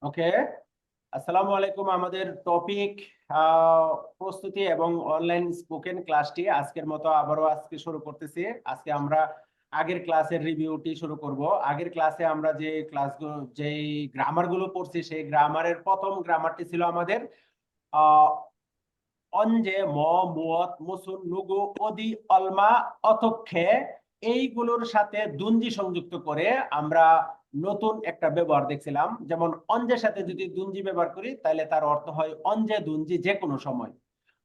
ওকে, আসসালামু আলাইকুম। আমাদের টপিক প্রস্তুতি এবং অনলাইন স্পোকেন ক্লাসটি আজকের মতো আজকে শুরু করতেছি। আজকে আমরা আগের ক্লাসের রিভিউটি শুরু করব। আগের ক্লাসে আমরা যেই গ্রামার গুলো পড়ছি, সেই গ্রামারের প্রথম গ্রামারটি ছিল আমাদের আহ অঞ্জে, ম, মুয়ত, মুসুন, নুগু, অদি, অলমা, অতক্ষে এইগুলোর সাথে দুঞ্জি সংযুক্ত করে আমরা নতুন একটা ব্যবহার দেখছিলাম। যেমন অঞ্জের সাথে যদি দুঞ্জি ব্যবহার করি তাহলে তার অর্থ হয় অঞ্জে দুঞ্জি যে কোনো সময়।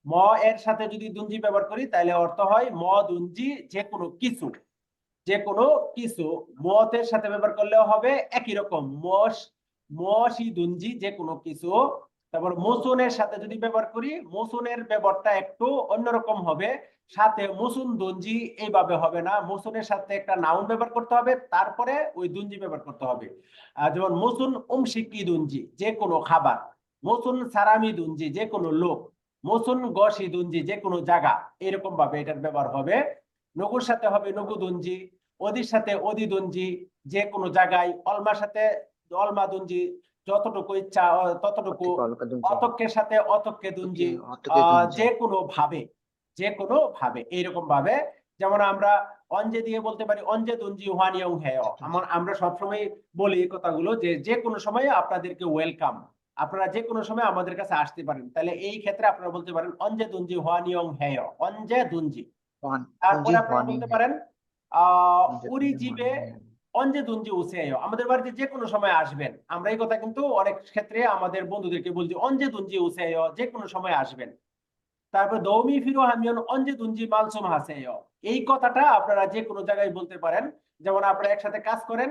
ম এর সাথে যদি দুঞ্জি ব্যবহার করি তাহলে অর্থ হয় ম দুঞ্জি যে কোনো কিছু। যে কোনো কিছু মতের সাথে ব্যবহার করলেও হবে একই রকম, মস মসি দুঞ্জি যে কোনো কিছু। তারপর মসুনের সাথে যদি ব্যবহার করি, মসুনের ব্যবহারটা একটু অন্যরকম হবে। সাথে মসুন দুঞ্জি এইভাবে হবে না, মসুনের সাথে একটা নাউন ব্যবহার করতে হবে, তারপরে ওই দুঞ্জি ব্যবহার করতে হবে। যেমন মসুন উমশিকি দুঞ্জি যে কোনো খাবার, মসুন সারামি দুঞ্জি যে কোনো লোক, মসুন গসি দুঞ্জি যে কোনো জায়গা। এরকম ভাবে এটার ব্যবহার হবে। নগুর সাথে হবে নগু দুঞ্জি, অদির সাথে অদি দুঞ্জি যে কোনো জায়গায়, অলমার সাথে অলমা দুঞ্জি যতটুকু ইচ্ছা ততটুকু, অতক্কের সাথে অতক্কে দুঞ্জি যে কোনো ভাবে, যে কোনো ভাবে এইরকম ভাবে। যেমন আমরা অঞ্জে দিয়ে বলতে পারি অঞ্জে দুঞ্জি ওয়ানিয়ং হেয়। আমরা সবসময় বলি এই কথাগুলো যে যে কোনো সময় আপনাদেরকে ওয়েলকাম, আপনারা যে কোনো সময় আমাদের কাছে আসতে পারেন। তাহলে এই ক্ষেত্রে আপনারা বলতে পারেন অঞ্জে দুঞ্জি ওয়ানিয়ং হেয়, অঞ্জে দুঞ্জি। তারপরে আপনারা বলতে পারেন উরি জীবে অঞ্জে দুঞ্জি উসেয়, আমাদের বাড়িতে যে কোনো সময় আসবেন। আমরা এই কথা কিন্তু অনেক ক্ষেত্রে আমাদের বন্ধুদেরকে বলছি অঞ্জে দুঞ্জি উসেয় যে কোনো সময় আসবেন। তারপর দৌমি ফিরো হামিয়ন অঞ্জে দুঞ্জি মালসুম হাসেয়, এই কথাটা আপনারা যে কোনো জায়গায় বলতে পারেন। যেমন আপনারা একসাথে কাজ করেন,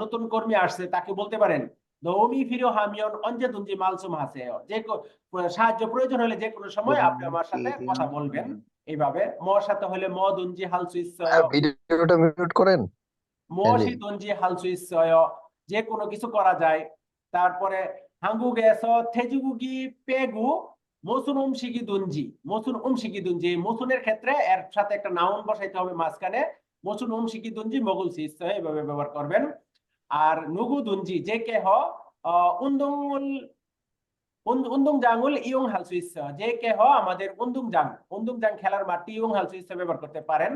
নতুন কর্মী আসছে, তাকে বলতে পারেন দৌমি ফিরো হামিয়ন অঞ্জে দুঞ্জি মালসুম হাসেয়, সাহায্য প্রয়োজন হলে যে কোনো সময় আপনি আমার সাথে কথা বলবেন। এইভাবে মর সাথে হলে ম দুঞ্জি হাল সুইসয়, ভিডিওটা মিউট করেন মসি দুঞ্জি হাল সুইসয় যে কোনো কিছু করা যায়। তারপরে হাঙ্গু গেস থেজুগুগি পেগু মসুন উমশিকি দুঞ্জি, মসুন উমশিকি দুঞ্জি, মসুনের ক্ষেত্রে এর সাথে একটা নাউন বসাইতে হবে মাঝখানে, মসুন উমশিকি দুঞ্জি মগুল সিসয় এভাবে ব্যবহার করবেন। আর নুগু দুঞ্জি যে কে হ উন্দুল উন্দুং জাঙ্গুল ইয়ং হাল সুইস, যে কে হ আমাদের উন্দুং জাং খেলার মাঠটি ইয়ং হাল সুইস ব্যবহার করতে পারেন।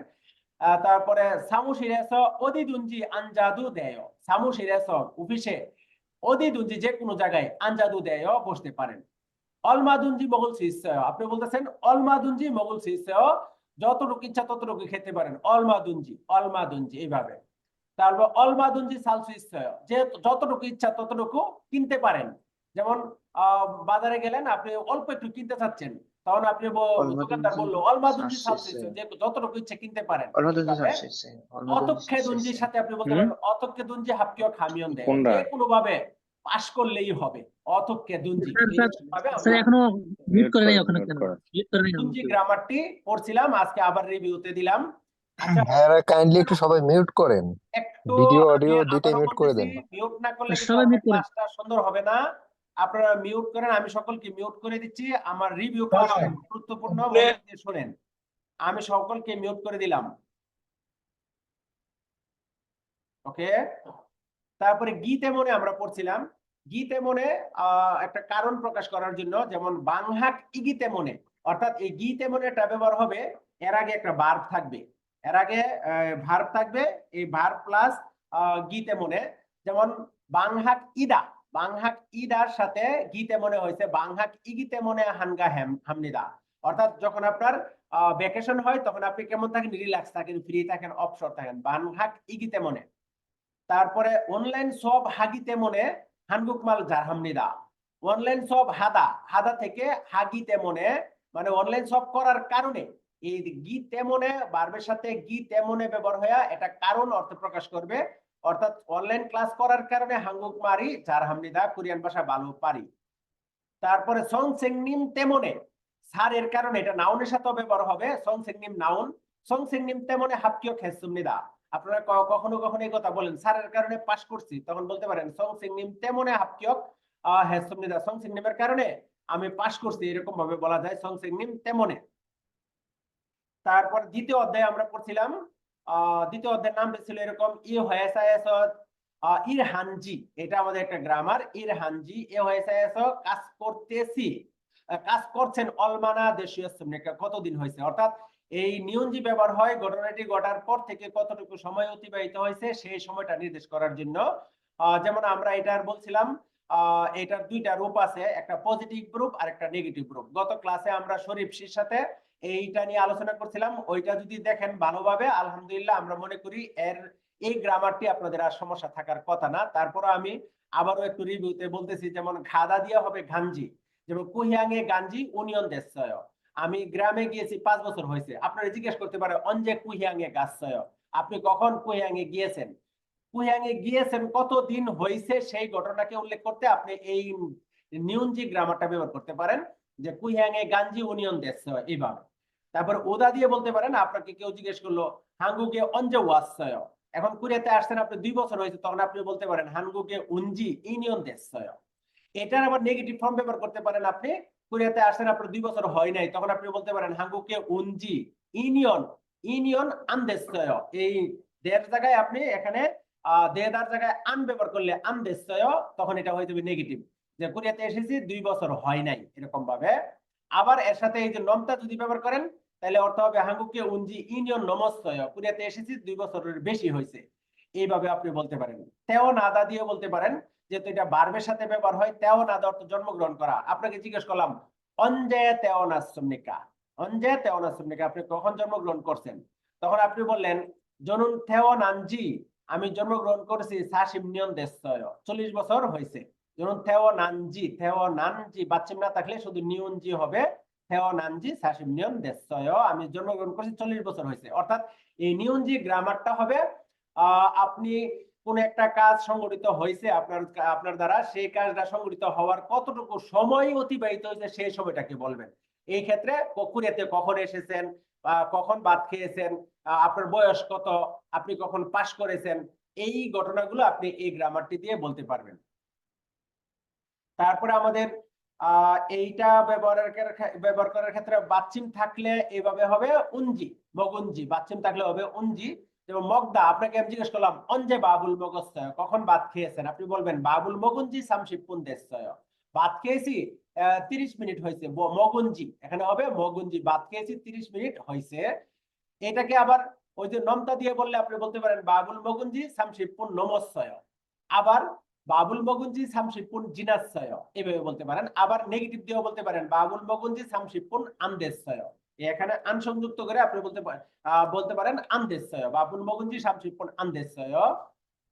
তারপরে সামু সিরেস অদি দুঞ্জি আনজাদু দেয়, সামু সিরেস অফিসে অদি দুঞ্জি যে কোনো জায়গায় আনজাদু দেয় বসতে পারেন। অলমাদুঞ্জি মোগল সিসয়, আপনি বলতেছেন অলমাদুঞ্জি মোগল সিসয় যতটুকু ইচ্ছা ততটুকু খেতে পারেন, অলমাদুঞ্জি এইভাবে। তারপর অলমাদুঞ্জি সাল সুইসয় যে যতটুকু ইচ্ছা ততটুকু কিনতে পারেন। যেমন বাজারে গেলেন, আপনি অল্প একটু কিনতে চাচ্ছেন, তখন আপনি দোকানদার বললো অলমাদুঞ্জি সাল সুইসয় যে যতটুকু ইচ্ছা কিনতে পারেন। অতক্ষে দুঞ্জির সাথে আপনি বলতে পারেন অতক্ষে দুঞ্জি হাপকিও খামিয়ন দেয়, কোনটা? যে কোনো ভাবে পাস করলেই হবে অতক্ষে দুঞ্জি। স্যার এখনো মিউট করে নাই, ওখানে কেন মিউট করে নাই? দুঞ্জি গ্রামারটি পড়ছিলাম, আজকে আবার রিভিউতে দিলাম। আচ্ছা ভাইয়ারা কাইন্ডলি একটু সবাই মিউট করেন, একটু ভিডিও আমি অডিও দুইটাই আবারও মিউট করে বলতেছি, দেন। মিউট না করলে কিন্তু সবাই আপনার মিউট করেন। ক্লাসটা সুন্দর হবে না। আপনারা মিউট করেন, আমি সকলকে মিউট করে দিচ্ছি। আমার রিভিউটা গুরুত্বপূর্ণ, মনোযোগ দিয়ে শোনেন। আমি সকলকে মিউট করে দিলাম। ওকে, তারপরে গীতে মনে আমরা পড়ছিলাম। গীতে মনে একটা কারণ প্রকাশ করার জন্য, যেমন বাংহাক ইগিতে মনে, অর্থাৎ এই গীতে মনে একটা ব্যবহার হবে। এর আগে একটা ভার্ব থাকবে, এর আগে ভার্ব থাকবে, এই ভার্ব প্লাস গীতে মনে। যেমন বাংহাক ইদা, বাংহাক ইদার সাথে গীতে মনে হয়েছে বাংহাক ইগিতে মনে হানগা হামনিদা, অর্থাৎ যখন আপনার ভ্যাকেশন হয় তখন আপনি কেমন থাকেন, রিল্যাক্স থাকেন, ফ্রি থাকেন, অবসর থাকেন, বাংহাক ইগিতে মনে। তারপরে অনলাইন সব হাগিতে মনে হানগুকমাল জারহামনিদা, অনলাইন সব হাদা, হাদা থেকে হাগিতে মনে, মানে অনলাইন সব করার কারণে এই গীতে মনে বারবের সাথে গীতে মনে ব্যবহার হয়ে এটা কারণ অর্থ প্রকাশ করবে। অর্থাৎ অনলাইন ক্লাস করার কারণে হাঙ্গুক মারি জারহামনিদা, কোরিয়ান ভাষা ভালো পারি। তারপরে সং সেংনিম তেমনে, সারের কারণে এটা নাউনের সাথে ব্যবহার হবে, সং সেংনিম নাউন, সং সেংনিম তেমনে হাপকিও খেসুমনিদা। আপনারা কখনো কখনো এই কথা বলেন স্যারের কারণে পাস করছি, তখন বলতে পারেন সং সেংনিম তেমনে হাপকিও হেসুমনিদা, সং সেংনিমের কারণে আমি পাস করছি, এরকম ভাবে বলা যায় সং সেংনিম তেমনে। তারপর দ্বিতীয় অধ্যায়ে আমরা পড়ছিলাম, দ্বিতীয় অধ্যায়ের নাম ছিল এরকম ই হয়েসায়েস ইরহানজি, এটা আমাদের একটা গ্রামার। ইরহানজি এ হয়েছে কাজ করতেছি, কাজ করছেন অলমানা দেশীয় শ্রমিকা, কতদিন হয়েছে, অর্থাৎ এই নিয়ঞ্জি ব্যবহার হয় ঘটনাটি ঘটার পর থেকে কতটুকু সময় অতিবাহিত হয়েছে সেই সময়টা নির্দেশ করার জন্য। যেমন আমরা এটার বলছিলাম এটার দুইটা রূপ আছে, একটা পজিটিভ রূপ আর একটা নেগেটিভ রূপ। গত ক্লাসে আমরা শরীফসির সাথে এইটা নিয়ে আলোচনা করছিলাম, ওইটা যদি দেখেন ভালোভাবে আলহামদুলিল্লাহ আমরা মনে করি এর এই গ্রামারটি আপনাদের আর সমস্যা থাকার কথা না। তারপর আমি আবারও একটু রিভিউতে বলতেছি, যেমন খাদা দিয়ে হবে গাঞ্জি, যেমন কুহিয়াঙ্গে গাঞ্জি ইউনিয়ন দেশয়। আমি গ্রামে গিয়েছি 5 বছর হয়েছে, আপনারা জিজ্ঞেস করতে পারে অঞ্জে কুহিয়াঙ্গে গাছয়, আপনি কখন কুহিয়াঙ্গে গিয়েছেন, কুহিয়াঙ্গে গিয়েছেন কতদিন হয়েছে সেই ঘটনাকে উল্লেখ করতে আপনি এই নিউনজি গ্রামারটা ব্যবহার করতে পারেন, যে কুহিয়াঙ্গে গাঞ্জি ইউনিয়ন দেশয় এইভাবে। তারপর ওদা দিয়ে বলতে পারেন, আপনাকে কেউ জিজ্ঞেস করলো হাঙ্গুকে অঞ্জে ওয়াসয়, এখন কোরিয়াতে আসছেন আপনি 2 বছর হয়েছে, তখন আপনি বলতে পারেন হাঙ্গুকে উনজি ইউনিয়ন দেশয়। এটার আবার নেগেটিভ ফর্ম ব্যবহার করতে পারেন, আপনি কোরিয়াতে আসছেন আপনার 2 বছর হয় নাই, তখন আপনি বলতে পারেন হাঙ্গুকে উনজি ইউনিয়ন ইউনিয়ন আনদেশয়। এই দের জায়গায় আপনি এখানে দেদার জায়গায় আন ব্যবহার করলে আনদেশয়, তখন এটা হয়ে যাবে নেগেটিভ, যে কোরিয়াতে এসেছি 2 বছর হয় নাই, এরকম ভাবে। আবার এর সাথে এই যে নমতা যদি ব্যবহার করেন তাহলে অর্থ হবে হাঙ্গুকে উনজি ইউনিয়ন নমস্যয়, কোরিয়াতে এসেছি 2 বছরের বেশি হয়েছে, এইভাবে আপনি বলতে পারেন। তেও নাদা দিয়ে বলতে পারেন, যেহেতু এটা বার্বের সাথে ব্যবহার হয়। তেও নাদা অর্থ জন্মগ্রহণ করা। আপনাকে জিজ্ঞেস করলাম অঞ্জে তেও নাসুমনিকা, অঞ্জে তেও নাসুমনিকা, আপনি কখন জন্মগ্রহণ করছেন, তখন আপনি বললেন জনুন থেও নানজি, আমি জন্মগ্রহণ করেছি সাশিমনিয়ন দেশয়, 40 বছর হয়েছে। জনুন থেও নানজি, থেও নানজি বাচ্চিম না থাকলে শুধু নিয়নজি হবে, থেও নানজি সাশিমনিয়ন দেশয়, আমি জন্মগ্রহণ করেছি 40 বছর হয়েছে। অর্থাৎ এই নিয়নজি গ্রামারটা হবে আপনি কোন একটা কাজ সংগঠিত হয়েছে আপনার আপনার দ্বারা, সেই কাজটা সংগঠিত হওয়ার কতটুকু সময় অতিবাহিত হয়েছে সেই সময়টাকে বলবেন। এই ক্ষেত্রে কোরিয়াতে কখন এসেছেন, কখন ভাত খেয়েছেন, আপনার বয়স কত, আপনি কখন পাস করেছেন, এই ঘটনাগুলো আপনি এই গ্রামারটি দিয়ে বলতে পারবেন। তারপরে আমাদের এইটা ব্যবহার করার ক্ষেত্রে বাচ্চিম থাকলে এইভাবে হবে উনজি মগুনজি, বাচ্চিম থাকলে হবে উনজি। যেমন মগদা, আপনাকে আমি জিজ্ঞেস করলাম অঞ্জে বাবুল মগস্যয়, কখন ভাত খেয়েছেন, আপনি বলবেন বাবুল মগুনজি সামশিপুন দেশয়, ভাত খেয়েছি 30 মিনিট হয়েছে, মগুনজি, এখানে হবে মগুনজি, ভাত খেয়েছি 30 মিনিট হয়েছে। এটাকে আবার ওই যে নমতা দিয়ে বললে আপনি বলতে পারেন বাবুল মগুনজি সামশিপুন নমস্যয়, আবার বাবুল মগুনজি সামশিপুন জিনাস্যয়, এইভাবে বলতে পারেন। আবার নেগেটিভ দিয়েও বলতে পারেন বাবুল মগুনজি সামশিপুন আনদেশয়, এখানে আন সংযুক্ত করে আপনি বলতে পারেন আনদেশয়, বাবুল মগুনজি সামশিপুন আনদেশয়।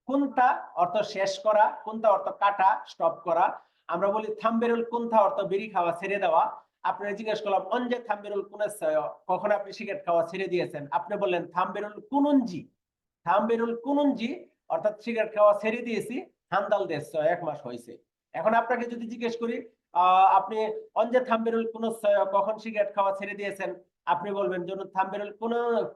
কুন্তা অর্থ শেষ করা, কুন্তা অর্থ কাটা স্টপ করা। আমরা বলি থাম্বেরুল কুন্তা অর্থ বিড়ি খাওয়া ছেড়ে দেওয়া। আপনারা জিজ্ঞেস করলাম অঞ্জে থাম্বেরুল কুনাস্যয়, কখন আপনি সিগারেট খাওয়া ছেড়ে দিয়েছেন, আপনি বললেন থাম্বেরুল কুনুনজি, থাম্বেরুল কুনুনজি অর্থাৎ সিগারেট খাওয়া ছেড়ে দিয়েছি হান্দাল দেশ 1 মাস হয়েছে। এখন আপনাকে যদি জিজ্ঞেস করি আপনি অঞ্জে থাম্বেরুল কুনস্যয়, কখন সিগারেট খাওয়া ছেড়ে দিয়েছেন, আপনি বলবেন জন্য থাম্বেরুল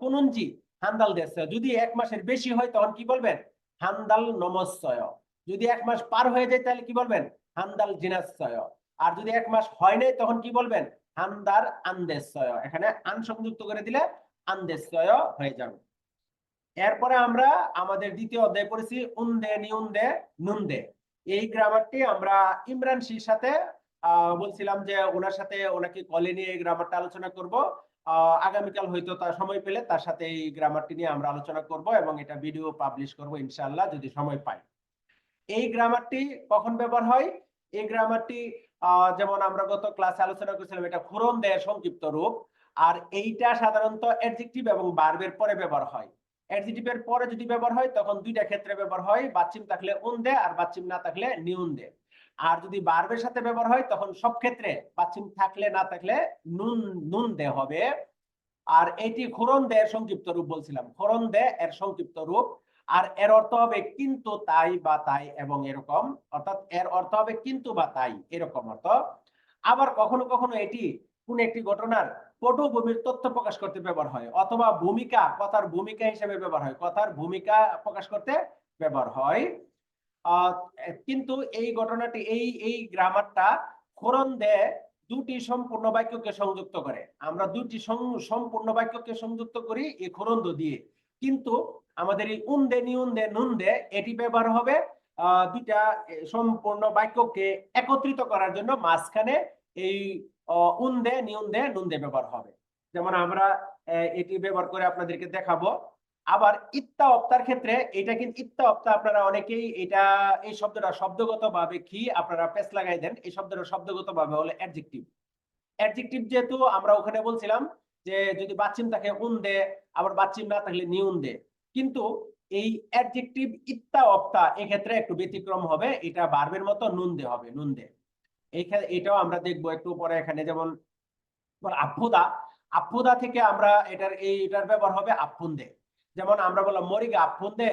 কুনুনজি হান্দাল দেশ। যদি 1 মাসের বেশি হয় তখন কি বলবেন হান্দাল নমস্যয়। যদি 1 মাস পার হয়ে যায় তাহলে কি বলবেন হান্দাল জিনাস্যয়। আর যদি 1 মাস হয় নাই তখন কি বলবেন হান্দার আনদেশয়, এখানে আন সংযুক্ত করে দিলে আনদেশয় হয়ে যাবে। এরপরে আমরা আমাদের দ্বিতীয় অধ্যায় পড়েছি উন্দে নিউন্দে নুন্দে। এই গ্রামারটি আমরা ইমরান শির সাথে বলছিলাম যে ওনার সাথে ওনাকে কলে নিয়ে এই গ্রামারটা আলোচনা করব। আগামীকাল হয়তো তার সময় পেলে তার সাথে এই গ্রামারটি নিয়ে আমরা আলোচনা করব এবং এটা ভিডিও পাবলিশ করব ইনশাআল্লাহ যদি সময় পাই। এই গ্রামারটি কখন ব্যবহার হয়, এই গ্রামারটি যেমন আমরা গত ক্লাসে আলোচনা করেছিলাম, এটা খুরন দেয়ের সংক্ষিপ্ত রূপ। আর এইটা সাধারণত অ্যাডজেক্টিভ এবং ভার্বের পরে ব্যবহার হয়। অ্যাডজেক্টিভের পরে যদি ব্যবহার হয় তখন দুইটা ক্ষেত্রে ব্যবহার হয়, বাচ্চিম থাকলে উন্দে আর বাচ্চিম না থাকলে নিউন্দে। আর যদি ভার্বের সাথে ব্যবহার হয় তখন সব ক্ষেত্রে বাচ্চিম থাকলে না থাকলে নুন দে হবে। আর এটি খুরন দে এর সংক্ষিপ্ত রূপ বলছিলাম, খুরন দে এর সংক্ষিপ্ত রূপ। আর এর অর্থ হবে কিন্তু তাই বা তাই এবং এরকম, অর্থাৎ এর অর্থ হবে কিন্তু বা তাই এরকম অর্থ। আবার কখনো কখনো এটি কোন একটি ঘটনার পটভূমির তথ্য প্রকাশ করতে ব্যবহার হয়, অথবা ভূমিকা, কথার ভূমিকা হিসেবে ব্যবহার হয়, কথার ভূমিকা প্রকাশ করতে ব্যবহার হয়। কিন্তু এই ঘটনাটি এই গ্রামারটা খোরন দে দুটি সম্পূর্ণ বাক্যকে সংযুক্ত করে। আমরা দুটি সম্পূর্ণ বাক্যকে সংযুক্ত করি এই খোরন্দ দিয়ে। কিন্তু আমাদের এই উন্দে নিউন্দে নুন্দে এটি ব্যবহার হবে দুইটা সম্পূর্ণ বাক্যকে একত্রিত করার জন্য মাঝখানে এই উন্দে নিউন্দে নুন্দে ব্যবহার হবে। যেমন আমরা এটি ব্যবহার করে আপনাদেরকে দেখাবো। আবার ইত্তা অপ্তার ক্ষেত্রে এটা কিন্তু ইত্তা অপ্তা আপনারা অনেকেই এটা এই শব্দটা শব্দগত ভাবে কি আপনারা পেস লাগাই দেন। এই শব্দটা শব্দগত ভাবে হলো অ্যাডজেক্টিভ। অ্যাডজেক্টিভ যেহেতু আমরা ওখানে বলছিলাম যে যদি বাচ্চিম থাকে উন্দে, আবার বাচ্চিম না থাকলে নিউন্দে, কিন্তু এই অ্যাডজেক্টিভ ইত্তা অপ্তা এক্ষেত্রে একটু ব্যতিক্রম হবে, এটা ভার্বের মতো নুন্দে হবে, নুন্দে। এইখানে এটাও আমরা দেখবো একটু পরে। এখানে যেমন আফুদা, আফুদা থেকে আমরা এটার ব্যবহার হবে আফুন্দে। যেমন আমরা বললাম মরিগা আফুন্দে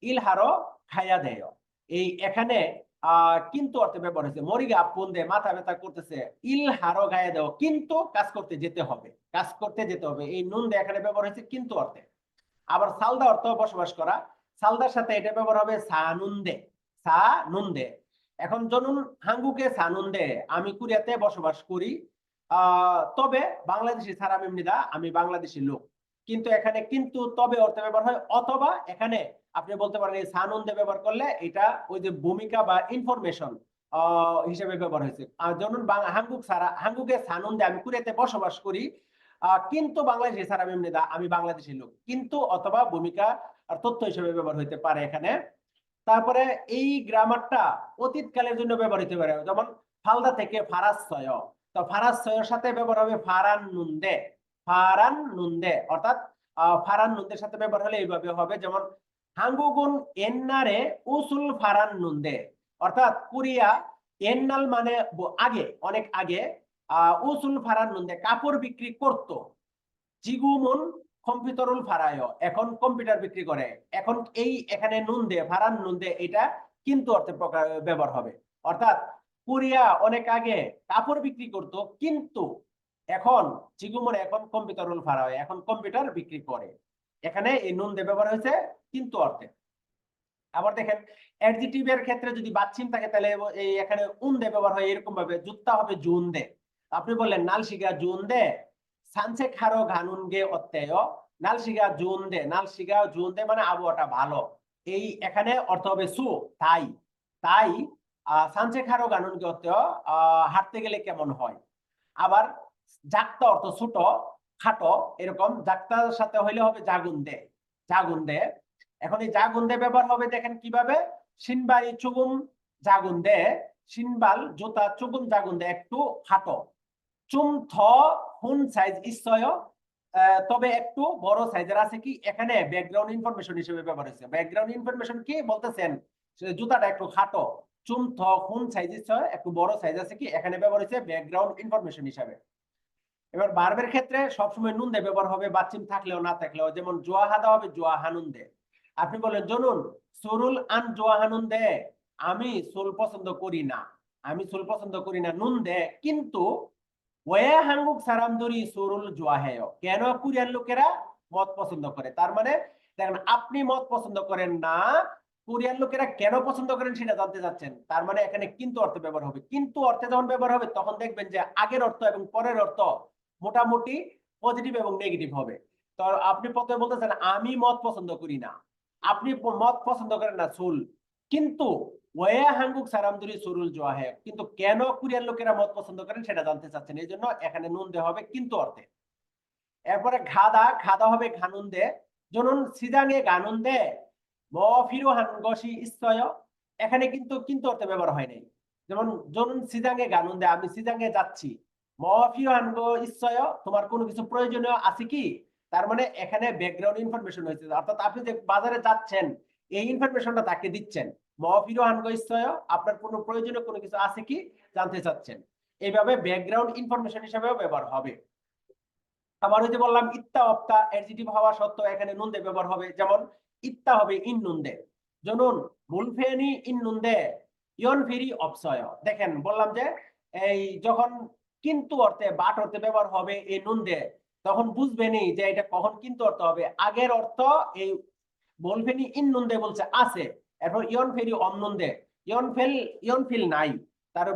ইলহারো খাইয়া দেয়, এই এখানে কিন্তু অর্থে ব্যবহার হয়েছে। মরিগা আফুন্দে মাথা ব্যথা করতেছে, ইলহারো গায়ে দেও কিন্তু কাজ করতে যেতে হবে, কাজ করতে যেতে হবে, এই নুন দে এখানে ব্যবহার হয়েছে কিন্তু অর্থে। আবার সালদা অর্থ বসবাস করা, সালদার সাথে এটা ব্যবহার হবে সানুন্দে, সানুন্দে। এখন জনুন হাঙ্গুকে সানুন্দে, আমি কোরিয়াতে বসবাস করি, তবে বাংলাদেশি ছাড়া এমনিদা আমি বাংলাদেশি লোক। কিন্তু এখানে কিন্তু তবে অর্থে ব্যবহার হয়, অথবা এখানে আপনি বলতে পারেন এই সানুন্দে ব্যবহার করলে এটা ওই যে ভূমিকা বা ইনফরমেশন হিসেবে ব্যবহার হয়েছে। আর যেমন হাঙ্গুক ছাড়া, হাঙ্গুকে সানুন্দে আমি কোরিয়াতে বসবাস করি, কিন্তু বাংলাদেশি ছাড়া এমনিদা আমি বাংলাদেশি লোক, কিন্তু অথবা ভূমিকা আর তথ্য হিসেবে ব্যবহার হইতে পারে এখানে। তারপরে এই গ্রামারটা অতীতকালের জন্য ব্যবহার হতে পারে, যেমন ফালদা থেকে ফারাসয়, তো ফারাসয়ের সাথে ব্যবহার হবে ফারান নুন্দে, ফারান নুন্দে, অর্থাৎ ফারান নুন্দের সাথে ব্যবহার হলে এইভাবে হবে। যেমন হাঙ্গুগুন এন্নারে উসুল ফারান নুন্দে, অর্থাৎ কোরিয়া এন্নাল মানে আগে, অনেক আগে, উসুল ফারান নুন্দে কাপড় বিক্রি করত, জিগুমুন কম্পিউটারুল ফারায় এখন কম্পিউটার বিক্রি করে। এখন এই এখানে নুন্দে ফারান নুন্দে এটা কিন্তু অর্থে ব্যবহার হবে, অর্থাৎ কোরিয়া অনেক আগে কাপড় বিক্রি করত, কিন্তু এখন জিগুমুন এখন কম্পিউটারুল ফারায় এখন কম্পিউটার বিক্রি করে। এখানে এই নুন্দে ব্যবহার হয়েছে কিন্তু অর্থে। আবার দেখেন অ্যাডজেক্টিভের ক্ষেত্রে যদি বাচ্চিম থাকে তাহলে এই এখানে উন্দে ব্যবহার হয় এরকম ভাবে, জুত্তা হবে জুন দে। আপনি বললেন নালশিগা জুন দে সানসে খারো ঘানুন গে অত্যায়, নালশিগা জুন দে, নালশিগা জুন দে মানে আবহাওয়াটা ভালো, এই এখানে অর্থ হবে সু তাই, তাই সানসে খারো ঘানুন গে অত্যায় হাঁটতে গেলে কেমন হয়। আবার জাগতা অর্থ ছোট খাটো, এরকম জাগতার সাথে হইলে হবে জাগুন দে, জাগুন দে। এখন এই জাগুন দে ব্যবহার হবে দেখেন কিভাবে, সিনবাড়ি চুগুম জাগুন দে, সিনবাল জুতা চুগুম জাগুন দে একটু খাটো, চুম থ হুন সাইজ ইচ্ছয়, তবে একটু বড় সাইজের আছে কি, এখানে ব্যাকগ্রাউন্ড ইনফরমেশন হিসেবে ব্যবহার হয়েছে। ব্যাকগ্রাউন্ড ইনফরমেশন কি বলতেছেন, জুতাটা একটু খাটো, চুম থ হুন সাইজ ইচ্ছয় একটু বড় সাইজ আছে কি, এখানে ব্যবহার হয়েছে ব্যাকগ্রাউন্ড ইনফরমেশন হিসাবে। এবার ভার্বের ক্ষেত্রে সবসময় নুন দে ব্যবহার হবে বাচ্চিম থাকলেও না থাকলেও, যেমন জোয়া হাদা হবে জোয়া হানুন দে। আপনি বলেন জনুন সুরুল আন জোয়া হানুন দে, আমি সুল পছন্দ করি না, আমি সুল পছন্দ করি না নুন দে, কিন্তু ওয়ে হাঙ্গুক সারামদুরি সুরুল জোয়া হেয়, কেন কোরিয়ান লোকেরা মদ পছন্দ করে। তার মানে দেখেন আপনি মদ পছন্দ করেন না, কোরিয়ান লোকেরা কেন পছন্দ করেন সেটা জানতে চাচ্ছেন, তার মানে এখানে কিন্তু অর্থে ব্যবহার হবে। কিন্তু অর্থে যখন ব্যবহার হবে তখন দেখবেন যে আগের অর্থ এবং পরের অর্থ মোটামুটি পজিটিভ এবং নেগেটিভ হবে। তো আপনি প্রথমে বলতেছেন আমি মদ পছন্দ করি না, আপনি মদ পছন্দ করেন না সুল, কিন্তু ওয়ে হাঙ্গুক সারামদুরি সুরুল জোয়া হে, কিন্তু কেন কোরিয়ান লোকেরা মদ পছন্দ করেন সেটা জানতে চাচ্ছেন, এই জন্য এখানে নুন দে হবে কিন্তু অর্থে। এরপরে খাদা, খাদা হবে ঘানুন দে, জনুন সিজাঙে গানুন দে মফিরো হানগসি ইচ্ছয়, এখানে কিন্তু অর্থে ব্যবহার হয় নাই। যেমন জনুন সিজাঙে গানুন দে, আমি সিজাঙে যাচ্ছি, মফিরো হানগো ইচ্ছয় তোমার কোনো কিছু প্রয়োজনীয় আছে কি, তার মানে এখানে ব্যাকগ্রাউন্ড ইনফরমেশন হয়েছে, অর্থাৎ আপনি যে বাজারে যাচ্ছেন এই ইনফরমেশনটা তাকে দিচ্ছেন, মফিরো হানগো ইচ্ছয় আপনার কোনো প্রয়োজনীয় কোনো কিছু আছে কি জানতে চাচ্ছেন, এইভাবে ব্যাকগ্রাউন্ড ইনফরমেশন হিসেবেও ব্যবহার হবে। আবার ওই যে বললাম ইত্তা অপ্তা অ্যাডজেক্টিভ হওয়া সত্ত্বেও এখানে নুন দে ব্যবহার হবে, যেমন ইত্তা হবে ইন নুন দে, জনুন মুলফেনি ইন নুন দে ইয়ন ফেরি অপসয়। দেখেন বললাম যে এই যখন কিন্তু অর্থে বাট অর্থে ব্যবহার হবে এই নুন দে, তখন বুঝবেনি যে এটা কখন কিন্তু অর্থ হবে। আগের অর্থ এই বলফেনি ইন নুন দে বলছে আছে, এরপর ইয়ন ফেরি অম নুন দে, ইয়ন ফিল নাই, তার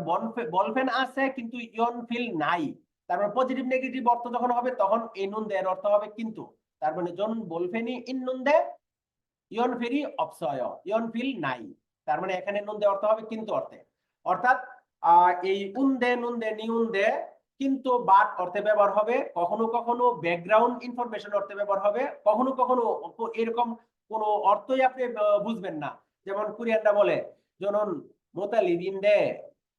বলফেন আছে কিন্তু ইয়ন ফিল নাই, তারপর পজিটিভ নেগেটিভ অর্থ যখন হবে তখন এই নুন দে এর অর্থ হবে কিন্তু। তার মানে জন বলফেনি ইন নুনদে ইয়ন ফেরি অপসয় ইয়ন ফিল নাই, তার মানে এখানে নুনদে অর্থ হবে কিন্তু অর্থে। অর্থাৎ এই উন্দে নুনদে নিউন্দে কিন্তু বাট অর্থে ব্যবহার হবে, কখনো কখনো ব্যাকগ্রাউন্ড ইনফরমেশন অর্থে ব্যবহার হবে, কখনো কখনো এরকম কোনো অর্থই আপনি বুঝবেন না। যেমন কোরিয়ানরা বলে জনন মোতালিব ইন্দে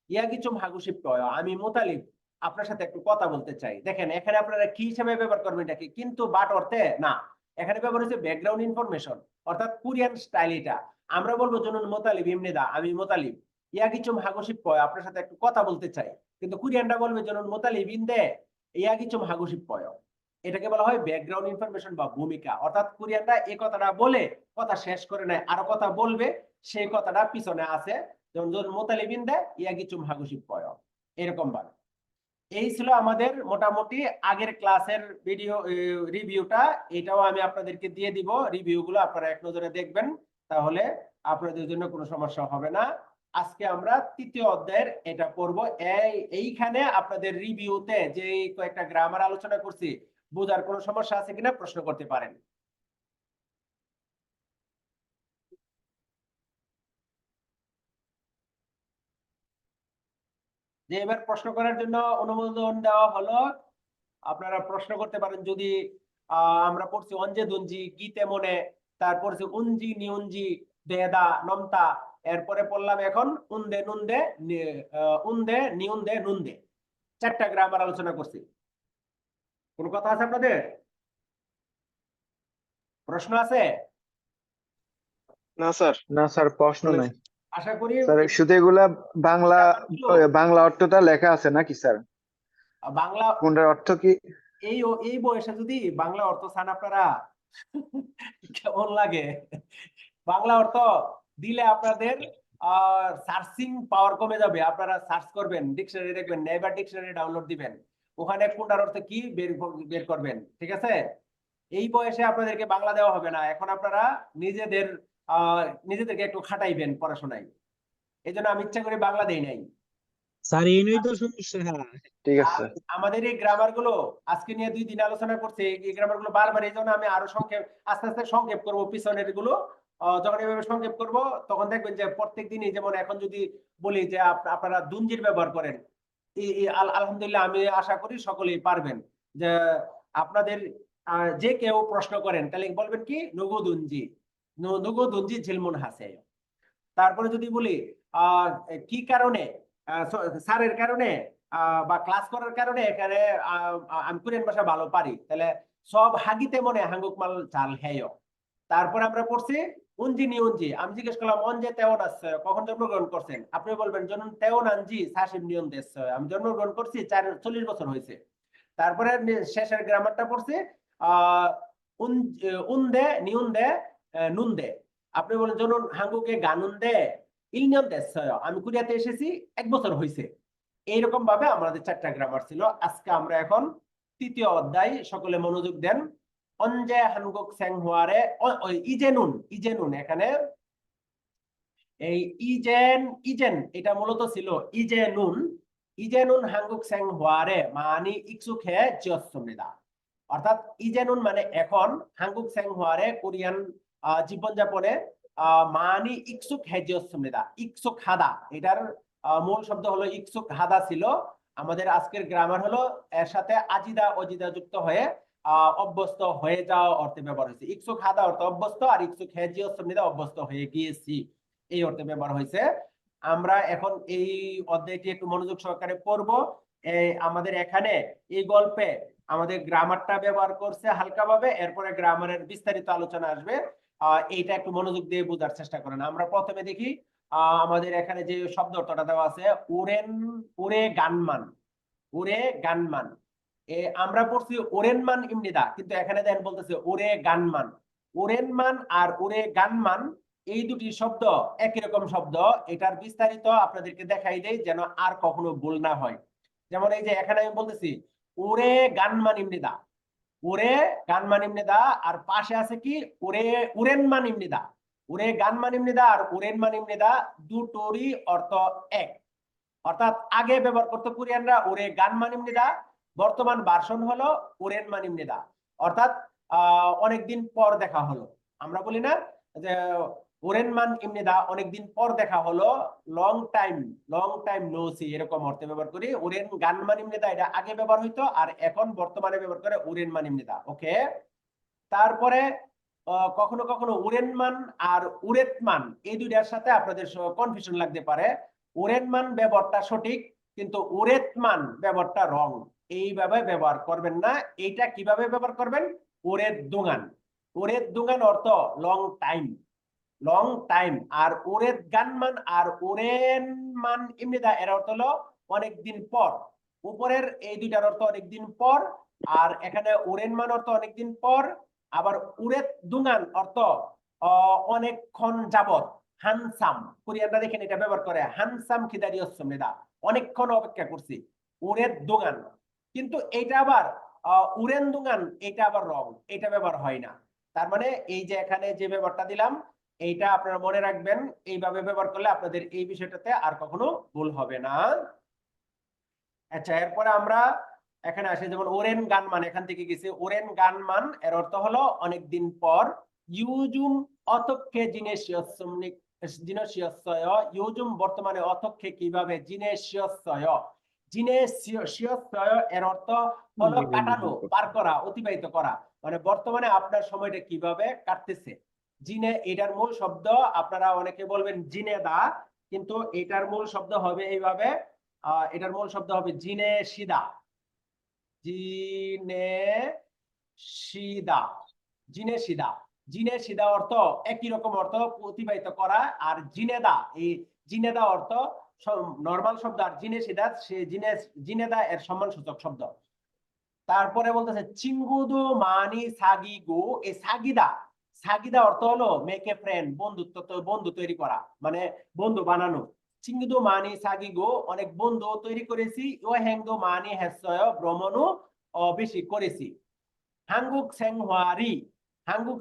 ইয়া কিছু হাগুশিপ কয়, আমি মোতালিব আপনার সাথে একটু কথা বলতে চাই। দেখেন এখানে আপনারা কি হিসেবে ব্যবহার করবেন এটাকে, কিন্তু বাট অর্থে না, এখানে ব্যবহার হচ্ছে ব্যাকগ্রাউন্ড ইনফরমেশন, অর্থাৎ কোরিয়ান স্টাইল এটা। আমরা বলবো জনন মোতালিব ইমনিদা, আমি মোতালিব ইয়া কিছু হাগুশিপ কয়, আপনার সাথে একটু কথা বলতে চাই। কিন্তু কোরিয়ানরা বলবে জনন মোতালিব ইন্দে ইয়া কিছু হাগুশিপ কয়। এটাকে বলা হয় ব্যাকগ্রাউন্ড ইনফরমেশন বা ভূমিকা। অর্থাৎ কোরিয়ানরা এই কথাটা বলে কথা শেষ করে নেয়, আরো কথা বলবে, সেই কথাটা পিছনে আছে, যেমন মোতালিব ইন্দে ইয়া কিছু হাগুশিপ কয়, এরকম ভাবে। এই ছিল আমাদের মোটামুটি আগের ক্লাসের ভিডিও রিভিউটা, এটাও আমি আপনাদেরকে দিয়ে দিব, রিভিউ গুলো আপনারা এক নজরে দেখবেন, তাহলে আপনাদের জন্য কোনো সমস্যা হবে না। আজকে আমরা তৃতীয় অধ্যায়ের এটা পড়ব। এইখানে আপনাদের রিভিউতে যে কয়েকটা গ্রামার আলোচনা করছি, বোঝার কোনো সমস্যা আছে কিনা প্রশ্ন করতে পারেন। যে এবার প্রশ্ন করার জন্য অনুমোদন দেওয়া হলো, আপনারা প্রশ্ন করতে পারেন। যদি আমরা পড়ছি অঞ্জে দুঞ্জি গীতে মনে, তারপর উঞ্জি নিউঞ্জি দেদা নমতা, এরপরে পড়লাম এখন উন্দে নুন্দে উন্দে নিউন্দে নুন্দে, 4টা গ্রামার আলোচনা করছি। কোন কথা আছে আপনাদের, প্রশ্ন আছে? না স্যার, না স্যার, প্রশ্ন নাই আশা করি স্যার। শুধু এগুলা বাংলা বাংলা অর্থটা লেখা আছে নাকি স্যার? বাংলা কোনটার অর্থ কি? এই বয়সে যদি বাংলা অর্থ চান আপনারা, কেমন লাগে? বাংলা অর্থ দিলে আপনাদের সার্চিং পাওয়ার কমে যাবে। আপনারা সার্চ করবেন, ডিকশনারি দেখবেন, নেইবার ডিকশনারি ডাউনলোড দিবেন, ওখানে কোনটার অর্থ কি বের করবেন, ঠিক আছে? এই বয়সে আপনাদেরকে বাংলা দেওয়া হবে না, এখন আপনারা নিজেদেরকে একটু খাটাইবেন পড়াশোনায়। এই জন্য আমি ইচ্ছা করে বাংলা দেই নাই। স্যার এই নিয়েই তো সমস্যা। ঠিক আছে। আমাদের এই গ্রামার গুলো আজকে নিয়ে 2 দিন আলোচনা করছে, এই গ্রামার গুলো বারবার, এই জন্য আমি আরো আস্তে আস্তে সংক্ষেপ করবো পিছনের গুলো। যখন এভাবে সংক্ষেপ করব তখন দেখবেন যে প্রত্যেক দিনই, যেমন এখন যদি বলি যে আপনারা দুঞ্জির ব্যবহার করেন, আলহামদুলিল্লাহ আমি আশা করি সকলেই পারবেন। যে আপনাদের যে কেউ প্রশ্ন করেন তাহলে বলবেন কি নুগু দুঞ্জি, নুগু দুঞ্জি ঝিলমুন হাসে। তারপরে যদি বলি কি কারণে, স্যারের কারণে বা ক্লাস করার কারণে এখানে আমি কোরিয়ান ভাষা ভালো পারি, তাহলে সব হাগিতে মনে হাঙ্গুক মাল চাল হেয়। তারপর আমরা পড়ছি উঞ্জি নিউঞ্জি, আমি জিজ্ঞেস করলাম অঞ্জে তেওন আসছে, কখন জন্মগ্রহণ করছেন? আপনি বলবেন জন্ম তেওন আনজি সাশিম নিয়ন দেশ, আমি জন্মগ্রহণ করছি 40 বছর হয়েছে। তারপরে শেষের গ্রামারটা পড়ছি উন্দে নিউন্দে নুন্দে, আপনি বলেন জন্য হাঙ্গুকে গানুন্দে ইলনিয়ন দেশ, আমি কোরিয়াতে এসেছি 1 বছর হয়েছে। এইরকম ভাবে আমাদের 4টা গ্রামার ছিল। আজকে আমরা এখন তৃতীয় অধ্যায়, সকলে মনোযোগ দেন। অঞ্জে হানগুক স্যাংহুয়ারে ইজেনুন, এখানে এই ইজেন এটা মূলত ছিল ইজেনুন হাঙ্গুক স্যাংহুয়ারে মানে ইকসুক হে জিয়সমিদা। অর্থাৎ ইজেনুন মানে এখন, হাঙ্গুক স্যাংহুয়ারে কোরিয়ান জীবনযাপনে মানি ইকসুক হে জিয়সমিদা, ইকসুক হাদা, এটার মূল শব্দ হলো ইকসুক হাদা ছিল। আমাদের আজকের গ্রামার হলো এর সাথে আজিদা অজিদা যুক্ত হয়ে অভ্যস্ত হয়ে যাওয়া অর্থে ব্যবহার হয়েছে। ইকসুক হাদা অর্থ অভ্যস্ত, আর ইকসুক হে জিয়সমিদা অভ্যস্ত হয়ে গিয়েছি, এই অর্থে ব্যবহার হয়েছে। আমরা এখন এই অধ্যায়টি একটু মনোযোগ সহকারে পড়বো। আমাদের এখানে এই গল্পে আমাদের গ্রামারটা ব্যবহার করছে হালকাভাবে, এরপরে গ্রামারের বিস্তারিত আলোচনা আসবে। এইটা একটু মনোযোগ দিয়ে বোঝার চেষ্টা করেন। আমরা প্রথমে দেখি আমাদের এখানে যে শব্দ অর্থটা দেওয়া আছে উরে গানমান, আমরা পড়ছি ওরেনমান ইমনিদা, কিন্তু এখানে দেন বলতেছে ওরেনমান আর ওরে গানমান, এই দুটি শব্দ একই রকম শব্দ। এটার বিস্তারিত আপনাদেরকে দেখাই দেই যেন আর কখনো ভুল না হয়। যেমন এই যে এখানে আমি বলতেছি ওরে গানমান ইমনিদা, আর পাশে আছে কি উরেনমান ইমনিদা। উরে গানমান ইমনিদা আর উরেনমান ইমনিদা দুটোরই অর্থ এক। অর্থাৎ আগে ব্যবহার করতো কোরিয়ানরা ওরে গানমান ইমনিদা, বর্তমান ভার্সন হলো উরেনমান ইমনিদা। অর্থাৎ অনেকদিন পর দেখা হলো। আমরা বলি না যে ওরেন মান ইমনিদা, অনেকদিন পর দেখা হলো, লং টাইম নো সি, এরকম অর্থে ব্যবহার করি। ওরেন গান মান ইমনিদা এটা আগে ব্যবহার হইতো, আর এখন বর্তমানে ব্যবহার করে ওরেন মান ইমনিদা। ওকে, তারপরে কখনো কখনো উরেনমান আর উরেতমান এই দুইটার সাথে আপনাদের কনফিউশন লাগতে পারে। উরেনমান ব্যবহারটা সঠিক, কিন্তু উরেতমান ব্যবহারটা রং। এইভাবে ব্যবহার করবেন না। এইটা কিভাবে ব্যবহার করবেন? উরেত দুঙ্গান অর্থ লং টাইম, আর উরেত গানমান আর উরেনমান ইমনিদা এর অর্থ হলো অনেকদিন পর। উপরের এই দুইটার অর্থ অনেকদিন পর, আর এখানে উরেনমান অর্থ অনেকদিন পর। আবার উরেত দুঙ্গান অর্থ অনেকক্ষণ যাবত। হানসাম, কোরিয়ানরা দেখেন এটা ব্যবহার করে, হানসাম খিদারিয়সমনিদা, অনেকক্ষণ অপেক্ষা করছি। উরেত দুঙ্গান, কিন্তু এটা আবার উরেন দুঙ্গান, এটা আবার রং, এটা ব্যবহার হয় না। তার মানে এই যে এখানে যে ব্যবহারটা দিলাম, এইটা আপনারা মনে রাখবেন। এইভাবে ব্যবহার করলে আপনাদের এই বিষয়টাতে আর কখনো ভুল হবে না। আচ্ছা, এরপরে আমরা এখানে আসি, যেমন ওরেন গানমান, এখান থেকে গেছে। ওরেন গানমান এর অর্থ হলো অনেকদিন পর। ইউজুম অতক্ষে জিনেশিয়সয়, ইউজুম বর্তমানে, অতক্ষে কিভাবে, জিনেশিয়সয় এর অর্থ হলো কাটানো, পার করা, অতিবাহিত করা। মানে বর্তমানে আপনার সময়টা কিভাবে কাটতেছে। জিনে এটার মূল শব্দ, আপনারা অনেকে বলবেন জিনেদা, কিন্তু এটার মূল শব্দ হবে এইভাবে, এটার মূল শব্দ হবে জিনেশিদা। জিনেশিদা অর্থ একই রকম অর্থ, অতিবাহিত করা। আর জিনেদা অর্থ নরমাল শব্দ, আর জিনেশিদা জিনেদা এর সম্মানসূচক শব্দ। তারপরে বলতেছে চিঙ্গুদু মানি সাগিগু, এই সাগিদা অর্থ হলো মেক এ ফ্রেন্ড, বন্ধু তৈরি করা, মানে বন্ধু বানানো। চিঙ্গুদু মানি সাগিগু, অনেক বন্ধু তৈরি করেছি। ও হ্যাংদু মানি হেসয়, ভ্রমণও বেশি করেছি। হাঙ্গুক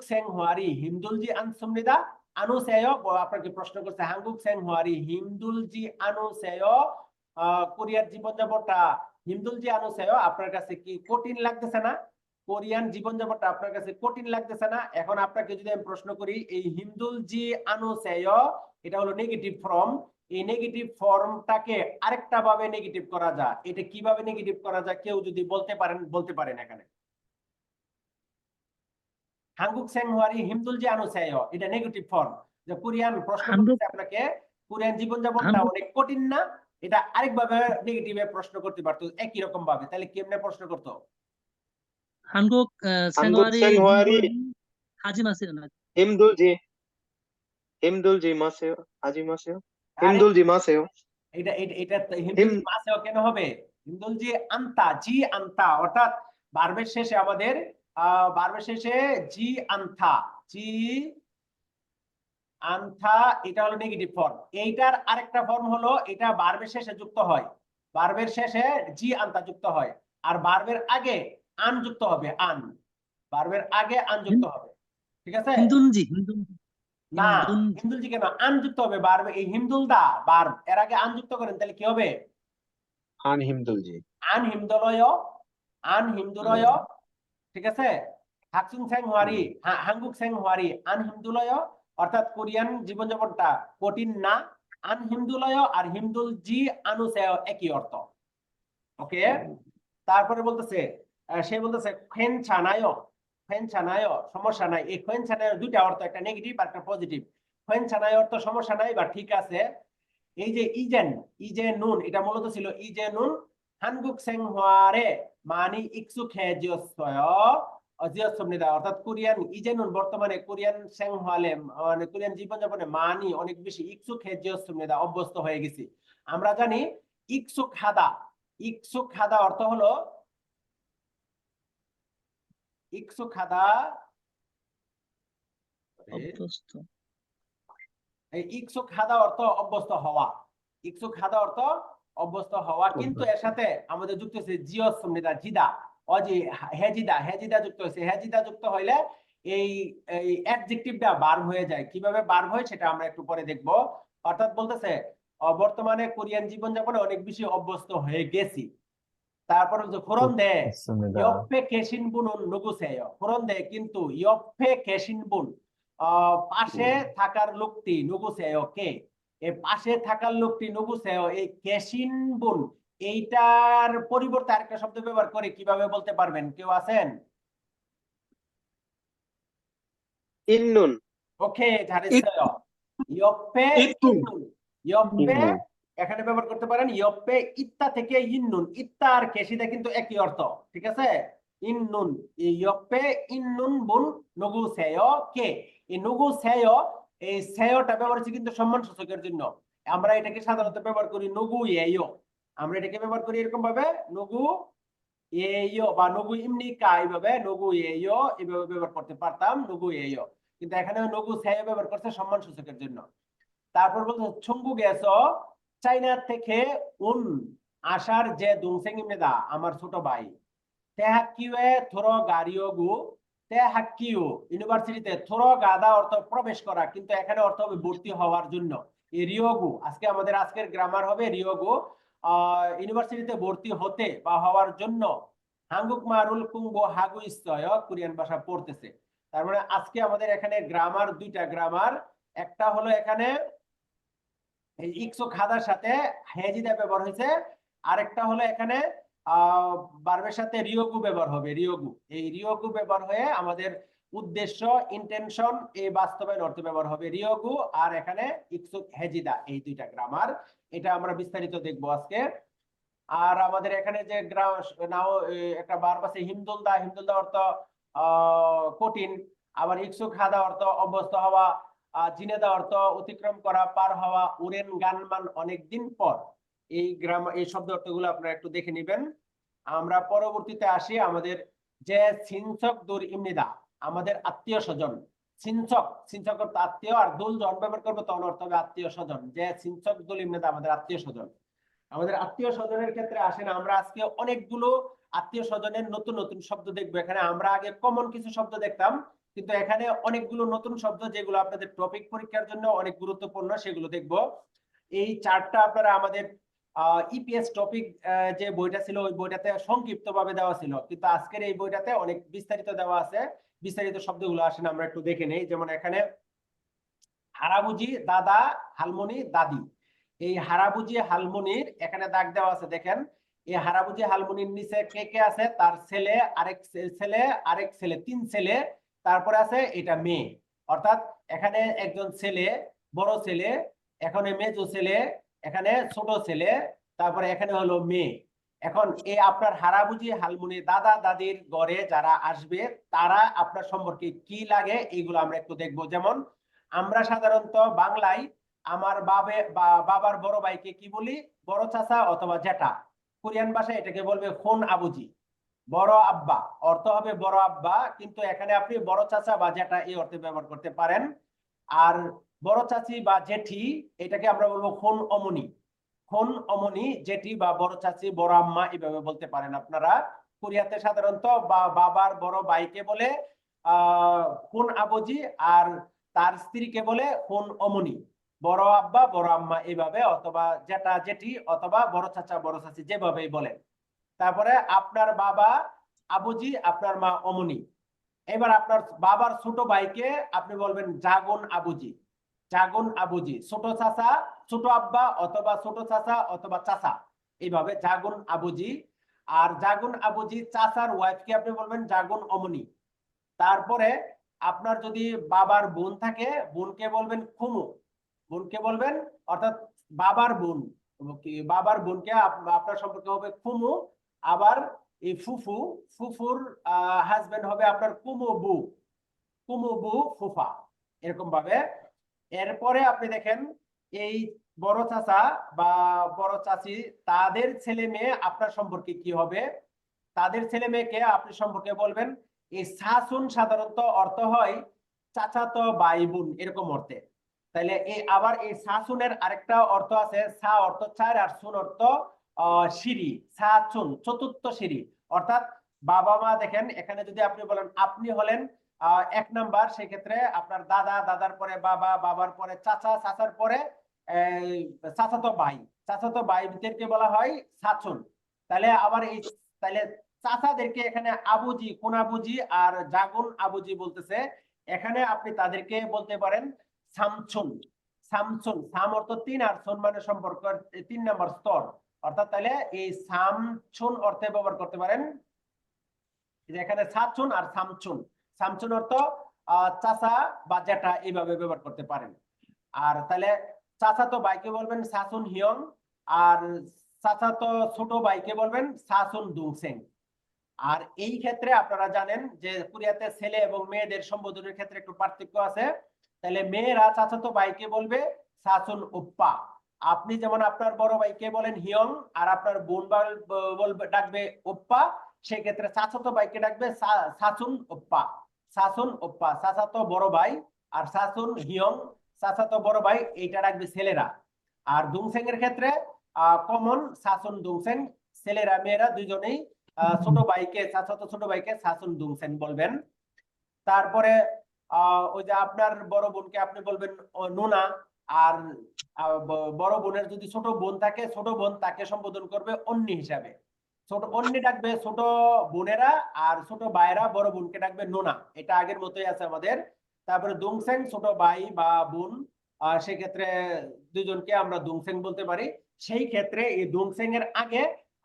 সেংহুয়ারি হিমদুলজি আনসুমনিদা আনুসেয়, আপনাকে প্রশ্ন করছে হাঙ্গুক সেংহুয়ারি হিমদুলজি আনুসেয়, কোরিয়ার জীবনযাপনটা হিমদুলজি আনুসেয় আপনার কাছে কি কঠিন লাগতেছে না? কোরিয়ান জীবনযাপনটা আপনার কাছে কঠিন লাগতেছে না? এখন আপনাকে যদি আমি প্রশ্ন করি, এই হিমদুলজি আনুসেয় এটা হলো নেগেটিভ ফর্ম। এই নেগেটিভ ফর্মটাকে আরেকটা ভাবে নেগেটিভ করা যায়। এটা কিভাবে নেগেটিভ করা যায় কেউ যদি বলতে পারেন এখানে? হাঙ্গুক সেংহুয়ারি হিমদুলজি আনুসেয়, এটা নেগেটিভ ফর্ম। যে কোরিয়ান প্রশ্ন করতেছে আপনাকে, কোরিয়ান জীবনযাপনটা অনেক কঠিন না? এটা আরেকভাবে নেগেটিভে প্রশ্ন করতে পারতো একই রকম ভাবে। তাহলে কেমনে প্রশ্ন করতো? 한국 생활이 생활이 하지 마세요. 힘들지 마세요. 하지 마세요. আরে 힘들지 마세요. এটা এটা এটা হিমদুলজি মাসেও কেন হবে? হিমদুলজি আন্তা, জি আন্তা, অর্থাৎ ভার্বের শেষে আমাদের জি আন্থা, এটা হলো নেগেটিভ ফর্ম। এইটার আরেকটা ফর্ম হলো, এটা ভার্বের শেষে যুক্ত হয়, ভার্বের শেষে জি আন্তা যুক্ত হয়, আর ভার্বের আগে আন যুক্ত হবে, ভার্বের আগে আন যুক্ত হবে। ঠিক আছে? 힘든지 না, হিমদুলজি কেন, আন যুক্ত হবে। ভার্ব, এই হিমদুলদা ভার্ব, এর আগে আন যুক্ত করেন, তাহলে কি হবে? 안 힘들지. আন হিমদুলয়। ঠিক আছে? হাকসুং সেংহুয়ারি, হাঙ্গুক সেংহুয়ারি আন হিমদুলয়, অর্থাৎ কোরিয়ান জীবনযাপনটা কঠিন না। আন হিমদুলয় আর হিমদুলজি আনুসেয় একই অর্থ। ওকে, তারপরে বলতেছে সে বলতেছে খেন ছানায় সমস্যা নাই। এই খেন ছানায় দুইটা অর্থ, একটা নেগেটিভ আর একটা পজিটিভ। খেন ছানায় অর্থ সমস্যা নাই বা ঠিক আছে। এই যে ইজে নুন, এটা মূলত ছিল ইজে নুন। হানগুক সেংহুয়ারে মানি ইকসুক হেজিয়সয় অজিয়সমনিদা, অর্থাৎ কোরিয়ান ইজে নুন বর্তমানে কোরিয়ান সেংহুয়ালে, মানে কোরিয়ান জীবনযাপনে মানি অনেক বেশি ইকসুক হেজিয়সমনিদা, অভ্যস্ত হয়ে গেছি। আমরা জানি ইকসুক হাদা অর্থ হলো ইকসুক হাদা অর্থ অভ্যস্ত হওয়া। ইকসুক হাদা অর্থ অভ্যস্ত হওয়া, কিন্তু এর সাথে আমাদের যুক্ত হয়েছে জিয়সমনিদা, জিদা, অজি হেজিদা যুক্ত হয়েছে। হেজিদা যুক্ত হইলে এই অ্যাডজেক্টিভটা ভার্ব হয়ে যায়। কিভাবে ভার্ব হয় সেটা আমরা একটু পরে দেখব। অর্থাৎ বলতেছে বর্তমানে কোরিয়ান জীবনযাপনে অনেক বেশি অভ্যস্ত হয়ে গেছি। তারপর হচ্ছে 후런데 옆에 계신 분은 누구세요? 그런데 কিন্তু 옆에 계신 분 পাশে থাকার লোকটি 누구세요? কে? এই পাশে থাকার লোকটি 누구세요? এই 계신 분 এইটার পরিবর্তে আরেকটা শব্দ ব্যবহার করে কিভাবে বলতে পারবেন? কেউ আছেন? 있는, ওকে, 잘했어요. 옆에 있는. 옆에 있는. এখানে ব্যবহার করতে পারেন 옆에 있다 থেকে ইন্নুন। ইত্তা আর কেশিদা কিন্তু একই অর্থ, ঠিক আছে? ইন্নুন, এই 옆에 있는 분 누구세요? কে? এই 누구세요 এই সেয়টা ব্যবহার হচ্ছে কিন্তু সম্মান সূচকের জন্য। আমরা এটাকে সাধারণত ব্যবহার করি 누구예요। আমরা এটাকে ব্যবহার করি এরকম ভাবে 누구예요 বা 누구입니까 এইভাবে 누구예요 এইভাবে ব্যবহার করতে পারতাম 누구예요। কিন্তু এখানে 누구세요 ব্যবহার করছে সম্মান সূচকের জন্য। তারপর বলতে 중국에서 চাইনা থেকে আসার যে 동생입니다 আমার ছোট ভাই। 대학교에 들어가려고 대학교 ইউনিভার্সিটিতে 들어가다 অর্থ প্রবেশ করা, কিন্তু এখানে অর্থ হবে ভর্তি হওয়ার জন্য। এই রিওগু আজকে আমাদের আজকের গ্রামার হবে রিওগু ইউনিভার্সিটিতে ভর্তি হতে বা হওয়ার জন্য 한국말을 공부하고 있어요 কোরিয়ান ভাষা পড়তেছে। তার মানে আজকে আমাদের এখানে গ্রামার দুইটা গ্রামার, একটা হলো এখানে এই ইকসো খাদার সাথে হেজিদা ব্যবহার হয়েছে, আরেকটা হলো এখানে ভার্বের সাথে রিওগু ব্যবহার হবে। রিওগু, এই রিওগু ব্যবহার হয়ে আমাদের উদ্দেশ্য ইন্টেনশন এই বাস্তবায়ন অর্থে ব্যবহার হবে রিওগু, আর এখানে ইকসো হেজিদা, এই দুইটা গ্রামার। এটা আমরা বিস্তারিত দেখবো আজকে। আর আমাদের এখানে যে নাও একটা ভার্ব আছে হিমদুলদা। হিমদুলদা অর্থ কঠিন, আবার ইকসো খাদা অর্থ অভ্যস্ত হওয়া, জিনেদা অর্থ অতিক্রম করা, পার হওয়া, উরেন গানমান অনেকদিন পর। এই এই শব্দ অর্থগুলো আপনারা একটু দেখে নেবেন। আমরা পরবর্তীতে আসি আমাদের যে সিনচক দূর ইমনিদা আমাদের আত্মীয় স্বজন। সিনচক, সিনচক অর্থ আত্মীয়, আর দুল যখন ব্যবহার করবো তখন অর্থ হবে আত্মীয় স্বজন। যে সিনচক দুল ইমনিদা আমাদের আত্মীয় স্বজন। আমাদের আত্মীয় স্বজনের ক্ষেত্রে আসেন আমরা আজকে অনেকগুলো আত্মীয় স্বজনের নতুন নতুন শব্দ দেখবো। এখানে আমরা আগে কমন কিছু শব্দ দেখতাম, কিন্তু এখানে অনেকগুলো নতুন শব্দ যেগুলো আপনাদের টপিক পরীক্ষার জন্য অনেক গুরুত্বপূর্ণ সেগুলো দেখবো। এই চারটা আপনারা আমাদের ইপিএস টপিক যে বইটা ছিল ওই বইটাতে সংক্ষিপ্ত ভাবে দেওয়া ছিল, কিন্তু আজকের এই বইটাতে অনেক বিস্তারিত দেওয়া আছে। বিস্তারিত শব্দগুলো আসেন আমরা একটু দেখে নেই। যেমন এখানে হারাবুজি, দাদা, হালমনি, দাদি। এই হারাবুজি হালমনির এখানে দাগ দেওয়া আছে, দেখেন এই হারাবুজি হালমনির নিচে কে কে আছে, তার ছেলে, আরেক ছেলে, আরেক ছেলে, 3 ছেলে, তারপরে আছে এটা মেয়ে। অর্থাৎ এখানে একজন ছেলে, বড় ছেলে, এখানে মেজো ছেলে, এখানে ছোট ছেলে, তারপরে এখানে হলো মেয়ে। এখন এই আপনার হারাবুজি হালমনি দাদা দাদির ঘরে যারা আসবে তারা আপনার সম্পর্কে কি লাগে এইগুলো আমরা একটু দেখবো। যেমন আমরা সাধারণত বাংলায় আমার বাবার বড় ভাইকে কি বলি? বড় চাচা অথবা জেঠা। কোরিয়ান ভাষায় এটাকে বলবে খন আবুজি, বড় আব্বা, অর্থ হবে বড় আব্বা, কিন্তু এখানে আপনি বড় চাচা বা জেঠা এই অর্থে ব্যবহার করতে পারেন। আর বড় চাচি বা জেঠি এটাকে আমরা বলবো খন অমনি। খন অমনি, জেঠি বা বড় চাচি, বড় আম্মা এইভাবে বলতে পারেন আপনারা। কোরিয়াতে সাধারণত বাবার বড় ভাইকে বলে খন আবুজি, আর তার স্ত্রীকে বলে খন অমনি, বড় আব্বা বড় আম্মা এইভাবে, অথবা জেঠা জেঠি অথবা বড় চাচা বড় চাচি যেভাবেই বলেন। তারপরে আপনার বাবা আবুজি, আপনার মা অমনি। এবার আপনার বাবার ছোট ভাইকে আপনি বলবেন জাগুন আবুজি, জাগুন আবুজি। ছোট চাচা, ছোট আব্বা অথবা ছোট চাচা অথবা চাচা, এইভাবে জাগুন আবুজি। আর জাগুন আবুজি চাচার ওয়াইফকে আপনি বলবেন জাগুন অমনি। তারপরে আপনার যদি বাবার বোন থাকে বোনকে বলবেন খুমু, বোনকে বলবেন, অর্থাৎ বাবার বোন, বাবার বোনকে আপনার সম্পর্কে হবে খুমু। আবার এই ফুফু, ফুফুর হাজবেন্ড হবে আপনার কুমুবু, কুমুবু ফুফা, এরকম ভাবে। এরপরে আপনি দেখেন এই বড় চাচা বা বড় চাচি তাদের ছেলে মেয়ে আপনার সম্পর্কে কি হবে? তাদের ছেলে মেয়েকে আপনি সম্পর্কে বলবেন এই শাসুন, সাধারণত অর্থ হয় চাচাতো ভাই বোন এরকম অর্থে। তাহলে এই আবার এই শাসুনের আরেকটা অর্থ আছে, সা অর্থ 4 আর সুন অর্থ সিঁড়ি, শাসুন চতুর্থ সিঁড়ি। অর্থাৎ বাবা মা দেখেন এখানে যদি আপনি বলেন আপনি হলেন 1 নাম্বার, সেক্ষেত্রে আপনার দাদা, দাদার পরে বাবা, বাবার পরে চাচা, চাচার পরে চাচাতো ভাই, চাচাতো ভাইদেরকে বলা হয় শাসুন। তাহলে আবার এই তাহলে চাচাদেরকে এখানে আবুজি, কোনাবুজি আর জাগুন আবুজি বলতেছে। এখানে আপনি তাদেরকে বলতে পারেন সামছুন। সামছুন, সাম অর্থ 3 আর সুন মানে সম্পর্ক 3 নম্বর স্তর, অর্থাৎ তাহলে এই সামছুন অর্থে ব্যবহার করতে পারেন। এখানে সাচুন আর সামচুন, সামচুন অর্থ চাচা বা জ্যাঠা, এইভাবে ব্যবহার করতে পারেন। আর তাহলে চাচাতো ভাইকে বলবেন সাসুন হিয়ং, আর চাচাতো ছোট ভাইকে বলবেন সাসুন দুংসেং। আর এই ক্ষেত্রে আপনারা জানেন যে কোরিয়াতে ছেলে এবং মেয়েদের সম্বোধনের ক্ষেত্রে একটু পার্থক্য আছে। তাহলে মেয়েরা চাচাতো ভাইকে বলবে সাসুন ওপ্পা। আপনি যেমন আপনার বড় ভাইকে বলেন হিয়ং, আর আপনার বোন বলবে ডাকবে ওপ্পা, সেই ক্ষেত্রে চাচাতো ভাইকে ডাকবে সাসুন ওপ্পা। সাসুন ওপ্পা চাচাতো বড় ভাই, আর সাসুন হিয়ং চাচাতো বড় ভাই, এইটা ডাকবে ছেলেরা। আর দুংসেং এর ক্ষেত্রে কমন সাসুন দুংসেং, ছেলেরা মেয়েরা দুইজনেই ছোট ভাইকে, চাচাতো ছোট ভাইকে সাসুন দুংসেন বলবেন। তারপরে ওই যে আপনার বড় বোনকে আপনি বলবেন নুনা, আর বড় বোনের যদি ছোট বোন থাকে, ছোট বোন তাকে সম্বোধন করবে অন্নি হিসাবে। ছোট অন্নি ডাকবে ছোট বোনেরা, আর ছোট ভাইরা বড় বোনকে ডাকবে নোনা। এটা আগের মতোই আছে আমাদের। তারপরে দুংসেং ছোট ভাই বা বোন, সেক্ষেত্রে দুজনকে আমরা দুংসেং বলতে পারি। সেই ক্ষেত্রে এই দুংসেং এর আগে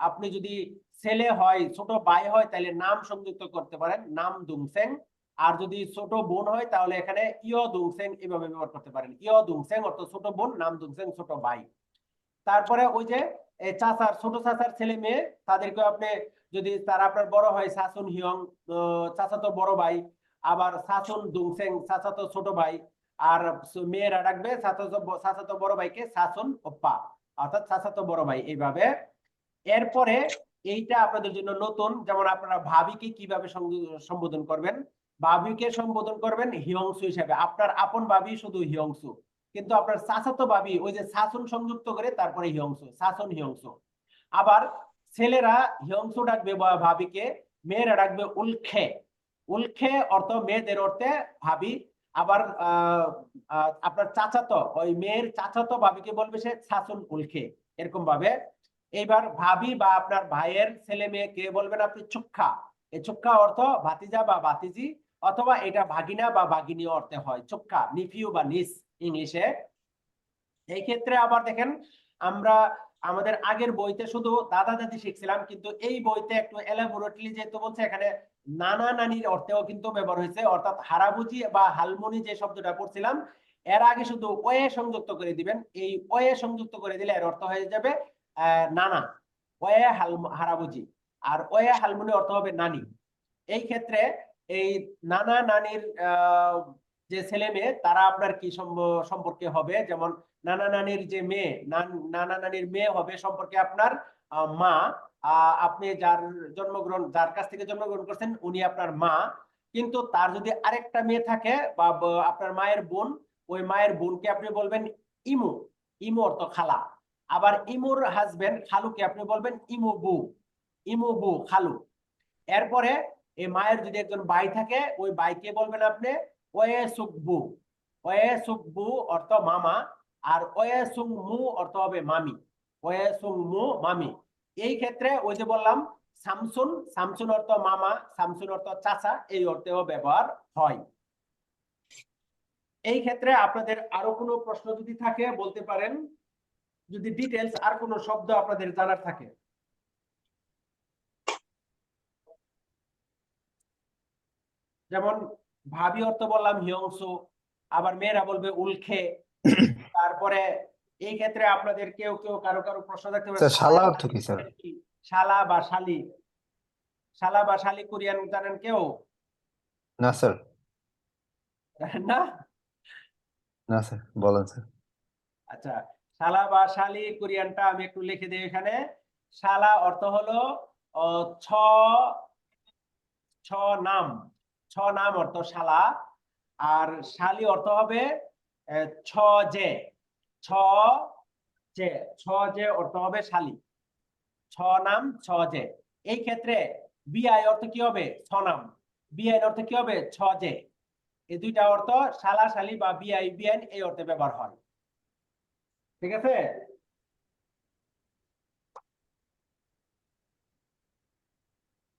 আপনি যদি ছেলে হয়, ছোট ভাই হয়, তাহলে নাম সংযুক্ত করতে পারেন, নাম দুংসেং। আর যদি ছোট বোন হয় তাহলে এখানে ইয় দুংসেং এভাবে ব্যবহার করতে পারেন। ইয় দুংসেং অর্থ ছোট বোন, নাম দুংসেং ছোট ভাই। তারপরে ওই যে চাচার, ছোট চাচার ছেলে মেয়ে, তাদেরকে আপনি যদি তারা আপনার বড় হয় সাসুন হিয়ং, চাচাতো বড় ভাই, আবার সাসুন দুংসেং চাচাতো ছোট ভাই, আর মেয়েরা ডাকবে চাচাতো বড় ভাইকে সাসুন ওপ্পা, অর্থাৎ চাচাতো বড় ভাই, এইভাবে। এরপরে এইটা আপনাদের জন্য নতুন, যেমন আপনারা ভাবিকে কিভাবে সম্বোধন করবেন। ভাবিকে সম্বোধন করবেন হিয়ংসু হিসাবে, আপনার আপন ভাবি শুধু হিয়ংসু, কিন্তু আপনার চাচাতো ভাবি ওই যে সাসুন সংযুক্ত করে তারপরে হিয়ংসু, সাসুন হিয়ংসু। আবার ছেলেরা হিয়ংসু ডাকবে ভাবিকে, মেয়েরা ডাকবে উলখে। উলখে অর্থ মেয়েদের অর্থে ভাবি। আবার আপনার চাচাতো, ওই মেয়ের চাচাতো ভাবিকে বলবে সে সাসুন উলখে, এরকম ভাবে। এইবার ভাবি বা আপনার ভাইয়ের ছেলে মেয়েকে বলবেন আপনি চুক্খা। এই চুক্খা অর্থ ভাতিজা বা ভাতিজি, অথবা এটা ভাগিনা বা ভাগিনী অর্থে হয়, চুক্খা, নিফিউ বা নিস ইংলিশে। এই ক্ষেত্রে আবার দেখেন, আমরা আমাদের আগের বইতে শুধু দাদা দাদি শিখছিলাম, কিন্তু এই বইতে একটু এলাবোরেটলি যেহেতু বলছে, এখানে নানা নানির অর্থেও কিন্তু ব্যবহার হয়েছে, অর্থাৎ হারাবুজি বা হালমনি যে শব্দটা পড়ছিলাম, এর আগে শুধু ওয়ে সংযুক্ত করে দিবেন। এই ওয়ে সংযুক্ত করে দিলে এর অর্থ হয়ে যাবে নানা, ওয়ে হারাবুজি। আর ওয়ে হালমনি অর্থ হবে নানি। এই ক্ষেত্রে এই নানা নানির যে ছেলে মেয়ে, তারা আপনার কি সম্পর্কে হবে, যেমন নানা নানির যে মেয়ে, নানা নানির মেয়ে হবে সম্পর্কে আপনার মা। আপনি যার কাছ থেকে জন্মগ্রহণ করছেন উনি আপনার মা, কিন্তু তার যদি আরেকটা মেয়ে থাকে বা আপনার মায়ের বোন, ওই মায়ের বোনকে আপনি বলবেন ইমু। ইমু অর্থ খালা। আবার ইমুর হাজবেন্ড খালুকে আপনি বলবেন ইমু বু। ইমু বু, খালু। এরপরে এই মায়ের যদি একজন ভাই থাকে, ওই ভাইকে বলবেন আপনি ওয়ে সুকবু। ওয়ে সুকবু অর্থ মামা, আর ওয়ে সুং মু অর্থ হবে মামি। ওয়ে সুং মু, মামি। এই ক্ষেত্রে ওই যে বললাম সামসুন, সামসুন অর্থ মামা, সামসুন অর্থ চাচা, এই অর্থেও ব্যবহার হয়। এই ক্ষেত্রে আপনাদের আরো কোনো প্রশ্ন যদি থাকে বলতে পারেন, যদি ডিটেলস আর কোনো শব্দ আপনাদের জানার থাকে। যেমন ভাবি অর্থ বললাম হিয়ংসু, আবার মেয়েরা বলবে উলখে। তারপরে এই ক্ষেত্রে আপনাদের কেউ কেউ কারো কারো প্রশ্ন থাকতে পারে, স্যার শালা অর্থ কি স্যার? শালা বা শালি। শালা বা শালি কোরিয়ান জানেন কেউ? না স্যার, না। না স্যার, বলেন স্যার। আচ্ছা, শালা বা শালি কোরিয়ানটা আমি একটু লিখে দিই এখানে। শালা অর্থ হলো ছ ছ নাম, ছ নাম অর্থ শালা। আর শালি অর্থ হবে ছ যে, ছ যে, ছ যে অর্থ হবে শালি। ছ নাম ছ যে। এই ক্ষেত্রে বিআই অর্থ কি হবে? ছ নাম। বিআই অর্থ কি হবে? ছ যে। এই দুইটা অর্থ শালা শালি বা বিআই বিআইন এই অর্থে ব্যবহার হয়। ঠিক আছে।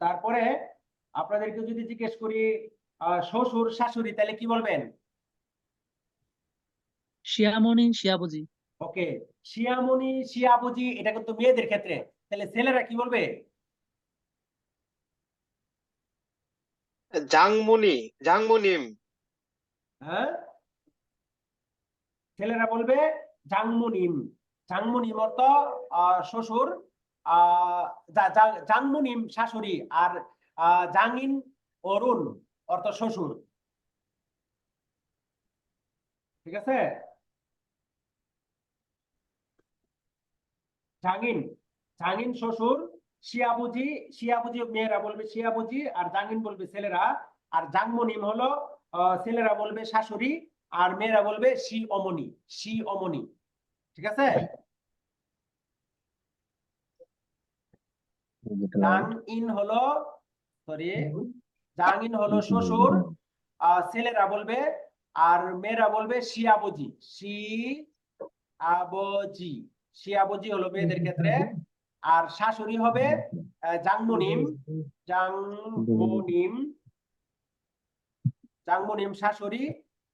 তারপরে আপনাদেরকে যদি জিজ্ঞেস করি শ্বশুর শাশুড়ি, তাহলে কি বলবেন? শিয়ামণি শিয়াবুজি। ওকে, শিয়ামণি শিয়াবুজি, এটা কিন্তু মেয়েদের ক্ষেত্রে। তাহলে ছেলেরা কি বলবে? জাংমুনি, জাংমুনিম। হ্যাঁ, ছেলেরা বলবে জাংমুনিম। জাংমুনিম অর্থ শ্বশুর, জাংমুনিম শাশুড়ি, আর জাংইন অরুণ অর্থ শ্বশুর। ঠিক আছে, জাংইন, জাংইন শ্বশুর, শিয়াবুজি, শিয়াবুজি মেয়েরা বলবে শিয়াবুজি, আর জাংইন বলবে ছেলেরা, আর জাংমুনিম হলো ছেলেরা বলবে শাশুড়ি, আর মেয়েরা বলবে শি অমনি, শি অমনি। ঠিক আছে, জাংইন হলো, সরি, জাংইন হলো শ্বশুর, ছেলেরা বলবে, আর মেয়েরা বলবে শিয়াবুজি, শি আবজি, শিয়াবুজি হলো মেয়েদের ক্ষেত্রে। আর শাশুড়ি হবে জাংমুনিম, জাংমুনিম, জাংমুনিম শাশুড়ি।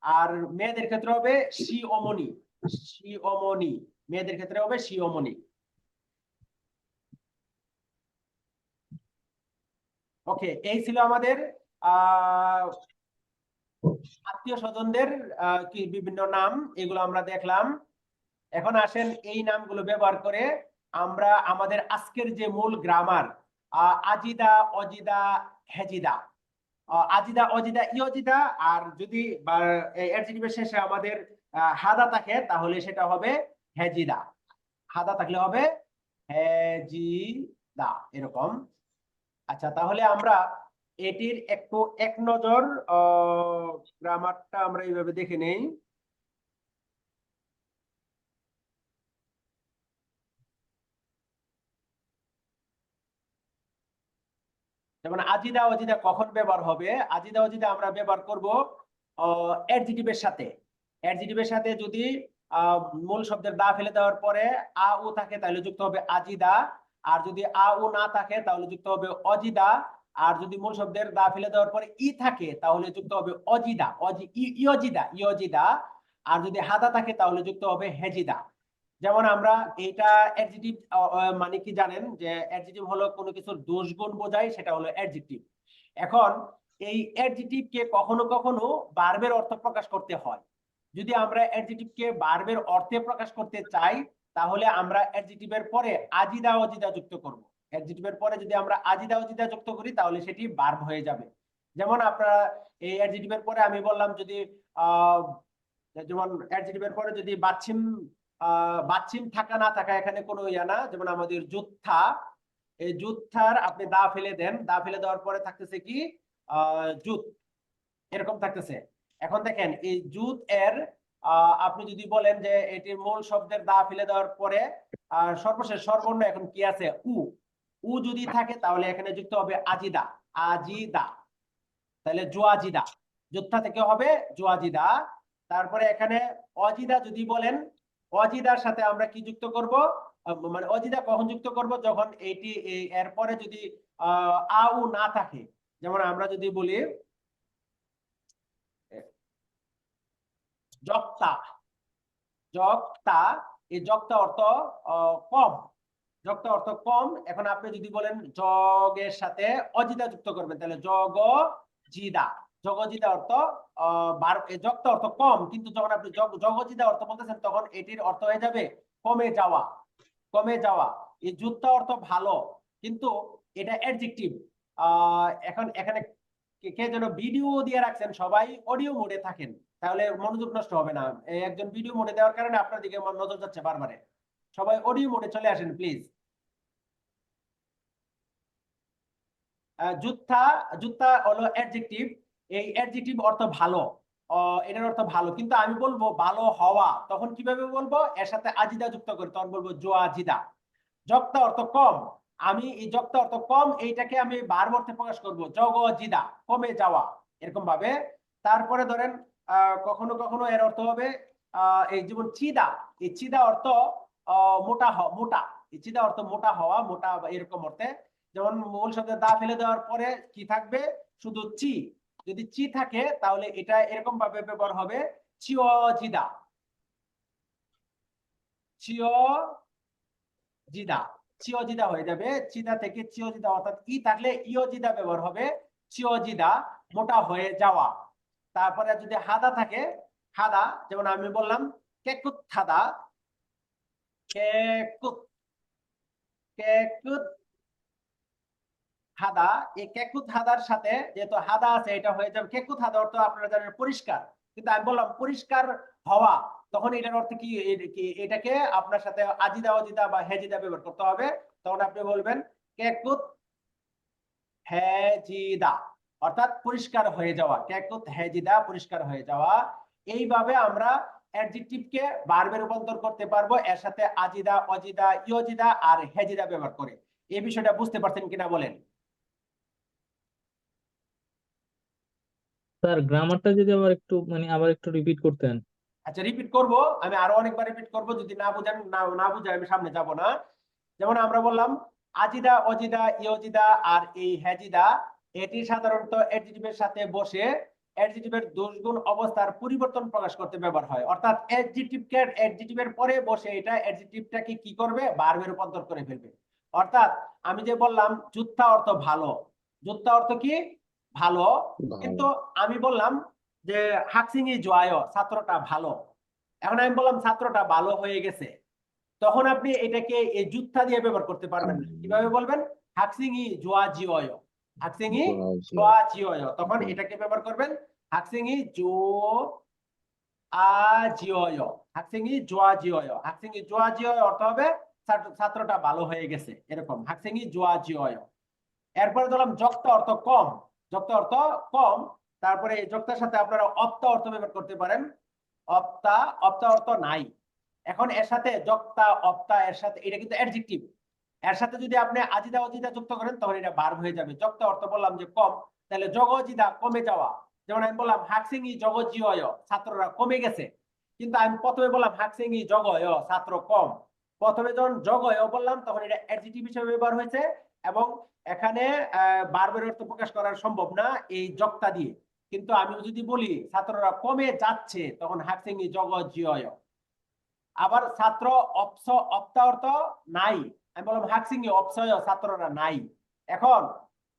আর মেয়েদের ক্ষেত্রে হবে শি অমনি, শি অমনি, মেয়েদের ক্ষেত্রে হবে শি অমনি। ওকে, এই ছিল আমাদের আত্মীয় স্বজনদের কি বিভিন্ন নাম, এগুলো আমরা দেখলাম। এখন আসেন এই নামগুলো ব্যবহার করে আমরা আমাদের আজকের যে মূল গ্রামার, আজিদা, অজিদা, হেজিদা, আজিদা, অজিদা, ইয়জিদা, আর যদি অ্যাডজেক্টিভের শেষে আমাদের হাদা থাকে তাহলে সেটা হবে হেজিদা, হাদা থাকলে হবে হেজিদা, এরকম। আচ্ছা, তাহলে আমরা এটির একটু এক নজর গ্রামারটা আমরা এইভাবে দেখে নেই। যেমন আজিদা অজিদা কখন ব্যবহার হবে? আজিদা অজিদা আমরা ব্যবহার করব অ্যাডজেক্টিভের সাথে। অ্যাডজেক্টিভের সাথে যদি মূল শব্দের দা ফেলে দেওয়ার পরে আ উ থাকে তাহলে যুক্ত হবে আজিদা, আর যদি আ উ না থাকে তাহলে যুক্ত হবে অজিদা, আর যদি মূল শব্দের দা ফেলে দেওয়ার পরে ই থাকে তাহলে যুক্ত হবে অজিদা, ইয়জিদা, ইয়জিদা, আর যদি হাদা থাকে তাহলে যুক্ত হবে হেজিদা। যেমন আমরা এটা অ্যাডজেক্টিভ মানে কি জানেন, যে অ্যাডজেক্টিভ হলো কোনো কিছুর দোষ গুণ বোঝায়, সেটা হলো অ্যাডজেক্টিভ। এখন এই অ্যাডজেক্টিভকে কখনো কখনো ভার্বের অর্থ প্রকাশ করতে হয়। যদি আমরা অ্যাডজেক্টিভকে ভার্বের অর্থে প্রকাশ করতে চাই তাহলে আমরা অ্যাডজেক্টিভের পরে আজিদা অজিদা যুক্ত করব। অ্যাডজেক্টিভের পরে যদি আমরা আজিদা অজিদা যুক্ত করি তাহলে সেটি ভার্ব হয়ে যাবে। যেমন আপনারা এই অ্যাডজেক্টিভের পরে আমি বললাম যদি যেমন অ্যাডজেক্টিভের পরে যদি বাচ্ছিম, বাচ্ছিম থাকা না থাকা এখানে কোনো ইয়া না, যেমন আমাদের যুদ্ধা, এই যুদ্ধার আপনি দা ফেলে দেন, দা ফেলে দেওয়ার পরে থাকতেছে কি যুত, এরকম থাকতেছে। এখন দেখেন এই যুত এর আপনি যদি বলেন যে এটির মূল শব্দের দা ফেলে দেওয়ার পরে সর্বশেষ স্বরবর্ণ এখন কি আছে? উ, উ যদি থাকে তাহলে এখানে যুক্ত হবে আজিদা, আজিদা, তাহলে জোয়াজিদা, যোদ্ধা থেকে হবে জোয়াজিদা। তারপরে এখানে অজিদা যদি বলেন, অজিদার সাথে আমরা কি যুক্ত করব? মানে অজিদা কখন যুক্ত করব? যখন এইটি এরপরে যদি আউ না থাকে। যেমন আমরা যদি বলি জক্তা, জক্তা, এই জক্তা অর্থ কম, জক্তা অর্থ কম। এখন আপনি যদি বলেন জগের সাথে অজিদা যুক্ত করবেন তাহলে জগ জিদা, জগজিদা অর্থ জক্তা অর্থ কম, কিন্তু যখন আপনি জগজিদা অর্থ বলতেছেন তখন এটির অর্থ হয়ে যাবে কমে যাওয়া, কমে যাওয়া। এই যুদ্ধ অর্থ ভালো, কিন্তু এটা অ্যাডজেক্টিভ। এখন এখানে কে যেন ভিডিও দিয়ে রাখছেন, সবাই অডিও মোডে থাকেন তাহলে মনোযোগ নষ্ট হবে না। একজন ভিডিও মোডে দেওয়ার কারণে আপনার দিকে আমার নজর যাচ্ছে বারবারে। সবাই অডিও মোডে চলে আসেন প্লিজ। যুদ্ধা, যুদ্ধা হলো অ্যাডজেক্টিভ, এই অ্যাডজেক্টিভ অর্থ ভালো, এটার অর্থ ভালো, কিন্তু আমি বলবো ভালো হওয়া, তখন কিভাবে বলবো? এর সাথে আজিদা যুক্ত করি, তখন বলবো জোয়াজিদা। জক্তা অর্থ কম, আমি এই জক্তা অর্থ কম এইটাকে আমি ভার্ব অর্থে প্রকাশ করব জগজিদা, কমে যাওয়া, এরকম ভাবে। তারপরে ধরেন কখনো কখনো এর অর্থ হবে এই যেমন চিদা, এই চিদা অর্থ মোটা, মোটা, এই চিদা অর্থ মোটা হওয়া, মোটা, এরকম অর্থে। যেমন মূল শব্দে দা ফেলে দেওয়ার পরে কি থাকবে, শুধু চি। যদি চি থাকে তাহলে এটা এরকম ভাবে ব্যবহার হবে চিওজিদা, চিওজিদা, চিওজিদা হয়ে যাবে। চিদা থেকে চিওজিদা, অর্থাৎ ই থাকলে ইয়োজিদা ব্যবহার হবে, চিওজিদা মোটা হয়ে যাওয়া। তারপরে যদি হাদা থাকে, হাদা, যেমন আমি বললাম কেকুত হাদা, কেকুত, কেকুত হাদা। এই কেকুত হাদার সাথে যেহেতু হাদা আছে, এটা হয়ে যাবে কেকুত হাদা, অর্থ আপনারা জানেন পরিষ্কার। কিন্তু আমি বললাম পরিষ্কার হওয়া, তখন এটার অর্থ কি, এটাকে আপনার সাথে আজিদা অজিদা বা হেজিদা ব্যবহার করতে হবে। তখন আপনি বলবেন কেকুত হেজিদা, অর্থাৎ পরিষ্কার হয়ে যাওয়া, কেকুত হেজিদা, পরিষ্কার হয়ে যাওয়া। এইভাবে আমরা অ্যাডজেক্টিভকে ভার্বে রূপান্তর করতে পারবো এর সাথে আজিদা অজিদা ইয়োজিদা আর হেজিদা ব্যবহার করে। এই বিষয়টা বুঝতে পারছেন কিনা বলেন? স্যার গ্রামারটা যদি আবার একটু রিপিট করতেন। আচ্ছা, রিপিট করব, আমি আরো অনেকবার রিপিট করব, যদি না বুঝেন, না বুঝে আমি সামনে যাব না। যেমন আমরা বললাম আজিদা অজিদা ইয়োজিদা আর এই হেজিদা, এটি সাধারণত অ্যাডজেক্টিভের সাথে বসে অ্যাডজেক্টিভের দোষগুণ অবস্থার পরিবর্তন প্রকাশ করতে ব্যবহার হয়। অর্থাৎ অ্যাডজেক্টিভের পরে বসে এটা অ্যাডজেক্টিভটাকে কি করবে, ভার্বে রূপান্তর করে ফেলবে। অর্থাৎ আমি যে বললাম যুদ্ধা অর্থ ভালো, যুদ্ধা অর্থ কি, ভালো। কিন্তু আমি বললাম যে হাকসিংই জয়, ছাত্রটা ভালো। এখন আমি বললাম ছাত্রটা ভালো হয়ে গেছে, তখন আপনি এটাকে এই যুদ্ধা দিয়ে ব্যবহার করতে পারবেন না। কিভাবে বলবেন, হাকসিংই জোয়া জিওয়, হাকসিংই জোয়া জিওয়, তখন এটাকে ব্যবহার করবেন হাকসিংই জো আ জিওয়, হাকসিংই জোয়া জিওয়। হাকসিংই জোয়া জিওয় অর্থ হবে ছাত্রটা ভালো হয়ে গেছে, এরকম হাকসিংই জোয়া জিওয়। এরপরে ধরলাম যক্তা অর্থ কম, যক্তা অর্থ কম। তারপরে এই যক্তার সাথে আপনারা অপ্তা অর্থ ব্যবহার করতে পারেন, অপ্তা, অপ্তা অর্থ নাই। এখন এর সাথে যক্তা অপ্তা, এর সাথে এটা কিন্তু অ্যাডজেক্টিভ, এর সাথে যদি আপনি আজিদা অজিদা যুক্ত করেন তখন এটা ভার্ব হয়ে যাবে। যক্তা অর্থ বললাম যে কম, তাহলে জগজিদা কমে যাওয়া। যেমন আমি বললাম হাকসিংই জগজিয়, ছাত্ররা কমে গেছে। কিন্তু আমি প্রথমে বললাম হাকসিংই জগয়, ছাত্র কম। প্রথমে যখন জগয় বললাম তখন এটা অ্যাডজেক্টিভ হিসেবে ব্যবহার হয়েছে, এবং এখানে ভার্বের অর্থ প্রকাশ করা সম্ভব না এই যক্তা দিয়ে। কিন্তু আমি যদি বলি ছাত্ররা কমে যাচ্ছে, তখন হাকসিংই জগজিয়। আবার ছাত্র অপ্তা অর্থ নাই, আমি বললাম হাকসিংই অপসয়, ছাত্ররা নাই। এখন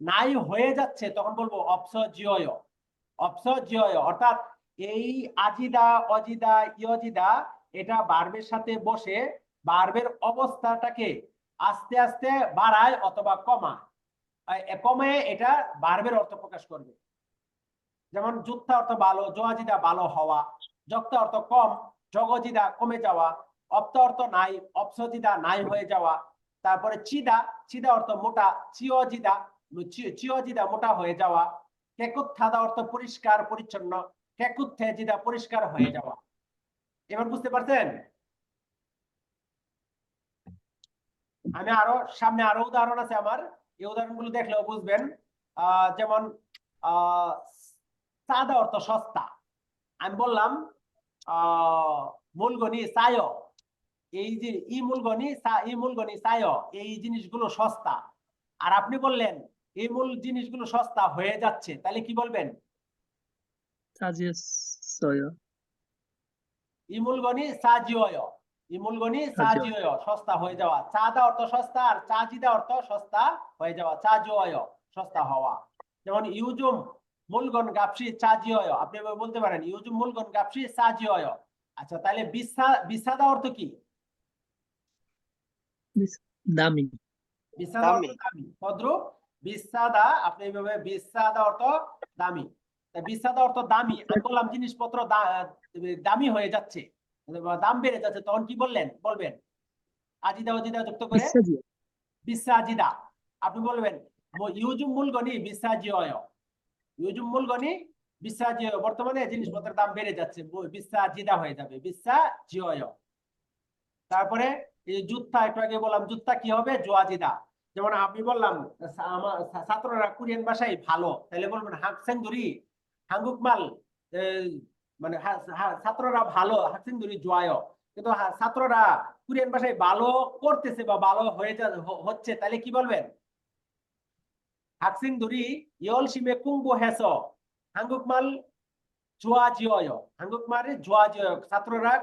নাই হয়ে যাচ্ছে, তখন বলবো অপসজিয়, অপসজিয়। অর্থাৎ এই আজিদা অজিদা ইয়োজিদা এটা ভার্বের সাথে বসে ভার্বের অবস্থাটাকে আস্তে আস্তে বাড়ায় অথবা কমায়, কমে এটা ভার্বের অর্থ প্রকাশ করবে। যেমন যুদ্ধা অর্থ ভালো, জোয়াজিদা ভালো হওয়া। যক্তা অর্থ কম, জগজিদা কমে যাওয়া। অপ্ত অর্থ নাই, অপসজিদা নাই হয়ে যাওয়া। তারপরে চিদা, চিদা অর্থ মোটা, চিওজিদা, চিওজিদা মোটা হয়ে যাওয়া। কেকুত্থাদা অর্থ পরিষ্কার পরিচ্ছন্ন, কেকুত্থেজিদা পরিষ্কার হয়ে যাওয়া। এবার বুঝতে পারছেন? আমি আরো সামনে আরো উদাহরণ আছে আমার, এই উদাহরণগুলো দেখলেও বুঝবেন। যেমন সাদা অর্থ সস্তা, আমি বললাম মূলগনি সায়, এই যে ই মূলগনি সায়, এই জিনিসগুলো সস্তা। আর আপনি বললেন এই মূল জিনিসগুলো সস্তা হয়ে যাচ্ছে, তাহলে কি বলবেন? ইমুলগনি সাজিওয়, ইমুলগনি সাজিওয়, সস্তা হয়ে যাওয়া। চাঁদা অর্থ সস্তা, আর চাজিদা অর্থ সস্তা হয়ে যাওয়া, চাজিওয় সস্তা হওয়া। যেমন ইউজুম মূলগন গাপসি চাজিওয়, আপনি বলতে পারেন ইউজুম মূলগন গাপসি সাজিওয়। আচ্ছা, তাহলে বিসাদা অর্থ কি? দামি, বিসাদা অর্থ দামি, তদ্রূপ বিসাদা, আপনি এইভাবে বিসাদা অর্থ দামি। বিসাদা অর্থ দামি, আমি বললাম জিনিসপত্র দামি হয়ে যাচ্ছে, দাম বেড়ে যাচ্ছে, তখন কি বলবেন আজিদা অজিদা যুক্ত করে বিসাজিদা। আপনি বলবেন ইউজুম মূলগনি বিসাজিওয়, ইউজুম মূলগনি বিসাজিওয়, বর্তমানে জিনিসপত্রের দাম বেড়ে যাচ্ছে, বিসাজিদা হয়ে যাবে বিসাজিওয়। তারপরে এই যুদ্ধা, একটু আগে বললাম যুদ্ধা কি হবে, জোয়াজিদা। যেমন আমি বললাম ছাত্ররা কোরিয়ান ভাষায় ভালো, তাহলে বলবেন হাকসেংদুরি হাঙ্গুকমাল, মানে ছাত্ররা ভালো হাকসেংদুরি জোয়ায়। কিন্তু ছাত্ররা কোরিয়ান ভাষায় ভালো করতেছে বা ভালো হচ্ছে, তাহলে কি বলবেন? 학생들이 열심히 공부해서 한국말 좋아져요. 한국말이 좋아져요. ছাত্ররা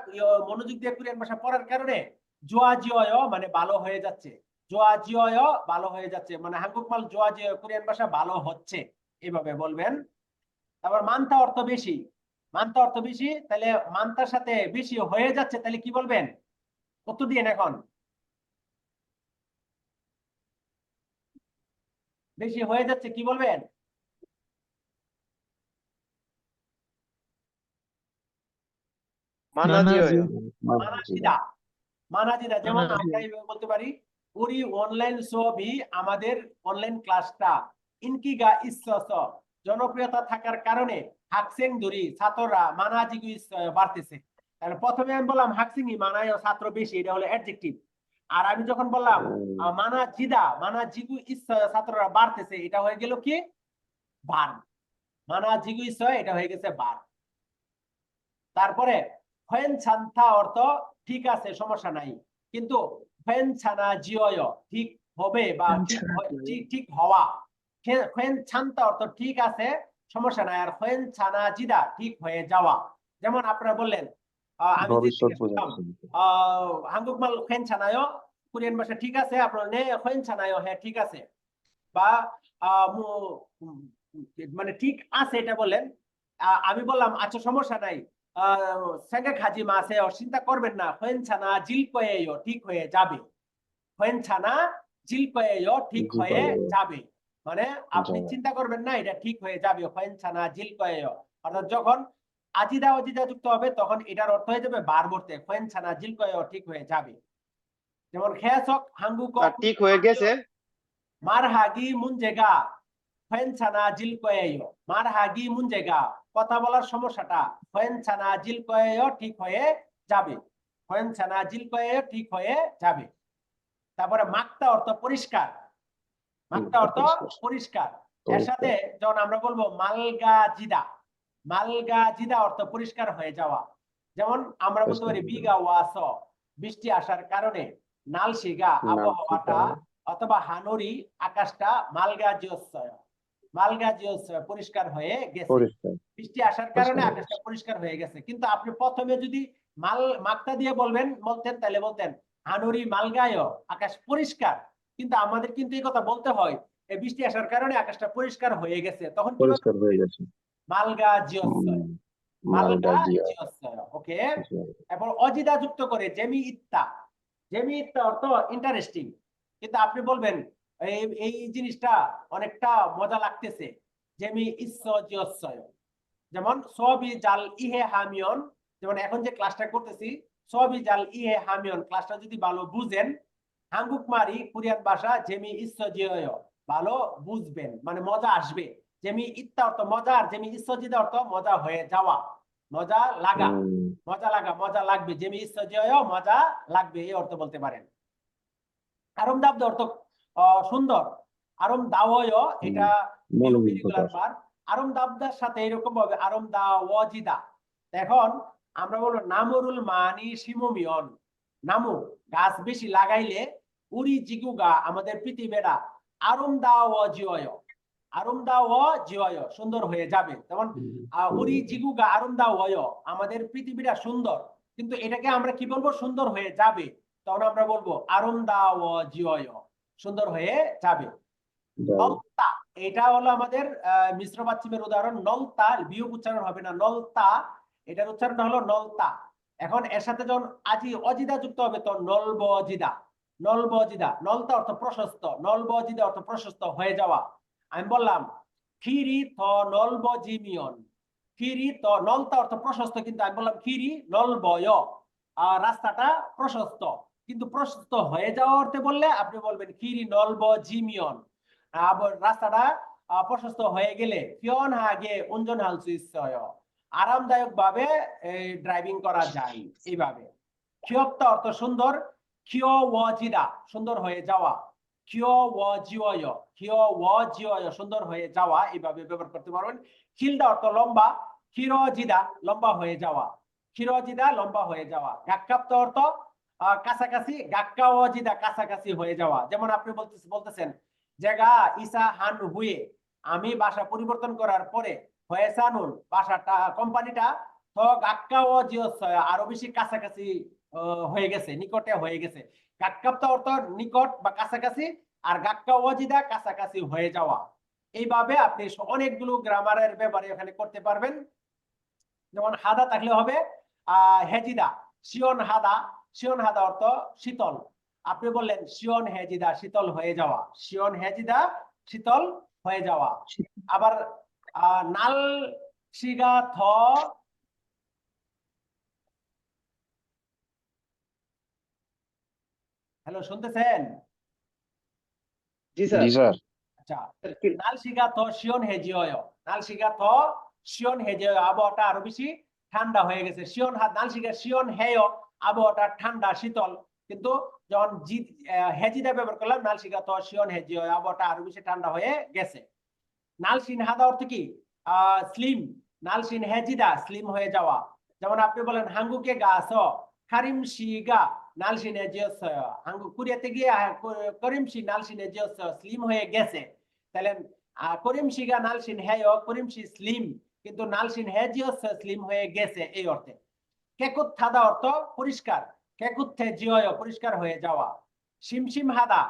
মনোযোগ দিয়ে কোরিয়ান ভাষা পড়ার কারণে 좋아져요 মানে ভালো হয়ে যাচ্ছে। 좋아져요 ভালো হয়ে যাচ্ছে মানে 한국말 좋아져요 কোরিয়ান ভাষা ভালো হচ্ছে, এভাবে বলবেন। তারপর মানতা অর্থ বেশি, মানতা অর্থ বেশি, তাহলে মানতার সাথে বেশি হয়ে যাচ্ছে, তাহলে কি বলবেন? উত্তর দিন এখন। বেশি হয়ে যাচ্ছে কি বলবেন? মানাজিওয় মানাজিদা, মানাজিদা। যেমন মানাজিদা। আমরা এইভাবে বলতে পারি 우리 অনলাইন ছবি, আমাদের অনলাইন ক্লাসটা ইনকিগা ইসস জনপ্রিয়তা থাকার কারণে 학생들이 ছাত্ররা মানাজিগু বাড়তেছে। তাহলে প্রথমে আমি বললাম 학생이 মানায় ছাত্র বেশি, এটা হলো অ্যাডজেক্টিভ। আর আমি যখন বললাম মানাজিদা মানাজিগু ইসস ছাত্ররা বাড়তেছে, এটা হয়ে গেল কি ভার্ব। মানাজিগু ইসস এটা হয়ে গেছে ভার্ব। তারপরে 괜찮다 অর্থ ঠিক আছে সমস্যা নাই, কিন্তু 괜찮아지어요 ঠিক হবে বা ঠিক হওয়া। 괜찮다 অর্থ ঠিক আছে সমস্যা নাই, আর 괜찮아지다 ঠিক হয়ে যাওয়া। যেমন আপনারা বললেন আমি ভবিষ্যৎ বোঝাচ্ছে। 한국말 괜찮아요 কোরিয়ান ভাষা ঠিক আছে, আপনারা 네 괜찮아요 হ্যাঁ ঠিক আছে, বা মানে ঠিক আছে এটা বললেন। আমি বললাম আচ্ছা সমস্যা নাই, 생각하지 마세요 চিন্তা করবেন না, 괜찮아질 거예요 ঠিক হয়ে যাবে। 괜찮아질 거예요 ঠিক হয়ে যাবে মানে আপনি চিন্তা করবেন না, এটা ঠিক হয়ে যাবে। 괜찮아질 거예요 অর্থাৎ যখন আজিদা অজিদা যুক্ত হবে তখন এটার অর্থ হয়ে যাবে ভার্ব অর্থে 괜찮아질 거예요 ঠিক হয়ে যাবে। যেমন 계속 한국어 ঠিক হয়ে গেছে 말하기 문제가 괜찮아질 거예요 말하기 문제가 কথা বলার সমস্যাটা 괜찮아질 거예요 ঠিক হয়ে যাবে। 괜찮아질 거예요 ঠিক হয়ে যাবে। তারপরে মাক্তা অর্থ পরিষ্কার, মাক্তা অর্থ পরিষ্কার। এর সাথে যখন আমরা বলবো মালগাজিদা, মালগাজিদা অর্থ পরিষ্কার হয়ে যাওয়া। যেমন আমরা বলতে পারি বিগা ওয়াস বৃষ্টি আসার কারণে, নালশিগা আবহাওয়াটা, অথবা হানুরি আকাশটা মালগাজিয়স্যয়, মালগাজিয়স্যয় পরিষ্কার হয়ে গেছে, বৃষ্টি আসার কারণে আকাশটা পরিষ্কার হয়ে গেছে। কিন্তু আপনি প্রথমে যদি মাক্তা দিয়ে বলতেন তাহলে বলতেন হানুরি মালগায় আকাশ পরিষ্কার, কিন্তু আমাদের কিন্তু এই কথা বলতে হয় এই বৃষ্টি আসার কারণে আকাশটা পরিষ্কার হয়ে গেছে, তখন পরিষ্কার হয়ে গেছে। মালগাজিয়স্যয়, মালগাজিয়স্যয়। ওকে, এরপর অজিদা যুক্ত করে জেমি ইত্তা, জেমি ইত্তা অর্থ ইন্টারেস্টিং, কিন্তু আপনি বলবেন এই জিনিসটা অনেকটা মজা লাগতেছে, জেমি ইসসজিয়স্যয়। যেমন সবই জাল ইহে হামিয়ন, যেমন এখন যে ক্লাসটা করতেছি সবই জাল ইহে হামিয়ন, ক্লাসটা যদি ভালো বুঝেন 한국말이 কোরিয়ান ভাষা জেমি ইসসজিয়য় ভালো বুঝবেন মানে মজা আসবে। জেমি ইত্তা অর্থ মজা, আর জেমি ইসসজিদা অর্থ মজা হয়ে যাওয়া, মজা লাগা, মজা লাগা, মজা লাগবে। জেমি ইসসজিয়য় মজা লাগবে এই অর্থ বলতে পারেন। আরামদায়ক অর্থ সুন্দর, আরামদায়ক এটা ইররেগুলার ভার্ব। আরামদায়কের সাথে এরকম হবে আরামদাওয়াজিদা। এখন আমরা বলবো নামরুল মানি সিমুমিয়ন, নামু গাছ বেশি লাগাইলে উরি জিগুগা আমাদের পৃথিবীটা আরামদাওয়াজিওয়, আরামদাওয়াজিওয় সুন্দর হয়ে যাবে। যেমন উরি জিগুগা আরামদাওয় আমাদের পৃথিবীটা সুন্দর, কিন্তু এটাকে আমরা কি বলবো সুন্দর হয়ে যাবে, তখন আমরা বলবো আরামদাওয়াজিওয় সুন্দর হয়ে যাবে। নলতা এটা হলো আমাদের মিশ্র বাচ্চিমের উদাহরণ। নলতা বিয়োগ উচ্চারণ হবে না, নলতা এটার উচ্চারণটা হলো নলতা। এখন এর সাথে যখন অজিদা যুক্ত হবে তো নলবজিদা, নলবজিদা। নলতা অর্থ প্রশস্ত, নলবজিদা অর্থ প্রশস্ত হয়ে যাওয়া। আমি বললাম খিরি থ নলবজিমিয়ন, খিরি তো নলতা অর্থ প্রশস্ত, কিন্তু আমি বললাম খিরি নলবয় রাস্তাটা প্রশস্ত, কিন্তু প্রশস্ত হয়ে যাওয়া অর্থে বললে আপনি বলবেন খিরি নলবজিমিয়ন, রাস্তাটা প্রশস্ত হয়ে গেলে ফিয়ন হাগে উঞ্জন হালসুইসয় আরামদায়ক ভাবে ড্রাইভিং করা যায় এইভাবে। ক্ষিয়প্তা অর্থ সুন্দর, ক্ষিয় ওয়াজিদা সুন্দর হয়ে যাওয়া, ক্ষিয় ওয়াজিওয়, ক্ষিয় ওয়াজিওয় সুন্দর হয়ে যাওয়া এইভাবে ব্যবহার করতে পারবেন। খিলদা অর্থ লম্বা, ক্ষীরজিদা লম্বা হয়ে যাওয়া, ক্ষীরজিদা লম্বা হয়ে যাওয়া। গাক্কাপ্ত অর্থ কাছাকাছি, গাক্কাওয়াজিদা কাছাকাছি হয়ে যাওয়া। যেমন আপনি বলতেছেন জায়গা ইসা হান হুয়ে, আমি বাসা পরিবর্তন করার পরে হয়েসানুন বাসাটা কোম্পানিটা তো গাক্কা ও জিওসয় আরো বেশি কাছাকাছি হয়ে গেছে, নিকটে হয়ে গেছে। গাক্কাপ্তা অর্থ নিকট বা কাছাকাছি, আর গাক্কা ওয়াজিদা কাছাকাছি হয়ে যাওয়া। এইভাবে আপনি অনেকগুলো গ্রামারের ব্যাপারে এখানে করতে পারবেন। যেমন হাদা থাকলে হবে হেজিদা, শিওন হাদা, শিওন হাদা অর্থ শীতল। আপনি বললেন শিওন হেজিদা শীতল হয়ে যাওয়া, শিওন হেজিদা শীতল হয়ে যাওয়া। আবার নাল শিগা থ, হ্যালো শুনতেছেন? জি স্যার। জি স্যার। আচ্ছা, নাল শিগা থ শিওন হেজিওয়, নাল শিগা থ শিওন হেজিওয়, আবহাওয়াটা আরো বেশি ঠান্ডা হয়ে গেছে। শিওন নাল শিগা শিওন হেয়, আবহাওয়াটা ঠান্ডা শীতল। কিন্তু যখন হেজিদা ব্যবহার করলাম নাল শিগা থ শিওন হেজিওয়, আবহাওয়াটা আরো বেশি ঠান্ডা হয়ে গেছে। নালসিন হাদা অর্থ কি? স্লিম, নালসিন হেজিদা স্লিম হয়ে যাওয়া। যেমন আপনি বলেন হাঙ্গুকে গাছ কারিম শিগা নালসিন হেজিয়স, হাঙ্গু কোরিয়াতে গিয়ে করিম শি নালসিন হেজিয়স স্লিম হয়ে গেছে। তাহলে করিম শিগা নালসিন হেয়, করিম শি স্লিম, কিন্তু নালসিন হেজিয়স স্লিম হয়ে গেছে এই অর্থে। কেকুত থাদা অর্থ পরিষ্কার, কেকুত জিয় পরিষ্কার হয়ে যাওয়া। সিমসিম হাদা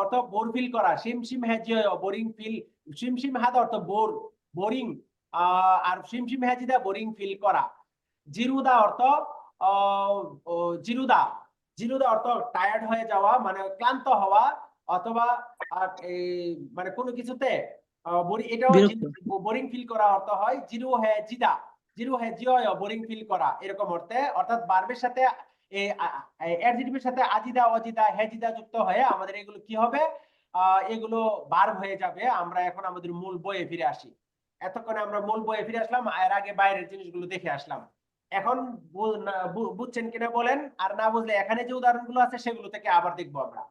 অর্থ বোর ফিল করা, সিমসিম হেজিয় বোরিং ফিল, সিমসিম হাদা অর্থ বোর, বোরিং, আর সিমসিম হেজিদা বোরিং ফিল করা। জিরুদা অর্থ জিরুদা, জিরুদা অর্থ টায়ার্ড হয়ে যাওয়া, মানে ক্লান্ত হওয়া, অথবা মানে কোনো কিছুতে এটাও বিরক্ত। বোরিং ফিল করা অর্থ হয় জিরু হে জিদা, জিরু হে জিয় বোরিং ফিল করা এরকম অর্থে। অর্থাৎ ভার্বের সাথে অ্যাডজেক্টিভের সাথে আজিদা অজিদা হেজিদা যুক্ত হয়ে আমাদের এগুলো কি হবে, এগুলো ভার্ব হয়ে যাবে। আমরা এখন আমাদের মূল বইয়ে ফিরে আসি। এতক্ষণে আমরা মূল বইয়ে ফিরে আসলাম, এর আগে বাইরের জিনিসগুলো দেখে আসলাম। এখন বুঝছেন কিনা বলেন, আর না বুঝলে এখানে যে উদাহরণগুলো আছে সেগুলো থেকে আবার দেখবো আমরা।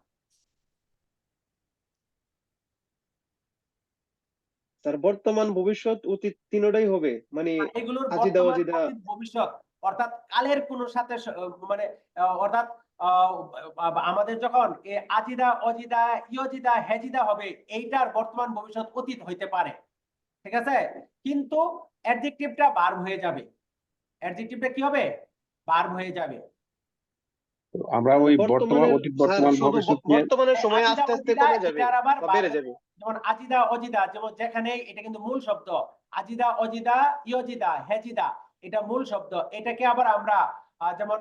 স্যার বর্তমান ভবিষ্যৎ অতীত তিনটাই হবে, মানে এগুলোর আজিদা বর্তমান ওজিদা। অতীত ভবিষ্যৎ, অর্থাৎ কালের কোন সাথে মানে অর্থাৎ আমাদের যখন আজিদা অজিদা ইয়জিদা হেজিদা হবে, এইটার বর্তমান ভবিষ্যৎ অতীত হইতে পারে, ঠিক আছে? কিন্তু অ্যাডজেক্টিভটা ভার্ব হয়ে যাবে, অ্যাডজেক্টিভটা কি হবে? ভার্ব হয়ে যাবে। আমরা ওই বর্তমান বর্তমানের অতীত স্যার বর্তমান শুধু ভবিষ্যৎ নিয়ে বর্তমানের সময় আজিদা আস্তে আস্তে অজিদা কমে যাবে এটার আবার বা বেড়ে যাবে। যেমন আজিদা অজিদা, যেমন যেখানে এটা কিন্তু মূল শব্দ, আজিদা অজিদা ইয়জিদা হেজিদা এটা মূল শব্দ। এটাকে আবার আমরা যেমন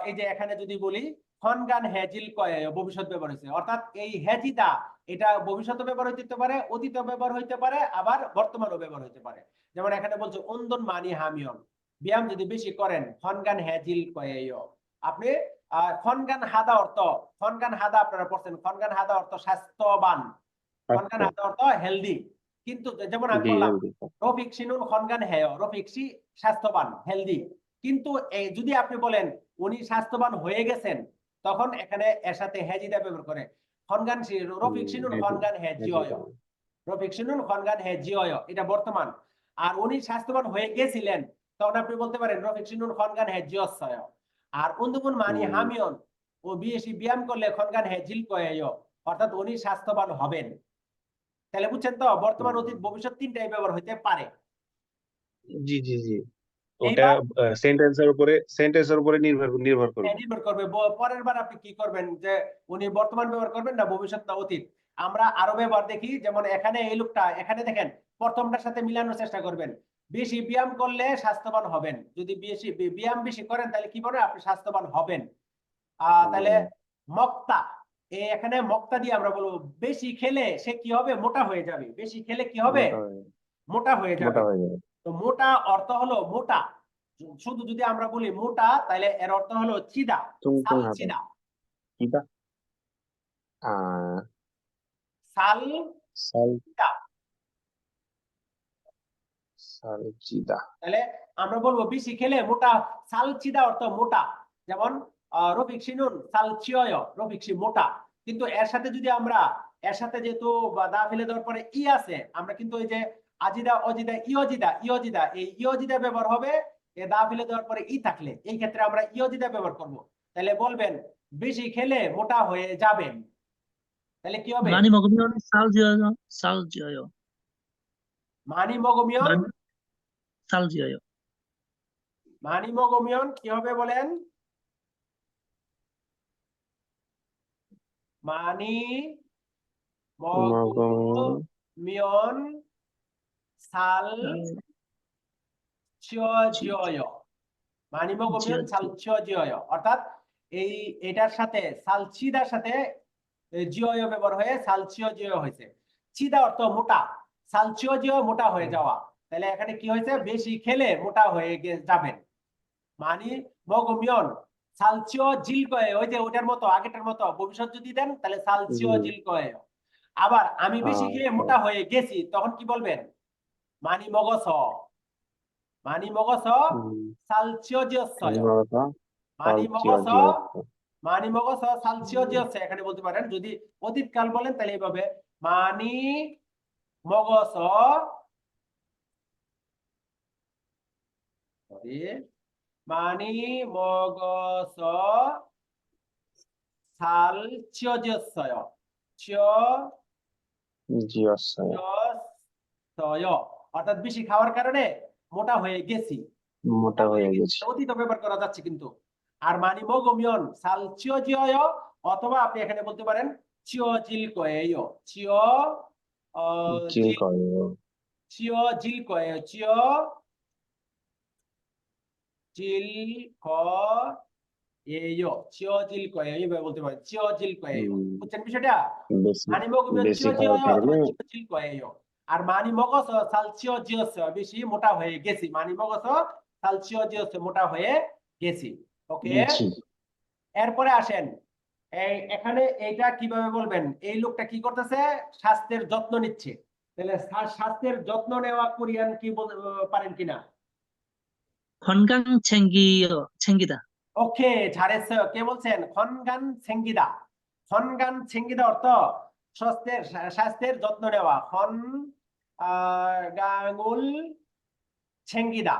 এই যে এখানে যদি বলি খনগান হেজিল কয় ভবিষ্যৎ ব্যবহার হয়েছে, অর্থাৎ এই হেজিদা এটা ভবিষ্যৎ ব্যবহার হইতে পারে, অতীত ব্যবহার হইতে পারে, আবার বর্তমানও ব্যবহার হইতে পারে। যেমন এখানে বলছে অন্দন মানি হামিয়ন, ব্যায়াম যদি বেশি করেন খনগান হেজিল কয়, আপনি খনগান হাদা অর্থ, খনগান হাদা আপনারা পড়ছেন, খনগান হাদা অর্থ স্বাস্থ্যবান, খনগান হাদা অর্থ হেলদি। কিন্তু যেমন আমি জি বললাম হেলদি। রফিক সিনুন খনগান হেয়, রফিক সি স্বাস্থ্যবান হেলদি। কিন্তু যদি আপনি বলেন উনি স্বাস্থ্যবান হয়ে গেছেন, তখন এখানে এর সাথে হেজিদা ব্যবহার করে খনগান রফিক সিনুন খনগান হে জিয়, রফিক সিনুন খনগান হে জিয়, এটা বর্তমান। আর উনি স্বাস্থ্যবান হয়ে গেছিলেন, তখন আপনি বলতে পারেন রফিক সিনুন খনগান হে জিয়সয়। আর উন্দুমুন মানি হামিয়ন, ও বেশি ব্যায়াম করলে খনগান হে জিল কয়, অর্থাৎ উনি স্বাস্থ্যবান হবেন। তাহলে বুঝছেন তো, বর্তমান অতীত ভবিষ্যৎ তিনটাই ব্যবহার হইতে পারে। জি জি জি, ওটা এইবার সেন্টেন্সের উপরে নির্ভর করবে। নির্ভর করবে পরের বার আপনি কি করবেন, যে উনি বর্তমান ব্যবহার করবেন না ভবিষ্যৎ না অতীত। আমরা আরো ব্যবহার দেখি, যেমন এখানে এই লোকটা, এখানে দেখেন প্রথমটার সাথে মিলানোর চেষ্টা করবেন। বেশি ব্যায়াম করলে স্বাস্থ্যবান হবেন, যদি বেশি ব্যায়াম বেশি করেন তাহলে কি করেন, আপনি স্বাস্থ্যবান হবেন। তাহলে মক্তা, এখানে মক্তা দিয়ে আমরা বলবো বেশি খেলে সে কি হবে, মোটা হয়ে যাবে। বেশি খেলে কি হবে, মোটা হয়ে যাবে। তো মোটা অর্থ হলো মোটা, শুধু যদি আমরা বলি মোটা তাহলে এর অর্থ হলো চিদা, সাল চিদা, কিটা সাল চিদা। সালচিদা। তাহলে আমরা বলবো বেশি খেলে মোটা, সাল চিদা অর্থ মোটা। যেমন রফিক সিনুন সাল চিয়, রফিক সি মোটা। কিন্তু এর সাথে যদি আমরা, এর সাথে যেহেতু দা ফেলে দেওয়ার পরে ই আছে, আমরা কিন্তু ওই যে আজিদা অজিদা ইয়জিদা, ইয়জিদা এই ইয়জিদা ব্যবহার হবে দা ফেলে দেওয়ার পরে ই থাকলে, এই ক্ষেত্রে আমরা ইয়জিদা ব্যবহার করব। তাহলে বলবেন বেশি খেলে মোটা হয়ে যাবেন। তাহলে কি হবে? 많이 먹으면 살찌어요. 많이 먹으면 살찌어요. 많이 먹으면 কি হবে বলেন? 많이 먹으면 먹으면 살 어, 찌어져요. 많이 먹으면 살 찌어져요. অর্থাৎ এটার সাথে সালচিদার সাথে জিওয় ব্যবহার হয়ে সালচিওজিও হয়েছে। চিদা অর্থ মোটা, সালচিওজিও মোটা হয়ে যাওয়া। তাহলে এখানে কি হয়েছে? বেশি খেলে মোটা হয়ে যাবেন। মানে মগমিয়ন সালচিও জিল কয়ে, ওই যে ওটার মতো আগেটার মতো ভবিষ্যৎ যদি দেন তাহলে সালচিও জিল কয়ে। আবার আমি বেশি খেয়ে মোটা হয়ে গেছি, তখন কি বলবেন? মানি মগস, মানি মগস সালচিওজিওসয়, 먹어서 মানি মগস 살찌어지었어. মানি মগস সালচিওজিওস এখানে বলতে পারেন। যদি অতীতকাল বলেন তাহলে এইভাবে মানি মগস, সরি, মানি মগস 살찌어졌어요. 지었어요. 찌어졌어요। অর্থাৎ বেশি খাওয়ার কারণে মোটা হয়ে গেছি। মোটা হয়ে গেছি। অতীত ব্যবহার করা যাচ্ছে কিন্তু। আর মানি মগমিয়ন 살찌어져요, অথবা আপনি এখানে বলতে পারেন চিওজিল কয়ে요। 질 거예요. চিওজিল কয়ে요। চিওজিল কয়ে요। এইভাবে বলতে পারেন চিওজিল কয়ে요। বুঝছেন বিষয়টা? 많이 먹으면 বেশি খাওয়ার চিও지어요, কারণে অথবা চিও질 거예요। আর 많이 먹어서 살찌어지었어요, বেশি মোটা হয়ে গেছি। 많이 먹어서 살찌어지었어요, মোটা হয়ে গেছি। ওকে, জি। এরপরে আসেন এখানে এইটা কিভাবে বলবেন? এই লোকটা কি করতেছে? স্বাস্থ্যের যত্ন নিচ্ছে। তাহলে স্বাস্থ্যের যত্ন নেওয়া কোরিয়ান কি পারেন কিনা? 건강 챙기다. ওকে, 잘했어요। কে বলছেন? 건강 챙기다। 건강 챙기다 অর্থ স্বাস্থ্যের যত্ন নেওয়া। 건강을 챙기다,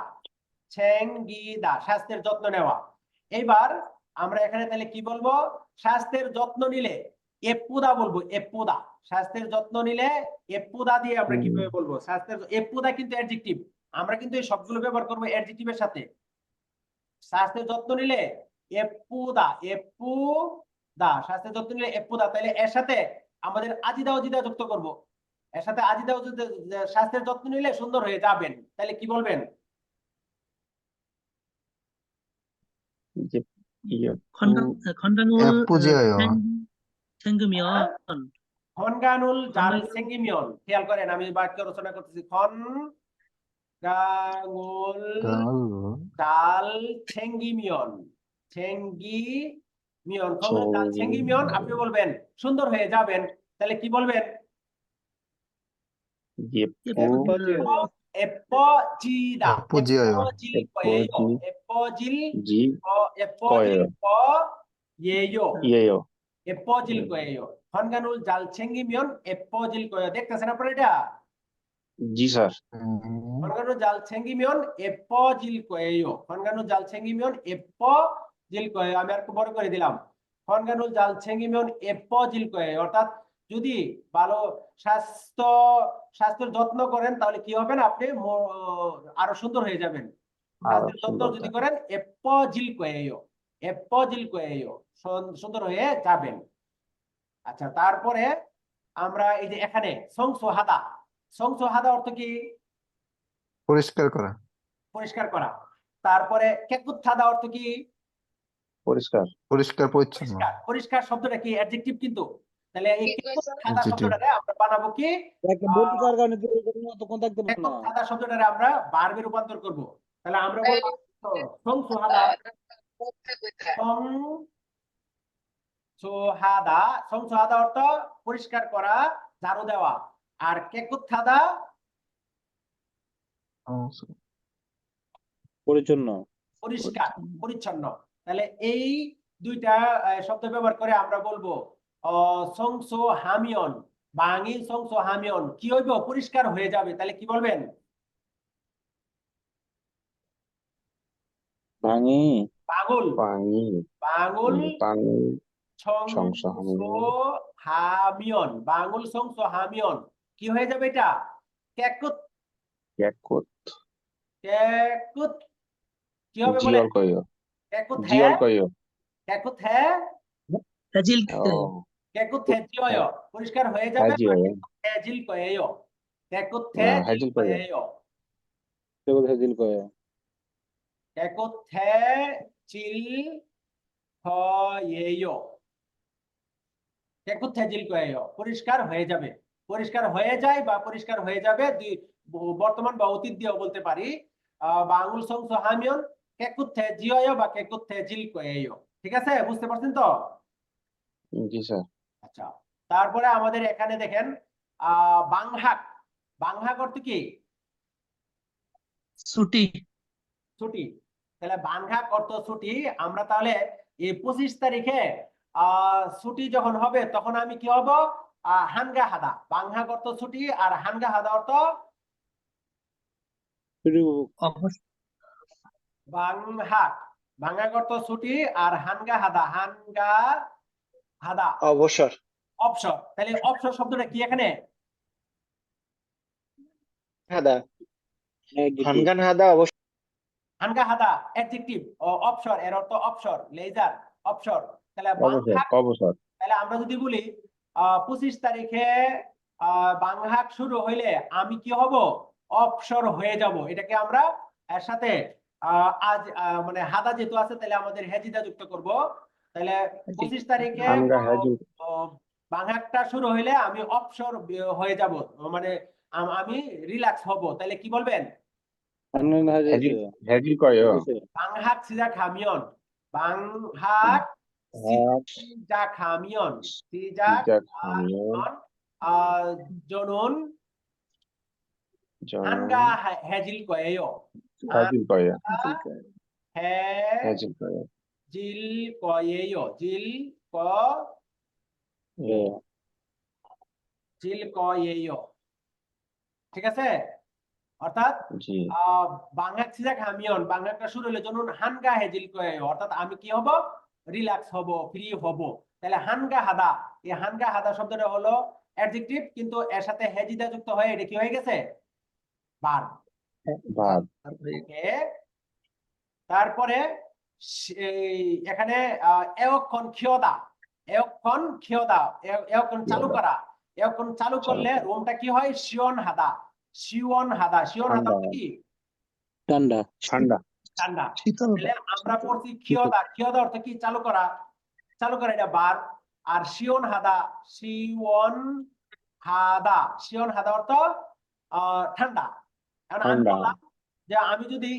챙기다 স্বাস্থ্যের যত্ন নেওয়া। এবার আমরা এখানে তাহলে কি বলবো? স্বাস্থ্যের যত্ন নিলে এপুদা বলবো, এপুদা। স্বাস্থ্যের যত্ন নিলে এপুদা দিয়ে আমরা কিভাবে বলবো? স্বাস্থ্যের এপুদা কিন্তু অ্যাডজেক্টিভ, আমরা কিন্তু এই সবগুলো ব্যবহার করবো অ্যাডজেক্টিভের সাথে। স্বাস্থ্যের যত্ন নিলে এপুদা, এপুদা স্বাস্থ্যের যত্ন নিলে এপুদা। তাহলে এর সাথে আমাদের আজিদা অজিদা যুক্ত করব। এর সাথে আজিদা অজিদা, স্বাস্থ্যের যত্ন নিলে সুন্দর হয়ে যাবেন। তাহলে কি বলবেন? 건강을 예쁘지어요. 챙기면 건강을 잘 건강- 챙기면, খেয়াল করেন আমি বাক্য রচনা করতেছি। 건강을 잘 챙기면, 건강을 잘 챙기면 আপনি বলবেন সুন্দর হয়ে যাবেন। তাহলে কি বলবেন? 예뻐지다, 예뻐지어요. 예뻐질 거예요, 예요. 예뻐질 거예요। 건강을 잘 챙기면 예뻐질 거예요। দেখতেছেন আপনারা এটা? জি স্যার। 건강을 잘 챙기면 예뻐질 거예요। 건강을 잘 챙기면 예뻐질 거예요। আমি আরেকটু বড় করে দিলাম। 건강을 잘 챙기면 예뻐질 거예요। অর্থাৎ যদি ভালো স্বাস্থ্যের যত্ন করেন তাহলে কি হবেন? আপনি আরো সুন্দর হয়ে যাবেন। স্বাস্থ্যের যত্ন যদি করেন 예뻐질 거예요, 예뻐질 거예요, সুন্দর হয়ে যাবেন। আচ্ছা, তারপরে আমরা এই যে এখানে সংসহাদা, সংসহাদা অর্থ কি? পরিষ্কার করা। পরিষ্কার করা। তারপরে কেকুত্থাদা অর্থ কি? পরিষ্কার। পরিষ্কার পরিচ্ছন্ন। পরিষ্কার। পরিষ্কার শব্দটা কি? অ্যাডজেক্টিভ কিন্তু। তাহলে এই কেকুত্থাদা Adjective. শব্দটারে আমরা বানাবো কি? কেকুত্থাদা শব্দটারে আমরা ভার্বে রূপান্তর করব। তাহলে আমরা বলবো সংসহাদা, সংসহাদা। সংসহাদা অর্থ পরিষ্কার করা, ঝাড়ু দেওয়া। আর কেকুত্থাদা পরিচ্ছন্ন। পরিষ্কার, পরিচ্ছন্ন। তাহলে এই দুইটা শব্দ ব্যবহার করে আমরা বলবো সংসহামিয়ন, বাঙি সংসহামিয়ন কি হইব? পরিষ্কার হয়ে যাবে। তাহলে কি বলবেন? ভাঙি। পাগল, পানি। পাগল পানি হামিয়ন, বাঙুল সংস হামিয়ন, কি হয়ে যাবে এটা? কেকুত, ক্যাকুত কেকুত, কি হবে বলে? জিওল কইও কেকুত জিওল হ্যাঁ, কইও কেকুত হ্যাঁ, তাজিল ও কেকুত হ্যাঁ জিওয়, পরিষ্কার হয়ে যাবে। হ্যাজিও হেজিল কয়েও, কেকুত হেজিল কইও কয়েও, কেবল হেজিল কয়ে কেকুত চিল কয়েও, কেকুত হেজিল কয়েও, পরিষ্কার হয়ে যাবে। পরিষ্কার হয়ে যায় বা পরিষ্কার হয়ে যাবে, দুই বর্তমান বা অতীত দিয়েও বলতে পারি। বাঙুল সংস হামিয়ন, কেকুত জিওয় বা কেকুত জিল কয়েও। ঠিক আছে, বুঝতে পারছেন তো? জি স্যার আচ্ছা, তারপরে আমাদের এখানে দেখেন বাংহাক, বাংহাক অর্থ কি? ছুটি। ছুটি। তাহলে বাংহাক অর্থ ছুটি। আমরা তাহলে এই 25 তারিখে ছুটি যখন হবে তখন আমি কি হব? হানগা হাদা। বাংহাক অর্থ ছুটি আর হানগা হাদা অর্থ অবশ্য বাংহাক। বাংহাক অর্থ ছুটি আর হানগা হাদা, হানগা হাদা অবসর। অবসর। তাহলে অবসর শব্দটা কি এখানে? হাদা, হানগান হাদা অবসর। হানগা হাদা অ্যাডজেক্টিভ, অবসর, এর অর্থ অবসর, লেজার, অবসর। তাহলে অবসর বাংহাক, অবসর তাহলে আমরা যদি বলি 25 তারিখে বাংহাক শুরু হইলে আমি কি হব? অবসর হয়ে যাব। এটাকে আমরা এর সাথে আজ মানে হাদা যেহেতু আছে তাহলে আমাদের হেজিদা যুক্ত করব। তাহলে 25 তারিখে হানগা হেজিল বাংহাকটা শুরু হইলে আমি অবসর হয়ে যাব, মানে আমি রিল্যাক্স হব। তাহলে কি বলবেন? হেজিল হেজিল কইও বাংহাক সিজাক হামিয়ন, বাংহাক সিজাক হামিয়ন, সিজাক যাক হামিও জনুন জন হানগা হেজিল কয়েও, হেজিল কইও হেজিল হেজিল কইও কয়েও, ক এ জিল কয়েও। ঠিক আছে, অর্থাৎ জি বাংহাক সিজাক হামিয়ন, বাংহাকটা শুরু হলে জনুন হানগা হেজিল কয়েও, অর্থাৎ আমি কি হব? রিল্যাক্স হব, ফ্রি হব। তাহলে হানগা হাদা, এই হানগা হাদা শব্দটা হলো অ্যাডজেক্টিভ, কিন্তু এর সাথে হেজিদা যুক্ত হয়ে এটা কি হয়ে গেছে? ভার্ব। ভাব ওকে, তারপরে এখানে এওক্ষণ খিয়দা, এওক্ষণ খিয়দা, এওক্ষণ চালু করা। এওক্ষণ চালু করলে রুমটা কি হয়? শিওন হাদা, শিওন হাদা, শিওন হাদা ঠান্ডা কি? ঠান্ডা ঠান্ডা ঠান্ডা। শীতল। তাহলে আমরা পড়ছি খিয়দা, খিয়দা অর্থ কি? চালু করা, চালু করা, এটা বার। আর শিওন হাদা, শিওন হাদা, শিওন হাদা অর্থ ঠান্ডা। এখন আমি ঠান্ডা বললাম যে আমি যদি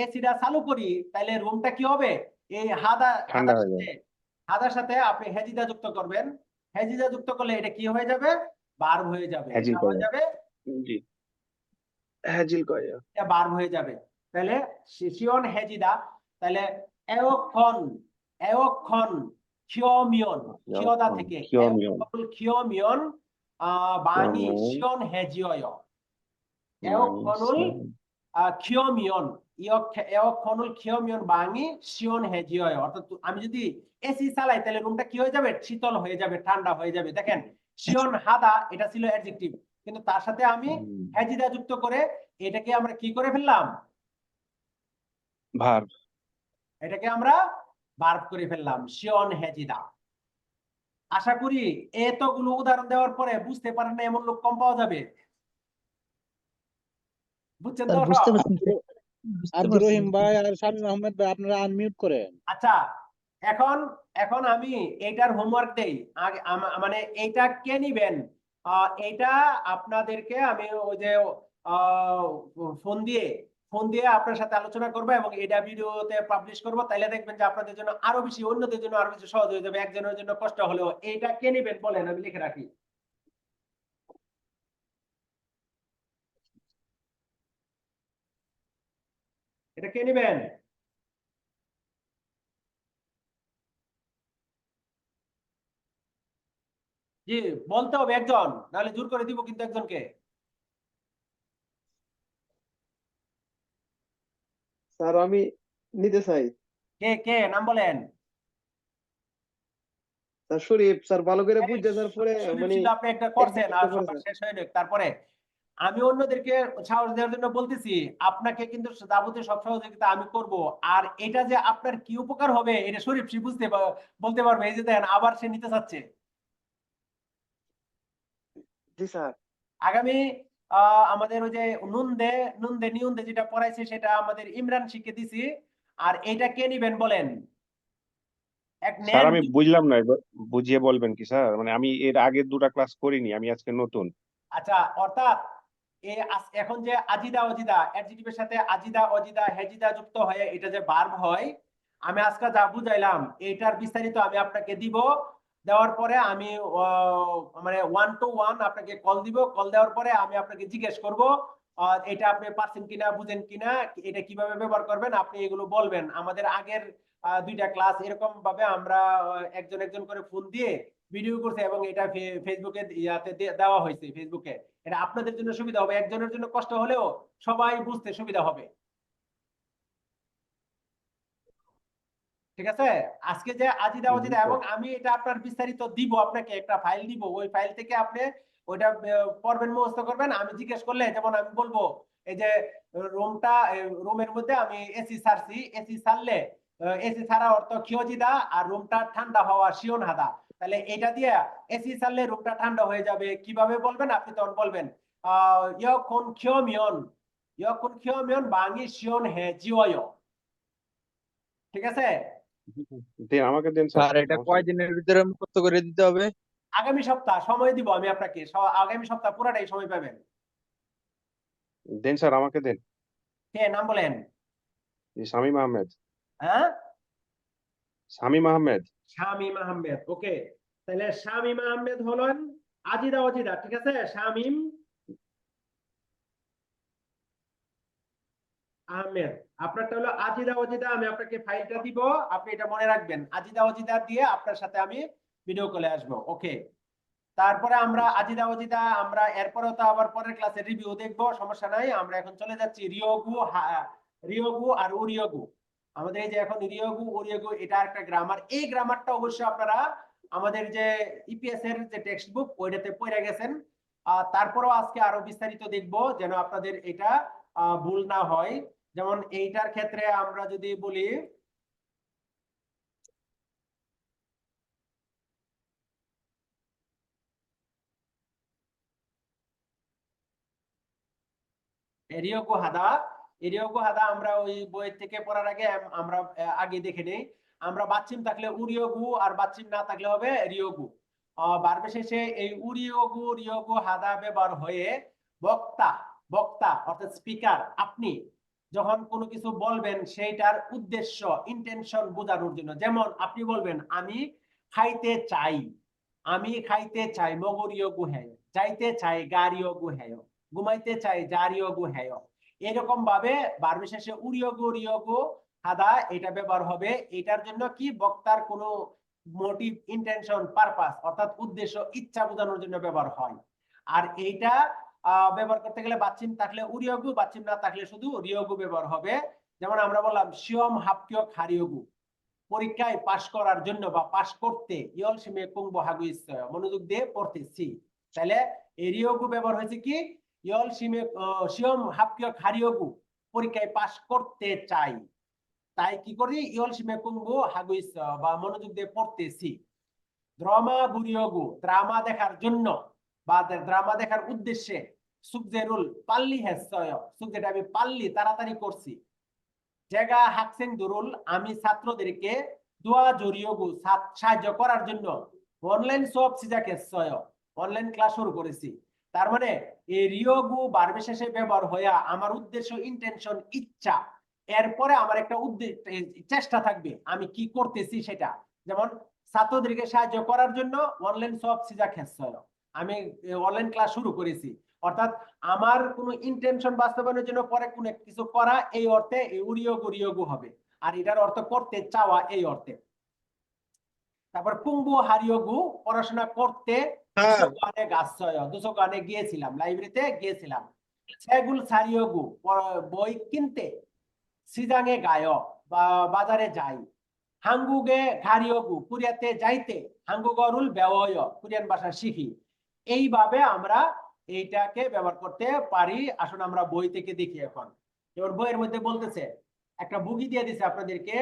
এসিটা চালু করি তাহলে রুমটা কি হবে? এই ঠান্ডা হয়ে যাবে হাদার সাথে আপনি হেজিদা যুক্ত করবেন। হেজিদা যুক্ত করলে এটা কি হয়ে যাবে? ভার্ব হয়ে যাবে। হেজিল এটা হয়ে কইও যাবে, জি, হাজিল কয়ে। এটা ভার্ব হয়ে যাবে। তাহলে শিওন হেজিদা, তাহলে এওক্ষণ, এওক্ষণ খিয়মিয়ন, খিয়দা থেকে খিয়মিয়ন খিয়মিয়ন বাঙি খিয়মিয়ন শিওন হেজিয়, এওক্ষণুল খিয়মিয়ন, এওক্ষণুল খিয়মিয়ন বাঙি শিওন হেজিয়। অর্থাৎ আমি যদি এসি চালাই তাহলে রুমটা কি হয়ে যাবে? শীতল হয়ে যাবে, ঠান্ডা হয়ে যাবে। দেখেন শিওন হাদা এটা ছিল অ্যাডজেক্টিভ, কিন্তু তার সাথে আমি হেজিদা যুক্ত করে এটাকে আমরা কি করে ফেললাম? ভাব এটাকে আমরা ভার্ব করে ফেললাম, শিওন হেজিদা। আশা করি এতগুলো উদাহরণ দেওয়ার পরে বুঝতে পারেন না এমন লোক কম পাওয়া যাবে। বুঝছেন তো বুঝতে সব? পারছেন তো? বুঝতে আব্দুর পারছেন। রহিম ভাই আর শামীম আহমেদ ভাই আপনারা আনমিউট করেন। আচ্ছা, এখন এখন আমি এইটার হোমওয়ার্ক দেই। আগে মানে এইটা কে নিবেন? এইটা আপনাদেরকে আমি ওই যে ফোন দিয়ে আপনার সাথে আলোচনা করবো এবং এটা ভিডিওতে পাবলিশ করবো। তাইলে দেখবেন যে আপনাদের জন্য আরো বেশি, অন্যদের জন্য আরো বেশি সহজ হয়ে যাবে। একজনের জন্য কষ্ট হলেও। এইটা কে নিবেন বলেন, আমি লিখে রাখি। এটা কে নিবেন? জি, বলতে হবে একজন, নাহলে জোর করে দিব কিন্তু একজনকে। স্যার আমি নিতে চাই। কে কে নাম বলেন? তা শরীফ স্যার ভালো করে বুঝতে যাওয়ার পরে মানে শুধু আপনি একটা করছেন আর একদম সবার শেষ হয়ে যাক। তারপরে আমি অন্যদেরকে সাহস দেওয়ার জন্য বলতেছি, আপনাকে কিন্তু যাবতীয় সব সহযোগিতা আমি করব। আর এটা যে আপনার কি উপকার হবে এটা শরীফ সে বলতে পারবে। এই যে দেখেন আবার সে নিতে চাচ্ছে। জি স্যার। আগামী আমাদের ওই যে নুনদে নিউন্দে যেটা পড়াইছে সেটা আমাদের ইমরান শিখে দিছি। আর এটা কে নিবেন বলেন? এক স্যার নেন। আমি বুঝলাম না, এবার বুঝিয়ে বলবেন কি স্যার? মানে আমি এর আগের দুটা ক্লাস করিনি, আমি আজকে নতুন। আচ্ছা, অর্থাৎ এখন যে আজিদা অজিদা অ্যাডজেক্টিভের সাথে আজিদা অজিদা হেজিদা যুক্ত হয়ে এটা যে ভার্ব হয়, আমি আজকে যা বুঝাইলাম এটার বিস্তারিত আমি আপনাকে দিব। দেওয়ার পরে আমি মানে 1 to 1 আপনাকে কল দিব। কল দেওয়ার পরে আমি আপনাকে জিজ্ঞেস করব এটা আপনি পারছেন কিনা, বুঝেন কিনা, এটা কিভাবে ব্যবহার করবেন আপনি এগুলো বলবেন। আমাদের আগের দুইটা ক্লাস এরকম ভাবে আমরা একজন একজন করে ফোন দিয়ে ভিডিও করছে এবং এটা ফেসবুকে ইয়াতে দেওয়া হয়েছে ফেসবুকে। এটা আপনাদের জন্য সুবিধা হবে, একজনের জন্য কষ্ট হলেও সবাই বুঝতে সুবিধা হবে। ঠিক আছে? আজকে যে আজিদা জি অজিদা স্যার। এবং আমি এটা আপনার বিস্তারিত দিব, আপনাকে একটা ফাইল দিব, ওই ফাইল থেকে আপনি ওইটা পড়বেন, মুখস্থ করবেন। আমি জিজ্ঞেস করলে যেমন আমি বলবো এই যে রুমের মধ্যে আমি এসি ছাড়ছি, এসি ছাড়লে এসি ছাড়া অর্থ খিয়জিদা আর রুমটা ঠান্ডা হওয়া শিওন হাদা। তাহলে এটা দিয়ে এসি ছাড়লে রুমটা ঠান্ডা হয়ে যাবে কিভাবে বলবেন আপনি তখন বলবেন ইয়কুন খিয়মিয়ন বাঙি শিওন হে জিওয়। ঠিক আছে? দেন, আমাকে দেন স্যার, স্যার এটা সমস্যা নেই। কয়দিনের ভিতরে মুখস্থ করে দিতে হবে? আগামী সপ্তাহ সময় দিব আমি আপনাকে, আগামী সপ্তাহ পুরাটাই সময় পাবেন। দেন স্যার, আমাকে দেন। কে নাম বলেন? জি, শামীম আহমেদ। হ্যাঁ, শামীম আহমেদ। শামীম আহমেদ। ওকে, তাহলে শামীম আহমেদ হলেন আজিদা অজিদা। ঠিক আছে, শামীম আহমেদ আপনারটা হলো আজিদা অজিদা। আমি আপনাকে ফাইলটা দিব, আপনি এটা মনে রাখবেন। আজিদা অজিদা দিয়ে আপনার সাথে আমি ভিডিও কলে আসবো। ওকে, তারপরে আমরা আজিদা অজিদা আমরা এরপরেও তো আবার পরের ক্লাসে রিভিউ দেখবো, সমস্যা নাই। আমরা এখন চলে যাচ্ছি রিয়োগু আর উরিয়োগু। আমাদের এই যে এখন রিয়োগু উরিয়োগু এটা একটা গ্রামার। এই গ্রামারটা অবশ্যই আপনারা আমাদের যে ইপিএস এর যে টেক্সট বুক ওইটাতে পড়ে গেছেন। তারপরেও আজকে আরো বিস্তারিত দেখবো যেন আপনাদের এটা ভুল না হয়। যেমন এইটার ক্ষেত্রে আমরা যদি বলি এরিওগো হাদা, এরিওগো হাদা আমরা ওই বই থেকে পড়ার আগে আমরা আগে দেখে নেই। আমরা বাচ্চিম থাকলে উরিওগু আর বাচ্চিম না থাকলে হবে রিওগু। বারবে শেষে এই উরিওগু রিওগু হাদা ব্যবহার হয়ে বক্তা, বক্তা অর্থাৎ স্পিকার, আপনি যখন কোনো কিছু বলবেন সেইটার উদ্দেশ্য ইন্টেনশন বোঝানোর জন্য। যেমন আপনি বলবেন আমি খাইতে চাই, আমি খাইতে চাই মগরিয়োগু হ্যায়, যাইতে চাই গারিয়োগু হ্যায়, ঘুমাইতে চাই জারিয়োগু হ্যায়। এরকম ভাবে বারবে শেষে উরিয়োগু রিয়োগু হাদা এটা ব্যবহার হবে। এটার জন্য কি বক্তার কোনো মোটিভ ইন্টেনশন পারপাস অর্থাৎ উদ্দেশ্য ইচ্ছা বোঝানোর জন্য ব্যবহার হয়। আর এইটা ব্যবহার করতে গেলে বাচ্চিম থাকলে উরিয়োগু, বাচ্চিম না থাকলে শুধু রিয়োগু ব্যবহার হবে। যেমন আমরা বললাম শিয়ম হাপ্কিয় খারিয়োগু, পরীক্ষায় পাশ করার জন্য বা পাশ করতে ইয়ল সিমে কুংবো হাগুইসয়, মনোযোগ দিয়ে পড়তেছি। তাহলে এরিয়োগু ব্যবহার হয়েছে কি ইয়ল সিমে শিয়ম হাপ্কিয় খারিয়োগু, পরীক্ষায় পাশ করতে চাই, তাই কি করি ইয়ল সিমে কুংবো হাগুইসয় বা মনোযোগ দিয়ে পড়তেছি। ড্রামা বুরিয়োগু, ড্রামা দেখার জন্য বা ড্রামা দেখার উদ্দেশ্যে সুকজেরুল পাল্লি হেসয়, সুক যেটা আমি পাল্লি তাড়াতাড়ি করছি। জায়গা হাকসেন দুরুল, আমি ছাত্রদেরকে দোয়া জরিয়োগু সাহায্য করার জন্য অনলাইন সব সিজাকে অনলাইন ক্লাস শুরু করেছি। তার মানে এই রিয়োগু বারবে শেষে ব্যবহার হইয়া আমার উদ্দেশ্য ইন্টেনশন ইচ্ছা, এরপরে আমার একটা উদ্দেশ্য চেষ্টা থাকবে আমি কি করতেছি সেটা। যেমন ছাত্রদেরকে সাহায্য করার জন্য অনলাইন সব সিজাকে আমি অনলাইন ক্লাস শুরু করেছি। অর্থাৎ আমার কোনো ইন্টেনশন বাস্তবায়নের জন্য পরে কোনো কিছু করা, এই অর্থে উরিয়োগু রিয়োগু হবে। আর এটার অর্থ করতে চাওয়া এই অর্থে। তারপর কুম্বু হারিয়োগু, পড়াশোনা করতে দুশো গানে গিয়েছিলাম, লাইব্রেরিতে গিয়েছিলাম। সেগুল সারিয়োগু, বই কিনতে। সিজাঙে গায় বা বাজারে যাই। হাঙ্গুগে ঘারিয়োগু কোরিয়াতে যাইতে, হাঙ্গুগরুল ব্যবহার কোরিয়ান ভাষা শিখি। এইভাবে আমরা এইটাকে ব্যবহার করতে পারি। আসুন আমরা বই থেকে দেখি এখন। এবার বইয়ের মধ্যে বলতেছে, একটা বুগি দিয়ে দিছে আপনাদেরকে,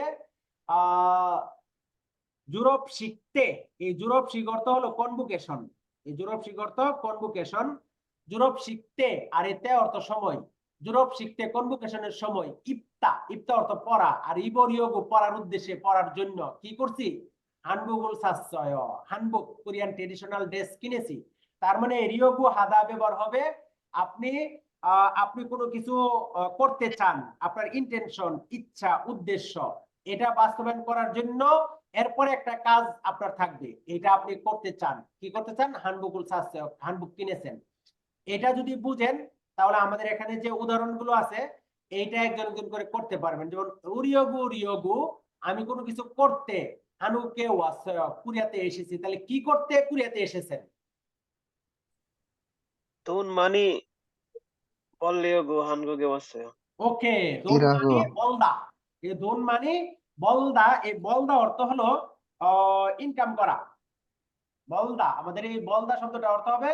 ইউরোপ শিখতে। এই ইউরোপ শিখ অর্থ হলো কনভোকেশন। এই ইউরোপ শিখ অর্থ কনভোকেশন। ইউরোপ শিখতে আর এতে অর্থ সময়। ইউরোপ শিখতে কনভোকেশনের সময় ইপ্তা, ইপ্তা অর্থ পড়া, আর ইবরিয়োগু পড়ার উদ্দেশ্যে, পড়ার জন্য কি করছি, হানবুগুল সাশ্রয়, হানবুক কোরিয়ান ট্রেডিশনাল ড্রেস কিনেছি। তার মানে রিয়োগু হাদা ব্যবহার হবে আপনি আপনি কোনো কিছু করতে চান, আপনার ইন্টেনশন, ইচ্ছা, উদ্দেশ্য, এটা বাস্তবায়ন করার জন্য এরপরে একটা কাজ আপনার থাকবে, এটা আপনি করতে চান। কি করতে চান? হানবুকুল সাশ্রয়, হানবুক কিনেছেন। এটা যদি বুঝেন তাহলে আমাদের এখানে যে উদাহরণগুলো আছে এইটা একজন একজন করে করতে পারবেন। যেমন উরিয়োগু রিয়োগু, আমি কোনো কিছু করতে, হানুকে ওয়াসয় কোরিয়াতে এসেছি। তাহলে কি করতে কোরিয়াতে এসেছেন? 돈 많이 벌려고 한국에 왔어요. ওকে, দোন ইরাগো। মানে বলদা। এই দোন মানে বলদা। এই বলদা অর্থ হলো ইনকাম করা। বলদা, আমাদের এই বলদা শব্দটা অর্থ হবে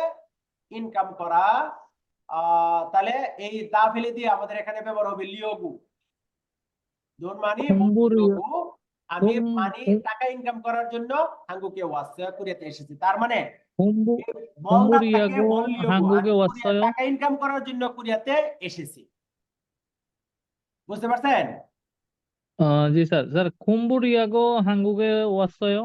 ইনকাম করা। তাহলে এই দা ফেলে দিয়ে আমাদের এখানে ব্যবহার হবে লিওগু। দোন মানে লিওগু, আমি মানে টাকা ইনকাম করার জন্য হাঙ্গুকে ওয়াসয় কোরিয়াতে এসেছি। তার মানে বলদা থেকে বল লিওগু, আমি টাকা ইনকাম করার জন্য কোরিয়াতে এসেছি। বুঝতে পারছেন? জি স্যার। স্যার 콤보리아고 한국에 왔어요?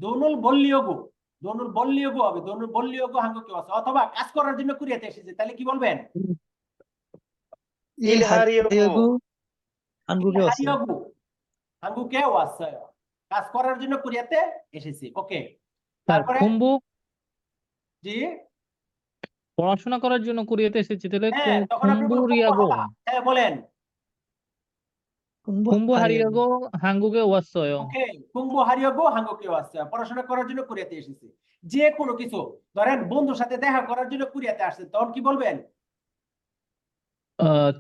দোনুল বললিওগু, দোনুল বললিওগু হবে, দোনুল বললিওগু হাঙ্গুকে ওয়াসয়। অথবা কাজ করার জন্য কোরিয়াতে এসেছি, তাহলে কি বলবেন? 일하려고 한국에 왔어요. হারিয়োগু হাঙ্গুকে ওয়াসয়, কাজ করার জন্য কোরিয়াতে এসেছি। ওকে, স্যার তারপরে 콤보 জি, পড়াশোনা করার জন্য কোরিয়াতে এসেছি, তাহলে হ্যাঁ, তখন আপনি বলবেন 콤보리아고 হ্যাঁ বলেন। 공부하려고 한국에 왔어요. ওকে, কুম্বু হারিয়োগু হাঙ্গুকে ওয়াসয়, পড়াশোনা করার জন্য কোরিয়াতে এসেছি। যে কোনো কিছু, ধরেন বন্ধুর সাথে দেখা করার জন্য কোরিয়াতে আসছেন, তখন কি বলবেন?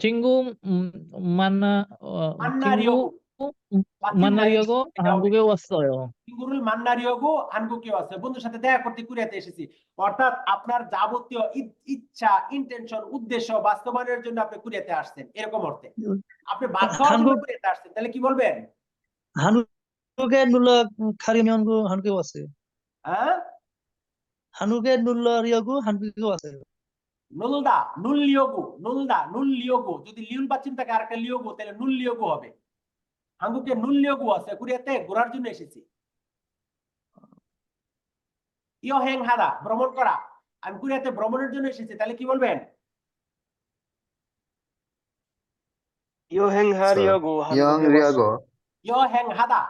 친구 만나 মান্নারিয়োগু, 만나려고 한국에 왔어요. চিঙ্গুরুল মান্নারিয়োগু হাঙ্গুকে ওয়াসয়, বন্ধুর সাথে দেখা করতে কোরিয়াতে এসেছি। অর্থাৎ আপনার যাবতীয় ইচ্ছা, ইন্টেনশন, উদ্দেশ্য বাস্তবায়নের জন্য আপনি কোরিয়াতে আসছেন, এরকম অর্থে। আপনি ভাত খাওয়ার জন্য কোরিয়াতে আসছেন, তাহলে কি বলবেন? 한국에 놀러 가려고 한국에 왔어요. হ্যাঁ, 한국에 놀러려고 한국에 왔어요. নুলদা, নুললিয়োগু, নুলদা, নুললিয়োগু, যদি লিউল বাচ্চিন থাকে আরেকটা লিয়োগু, তাহলে নুললিয়োগু হবে। হাঙ্গুকে নুললিয়োগু আছে, কোরিয়াতে ঘোরার জন্য এসেছি। ইয়োহেং হাদা, ভ্রমণ করা, আমি কোরিয়াতে ভ্রমণের জন্য এসেছি, তাহলে কি বলবেন? 여행하려고 ইয়ং 한국에 রিয়াগো। 왔어요. ইয়োহেং হাদা,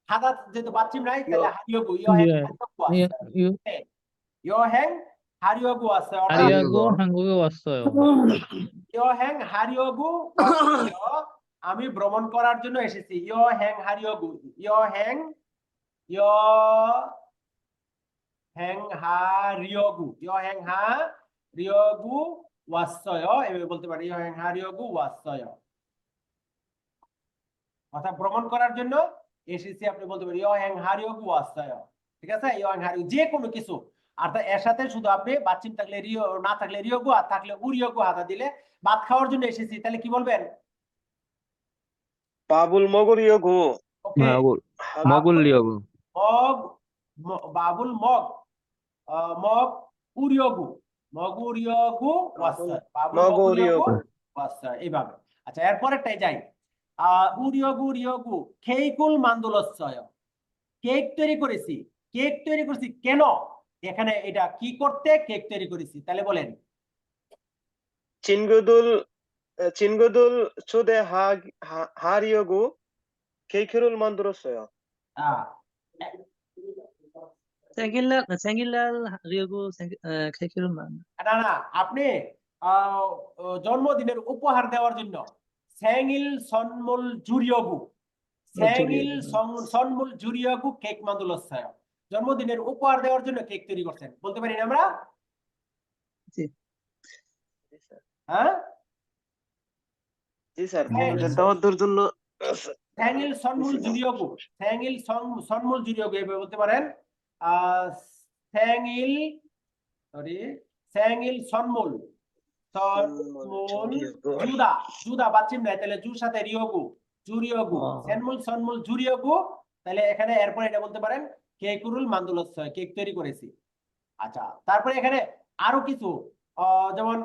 হাদা যেহেতু বাচ্চিম নাই, তাহলে হারিয়োগু, ইয়োহেং 예. হারিয়োগু আছে। ইয়োহেং হারিয়োগু আছে, অর্থাৎ 하리하고 한국에 왔어요. ইয়োহেং হারিয়োগু ওয়াসয়, আমি ভ্রমণ করার জন্য এসেছি। ইয়োহেং হারিয়োগু, ইয়োহেং হারিয়োগু, ইয়োহেং হারিয়োগু ওয়াসয়, এভাবে বলতে পারি, ইয়োহেং হারিয়োগু ওয়াসয়, অর্থাৎ ভ্রমণ করার জন্য এসেছি আপনি বলতে পারেন ইয়োহেং হারিয়োগু ওয়াসয়। ঠিক আছে, ইয়োহেং হারিয়োগু যে কোনো কিছু। আর এর সাথে শুধু আপনি বাচ্চিম থাকলে রিও, না থাকলে রিয়োগু, আর থাকলে উরিয়োগু হাদা দিলে, ভাত খাওয়ার জন্য এসেছি, তাহলে কি বলবেন? 밥을 먹으려고 ওকে, 먹으려고. মগ, বাবুল মগ, মগ উরিয়োগু, মগ উরিয়োগু ওয়াসয়, বাবুল মগ উরিয়োগু ওয়াসয়, এইভাবে। আচ্ছা, এরপরেরটাই যাই। উরিয়োগু রিয়োগু কেইকুল মান্দুলসয়, কেক তৈরি করেছি। কেক তৈরি করেছি কেন? এখানে এটা কি করতে কেক তৈরি করেছি, তাহলে বলেন। 친구들 초대하려고 케이크를 만들었어요. 생일날려고 케이크를 না না, আপনি জন্মদিনের উপহার দেওয়ার জন্য 생일 선물 주려고, 생일 선물 주려고 কেক 만들었어요, জন্মদিনের উপহার দেওয়ার জন্য কেক তৈরি করছেন, বলতে পারি না আমরা? জি। হ্যাঁ জি স্যার, দাওয়াতের জন্য 생일 선물 주려고, 생일 선물 주려고 এভাবে বলতে পারেন। 생일 생일 선물 주다, 주다 받침 নাই, তাহলে জুর সাথে রিয়োগু, জুরিয়োগু, 선물 জুরিয়োগু, তাহলে এখানে এরপর এটা বলতে পারেন কেকুরুল মান্দুলসয়, কেক তৈরি করেছি। আচ্ছা, তারপরে এখানে আরো কিছু যেমন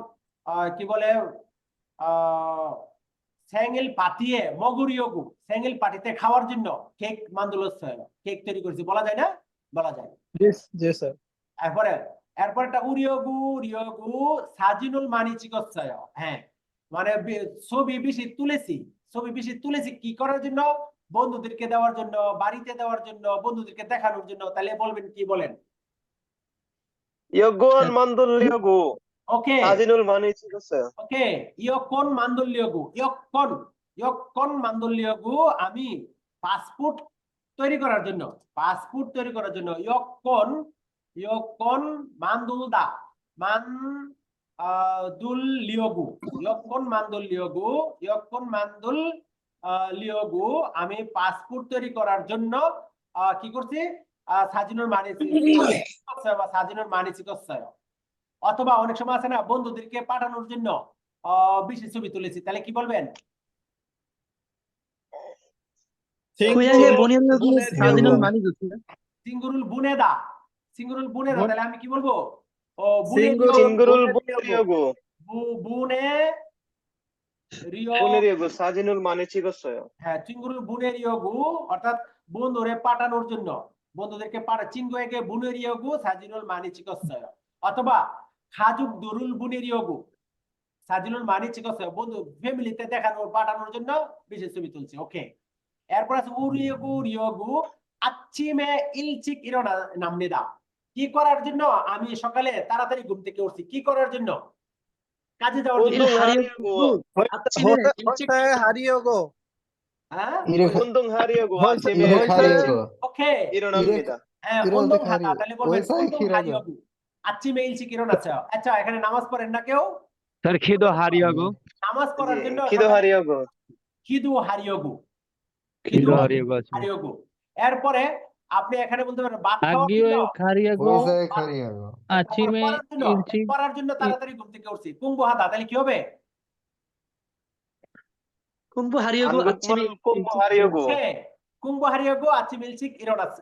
কি বলে 생일 পাতিয়ে মগুরিয়োগু, 생일 পার্টিতে খাওয়ার জন্য কেক মান্দুলসয়, কেক তৈরি করেছি, বলা যায় না? বলা যায়। জি স্যার। এরপর একটা উরিয়োগু, রিয়োগু সাজিনুল মানি চিকিৎসায়, হ্যাঁ মানে ছবি বেশি তুলেছি, ছবি বেশি তুলেছি কি করার জন্য? বন্ধুদেরকে দেওয়ার জন্য, বাড়িতে দেওয়ার জন্য, বন্ধুদেরকে দেখানোর জন্য। তাহলে বলবেন কি? বলেন। ইয়োগন মান্দুল্লিয়োগু ওকে সাজিনুল মানি চিকিৎসায়। ওকে, ইয়কন মান্দুল্লিয়োগু, ইয়কন মান্দুল্লিয়োগু আমি পাসপোর্ট তৈরি করার জন্য, পাসপোর্ট তৈরি করার জন্য ইয়কন মান্দুলদা দুল লিয়োগু, ইয়কন মান্দুল লিয়োগু, ইয়কন মান্দুল লিয়োগু আমি পাসপোর্ট তৈরি করার জন্য কি করছি? সাজিনুর মানি চিকিৎসায় বা সাজিনুর মানি চিকিৎসায়। অথবা অনেক সময় আছে না, বন্ধুদেরকে পাঠানোর জন্য বিশেষ ছবি তুলেছি, তাহলে কি বলবেন? কুয়াহে বনিয়ারিয়োগু সাজিনুল মানি জুতি। সিঙ্গুরুল বুনেদা, সিঙ্গুরুল বুনেদা, তাহলে আমি কি বলবো? ও সিঙ্গুরুল বুনেরিয়োগু, বুনে রিও, বুনেরিয়োগু সাজিনুল মানি চিকিৎসায়। হ্যাঁ চিঙ্গুরুল বুনেরিয়োগু অর্থাৎ বন্ধুরে পাঠানোর জন্য, বন্ধুদেরকে চিঙ্গুয়েকে বুনেরিয়োগু সাজিনুল মানি চিকিৎসায়। অথবা খাজুক দুরুল বুনেরিয়োগু সাজিনুল মানি চিকিৎসায়, বন্ধু ফ্যামিলিতে দেখানোর, পাঠানোর জন্য বিশেষ ছবি তুলছি। ওকে, এরপর আছে উরিয়োগু রিয়োগু আচ্চিমে ইলচিক ইরোনা নামনিদা, কি করার জন্য? আমি সকালে তাড়াতাড়ি ঘুম থেকে উঠছি, কি করার জন্য? কাজে যাওয়ার জন্য। হারিয়োগু হ্যাঁ 운동 하려고 아침에 이래 가려고. ওকে, 일어납니다. হ্যাঁ 이러는데 운동 হাতা, 가려고. তাহলে বলবেন ওইসাই 운동 খিরাগো। হারিয়োগু আচ্চিমে ইলচিক ইরোনাচ্ছা। আচ্ছা, এখানে নামাজ পড়েন না কেউ? স্যার খিদো হারিয়াগো। নামাজ পড়ার জন্য 기도하려고 খিদু হারিয়োগু, খিদো হারিয়াগো আছে। হারিয়োগু। এরপরে আপনি এখানে বলতে পারেন ভাত খাওয়ার আগিও জন্য, খারিয়াগো ওইসাই খারিয়াগো। আচিমে ইলচি পড়ার জন্য তাড়াতাড়ি ঘুম থেকে উঠছি, কুম্বু হাতা, তাহলে কি হবে? কুম্বু হারিয়াগো আচিমে 한국말 공부하려고 কুম্বু হারিয়োগু আচ্চিমে ইলচিক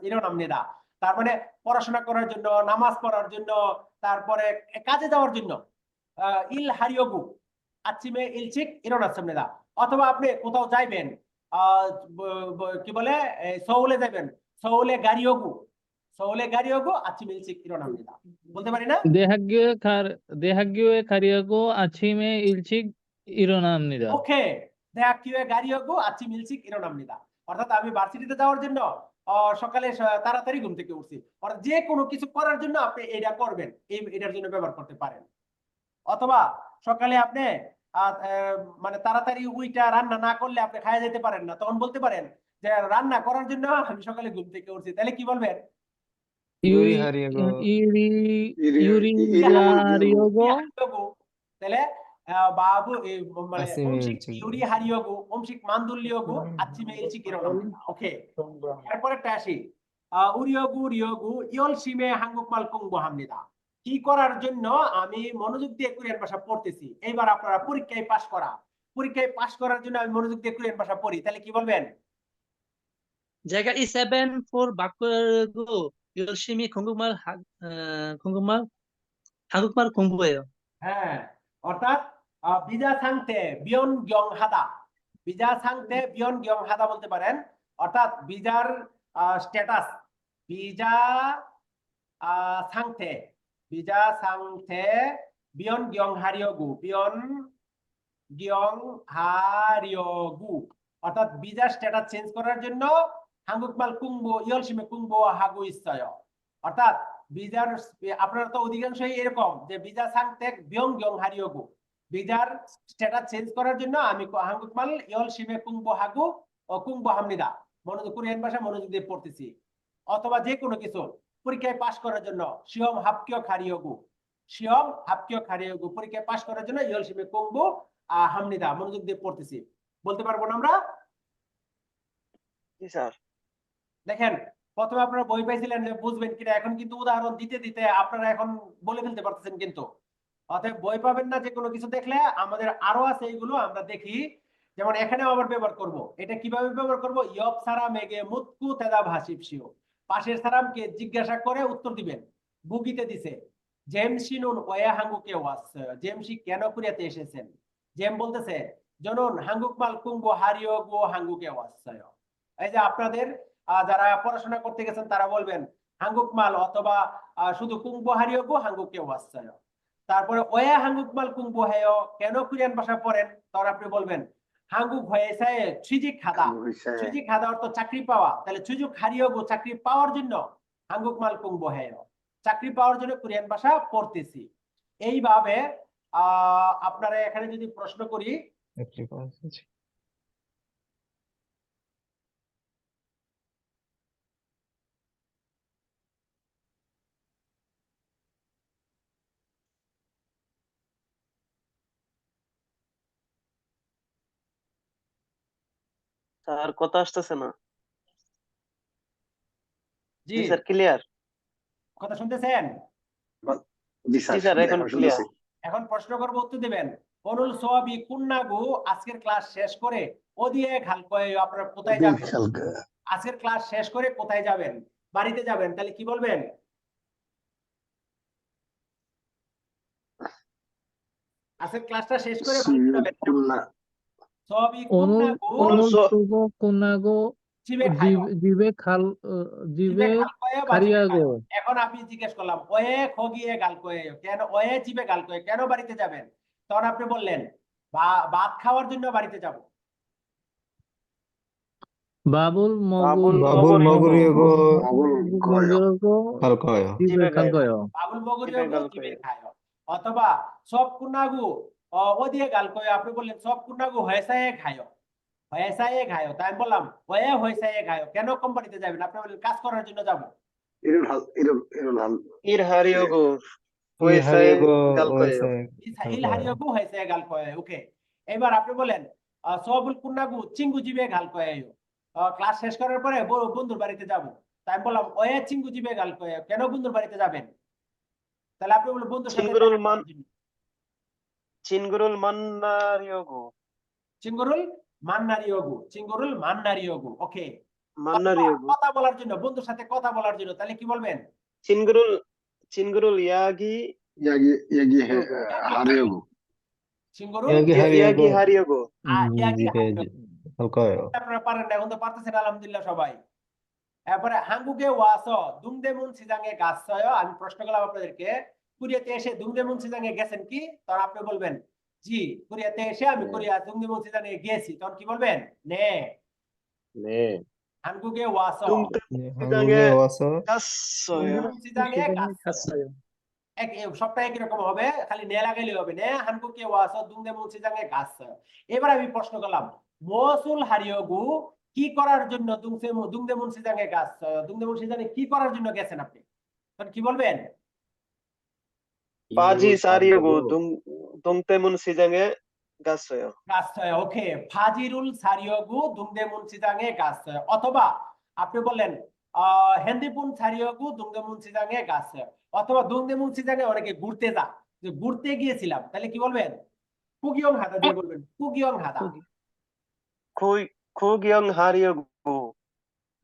ইরোনামনিদা, তার মানে পড়াশোনা করার জন্য, নামাজ পড়ার জন্য, তারপরে কাজে যাওয়ার জন্য ইল হারিয়োগু আচ্চিমে ইলচিক ইরোনামনিদা। অথবা আপনি কোথাও যাইবেন, কি বলে সৌলে যাবেন, সৌলে গাড়িয়োগু আচ্চিমে ইলচিক ইরোনামনিদা, বলতে পারি না? দেহাগিও খারিয়াগো আচিমে ইলচি ইরোনামনিদা। ওকে, দেহাকিয়ে গাড়িয়োগু আচ্চিমে ইলচিক ইরোনামনিদা, অর্থাৎ আমি ভার্সিটিতে যাওয়ার জন্য সকালে তাড়াতাড়ি ঘুম থেকে উঠছি। অর্থাৎ যে কোনো কিছু করার জন্য আপনি এটা করবেন, এটার জন্য ব্যবহার করতে পারেন। অথবা সকালে আপনি মানে তাড়াতাড়ি উইটা রান্না না করলে আপনি খাওয়া যেতে পারেন না, তখন বলতে পারেন যে রান্না করার জন্য আমি সকালে ঘুম থেকে উঠছি, তাহলে কি বলবেন? ইউরি হারিয়াগো। ইউরিয়ারিয়োগো তাহলে বাবু মানে আচিমে অংশিক ইলচিক। ইউরি হারিয়োগু অংশিক মান্দুল্লিয়োগু আচ্চিমে ইলচিক ইরোনামনিদা। ওকে, এরপর একটা আসি উরিয়োগু রিয়োগু ইয়লসিমে হাঙ্গুকমাল কুংবু হামনিদা, কি করার জন্য আমি মনোযোগ দিয়ে কোরিয়ান ভাষা পড়তেছি। এইবার আপনারা পরীক্ষায় পাস করার জন্য আমি মনোযোগ দিয়ে কোরিয়ান ভাষা পড়ি, তাহলে কি বলবেন? জায়গা 이7 for 바꾸고 열심히 한국말 공부해요. হ্যাঁ, অর্থাৎ বিজা সাংতে বিয়ন গং হাদা, বিজা সাংতে বিয়ন গং হাদা বলতে পারেন। অর্থাৎ বিজার স্ট্যাটাস, বিজা সাংতে বিয়ন গং হারিয়োগু, বিয়ন গং হারিয়োগু, অর্থাৎ বিজার স্ট্যাটাস চেঞ্জ করার জন্য হাঙ্গুকমাল কুংবো ইয়লসিমে কুংবো হাগু ইচ্ছায়। অর্থাৎ বিজার, আপনারা তো অধিকাংশই এরকম যে বিজা সাংতেক বিয়ং গং হারিয়োগু, বিজার স্ট্যাটাস চেঞ্জ করার জন্য আমি হাঙ্গুকমাল ইয়লসিমে কুংবো হাগু ও কুংবো হামনিদা, মনোযোগ কোরিয়ান ভাষা মনোযোগ দিয়ে পড়তেছি। অথবা যে কোনো কিছু পরীক্ষায় পাস করার জন্য শিয়ম হাপকিয় খারিয়োগু, পরীক্ষায় পাস করার জন্য ইয়লসিমে কুংবো হামনিদা, মনোযোগ দিয়ে পড়তেছি, বলতে পারবো না আমরা? জি স্যার। দেখেন, প্রথমে আপনারা বই পাইছিলেন যে বুঝবেন কিনা, এখন কিন্তু উদাহরণ দিতে দিতে আপনারা এখন বলে ফেলতে পারতেছেন কিন্তু। অতএব বই পাবেন না যে কোনো কিছু দেখলে, আমাদের আরো আছে এইগুলো আমরা দেখি। যেমন এখানে আবার ব্যবহার করব, এটা কিভাবে ব্যবহার করব? ইয়ব সারা মেগে মুতকু তেদা ভাসিপসিও, পাশের সারামকে জিজ্ঞাসা করে উত্তর দিবেন। বুগিতে দিছে জেমসিনুন ওয়া হাঙ্গুকে ওয়াস, জেমসি কেন কোরিয়াতে এসেছেন? জেম বলতেছে জনন হাঙ্গুক মাল কুঙ্গো হারিও গো হাঙ্গুকে ওয়াস। এই যে আপনাদের যারা পড়াশোনা করতে গেছেন তারা বলবেন হাঙ্গুক মাল, অথবা শুধু কুঙ্গো হারিও গো হাঙ্গুকে ওয়াস। তারপরে ওয়া হাঙ্গুক মাল কুঙ্গো হেয়, কেন কোরিয়ান ভাষা পড়েন? তখন আপনি বলবেন হাঙ্গুক হয়েছে সুযোগ খাদা। সুযোগ খাদা অর্থ চাকরি পাওয়া, তাহলে সুযোগ হারিও গো চাকরি পাওয়ার জন্য হাঙ্গুক মাল কুঙ্গো হেয়, চাকরি পাওয়ার জন্য কোরিয়ান ভাষা পড়তেছি। এইভাবে আপনারা এখানে যদি প্রশ্ন করি, একটি পাস আছে। স্যার কথা আসতেছে না। জি জি স্যার, ক্লিয়ার। কথা শুনতেছেন? জি স্যার, এখন ক্লিয়ার। এখন প্রশ্ন করবো, উত্তর দিবেন। অনুল সোয়াবি কুন্নাগু, আজকের ক্লাস শেষ করে ওদিয়ে খাল কয়ে আপনারা কোথায় যাবেন? আজকের ক্লাস শেষ করে কোথায় যাবেন? বাড়িতে যাবেন, তাহলে কি বলবেন? আজকের ক্লাসটা শেষ করে বাড়িতে যাবেন। সোয়াবি 오늘 কুন্নাগু 오늘 오늘 수업 끝나고 জিবে খায়ো, 집에 জিবে 집에 খাল কয়ে বা জিবে খায়ো। 가려고 এখন আমি জিজ্ঞেস করলাম ওয়ে খগিয়ে গাল কয়ে, কেন ওয়ে জিবে গাল কয়ে, কেন বাড়িতে যাবেন? তখন আপনি বললেন ভাত খাওয়ার জন্য বাড়িতে যাব। 밥을 বাবুল বাবুল মগরিয়গো 먹으려고 할까요? 집에 간 거예요. বাবুল জিবে মগরিয়গু গাল জিবে কয়ে। খায়ো। অথবা সব কুনাগু ওদিয়ে গাল কয়ে, আপনি বললেন সব কুনাগু হয়েসায়ে খায়ো, হয়েসায়ে খায়ো। তাই আমি বললাম ওয়ে হয়েসায়ে খায়ো, কেন কোম্পানিতে যাবেন? আপনি বললেন কাজ করার জন্য যাব। ইর হারিওগো 이 হয়েছে 하려고 গাল কয়ে। ওয়েসে ইল 할까요? হারিয়গু হয়েসায়ে গাল কয়ে। ওকে, এবার আপনি বলেন সবুল কুনাগু চিঙ্গু জিবে গাল কয়ে, ক্লাস শেষ করার পরে বন্ধুর বাড়িতে যাব। তাই আমি বললাম ওয়ে চিঙ্গু জিবে গাল কয়ে, কেন বন্ধুর বাড়িতে যাবেন? তাহলে আপনি বললেন বন্ধুর সাথে চিঙ্গুরুল দেখা করার জন্য। চিনগুরুল মান্নারিওগো চিঙ্গুরুল মান্নারিয়গু, চিঙ্গুরুল মান্নারিয়গু। ওকে, মান্নারিওগো কথা বলার জন্য, বন্ধুর সাথে কথা বলার জন্য, তাহলে কি বলবেন? চিনগুরুল চিনগুরুল ইয়াগি হারিয়গু, চিঙ্গুরুল 여기 ইয়াগি 하려고 হারিওগো। ইয়াগি 집에 হারিয়গু। 할까요? আপনারা পারেন না, এখন তো পারতেছেন আলহামদুলিল্লাহ সবাই। এরপরে হাঙ্গুকে ওয়াস দুংদেমুন সিজাঙে গাছয়, আমি প্রশ্ন করলাম আপনাদেরকে কোরিয়াতে এসে দুংদেমুন সিজাঙে গেছেন কি? তখন আপনি বলবেন জি, কোরিয়াতে এসে আমি কোরিয়া দুংদেমুন সিজাঙে গেছি। তখন কি বলবেন? নে। নে হাঙ্গুকে ওয়াস 둥대 네, 시장에 한국에 와서 갔어요. দুংদেমুন সিজাঙে 시장에 গাছয়। 갔어요. সবটা একই রকম হবে, খালি নে লাগাইলে হবে। নে হাঙ্গুকে ওয়াস দুংদেমুন সিজাঙে গাছয়। এবার আমি প্রশ্ন করলাম মসুল হারিয়গু কি করার জন্য দুংদেমুন সিজাঙে গাছয়, দুংদেমুন সিজাঙে কি করার জন্য গেছেন আপনি? তখন কি বলবেন? 바지 사리오고 사리오고 동대문 시장에 갔어요. গাছয়। ওকে, ফাজিরুল সারিয়গু দুংদেমুন সিজাঙে গাছয়। অথবা আপনি বললেন হেন্দিপুন সারিয়গু দুংদেমুন সিজাঙে গাছয়। অথবা দুংদেমুন সিজাঙে অনেকে ঘুরতে যা, যে ঘুরতে গিয়েছিলাম, তাহলে কি বলবেন? কুগিয়ং হাদা দিয়ে বলবেন, কুগিয়ং হাদা। 구경 하려고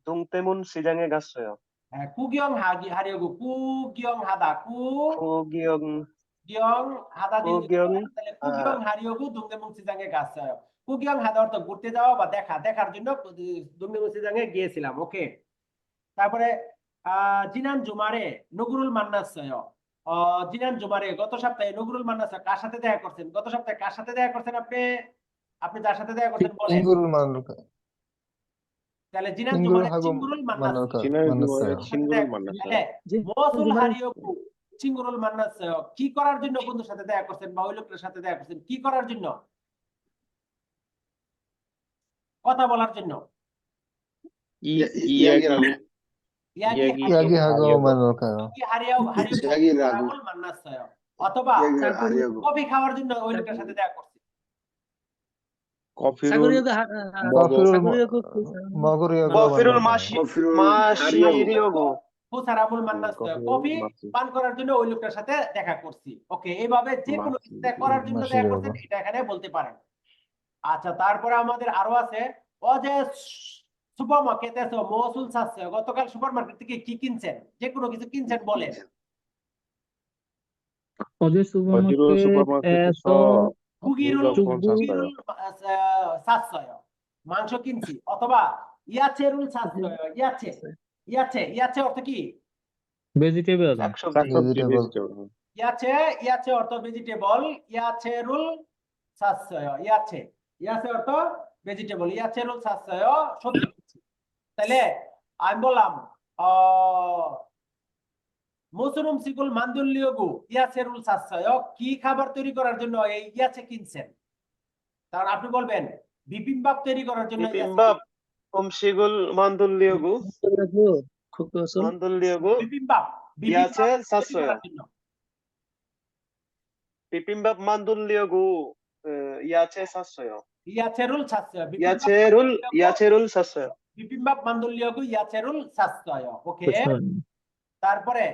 동대문 시장에 갔어요. হ্যাঁ, কুগিয়ং হারিয়গু, কুগিয়ং হাদা, 구경 কুগিয়ং হাদা দিয়ে যদি কুগিয়ং, বলেন, তাহলে কুগিয়ং হারিয়গু দুংদেমুন সিজাঙে গাছয়। কুগিয়ং হাদা অর্থ ঘুরতে যাওয়া বা দেখার জন্য দুংদেমুন সিজাঙে গিয়েছিলাম। ওকে, তারপরে জিনান জুমারে নগরুল মান্নাসয়, জিনান জুমারে গত সপ্তাহে নগরুল মান্নাসয় কার সাথে দেখা করছেন? গত সপ্তাহে কার সাথে দেখা করছেন আপনি? আপনি যার সাথে দেখা করছেন বলেন। 친구를 만날까? তাহলে জিনান 친구를 জুমারে 하고 চিঙ্গুরুল মান্নাসয় 만날까? 지난 만났어요. 주말에 친구를 만났어요. মসুল হারিয়গু চিঙ্গুরুল মান্নাসয় কি করার জন্য বন্ধুর সাথে দেখা করছেন বা ওই লোকটার সাথে দেখা করছেন? কি করার জন্য? কথা বলার জন্য। 이야기라고 ইয়াগি 이야기하고 만날까요? হারিয়গু মান্নাসয়। অথবা কফি খাওয়ার জন্য ওই লোকের সাথে দেখা করছেন। কফিরুল সাগরীয়কে গফিরুল সাগরীয়কে মগরিয়াগো গফিরুল মানরুল মাশিরিয়গো ফুসারাবুল মান্নাস কফি পান করার জন্য ওই লোকটার সাথে দেখা করছি। ওকে, এইভাবে যে কোনো কিছু করার জন্য দেখা করছেন এটা এখানে বলতে পারেন। আচ্ছা, তারপরে আমাদের আরো আছে অজে সুপার মার্কেটে মৌসুল চাচ্ছে গতকাল সুপার মার্কেট থেকে কি কিনছেন, যে কোনো কিছু কিনছেন বলেন। 어제 어디로 슈퍼마켓에서 구기를 샀어요. 샀어요. মাংস কিনছি, অথবা ইয়াছেরুল 샀어요। ইয়াছে অর্থ কি? vegetable শাকসবজি vegetable। ইয়াছে অর্থ ভেজিটেবল, ইয়াছেরুল 샀어요। ইয়াছে অর্থ ভেজিটেবল, ইয়াছেরুল 샀어요 সবজি কিনছি। তাহলে আমি বললাম মুসুরুম সিকুল মান্দুল্লিয়গু ইয়াছেরুল 샀어요 কি খাবার তৈরি করার জন্য এই ইয়াছে কিনছেন। তাহলে আপনি বলবেন বিবিম্বাপ তৈরি করার জন্য 비빔밥 음식을 만들려고 그것을 만들려고 বিবিম্বাপ ইয়াছে তৈরি 샀어요। করার জন্য। 비빔밥 만들려고 야채 샀어요. ইয়াছেরুল 샀어요। 야채를 샀어요. বিবিম্বাপ মান্দুল্লিয়গু ইয়াছেরুল 샀어요। ওকে, 그것은 তারপরে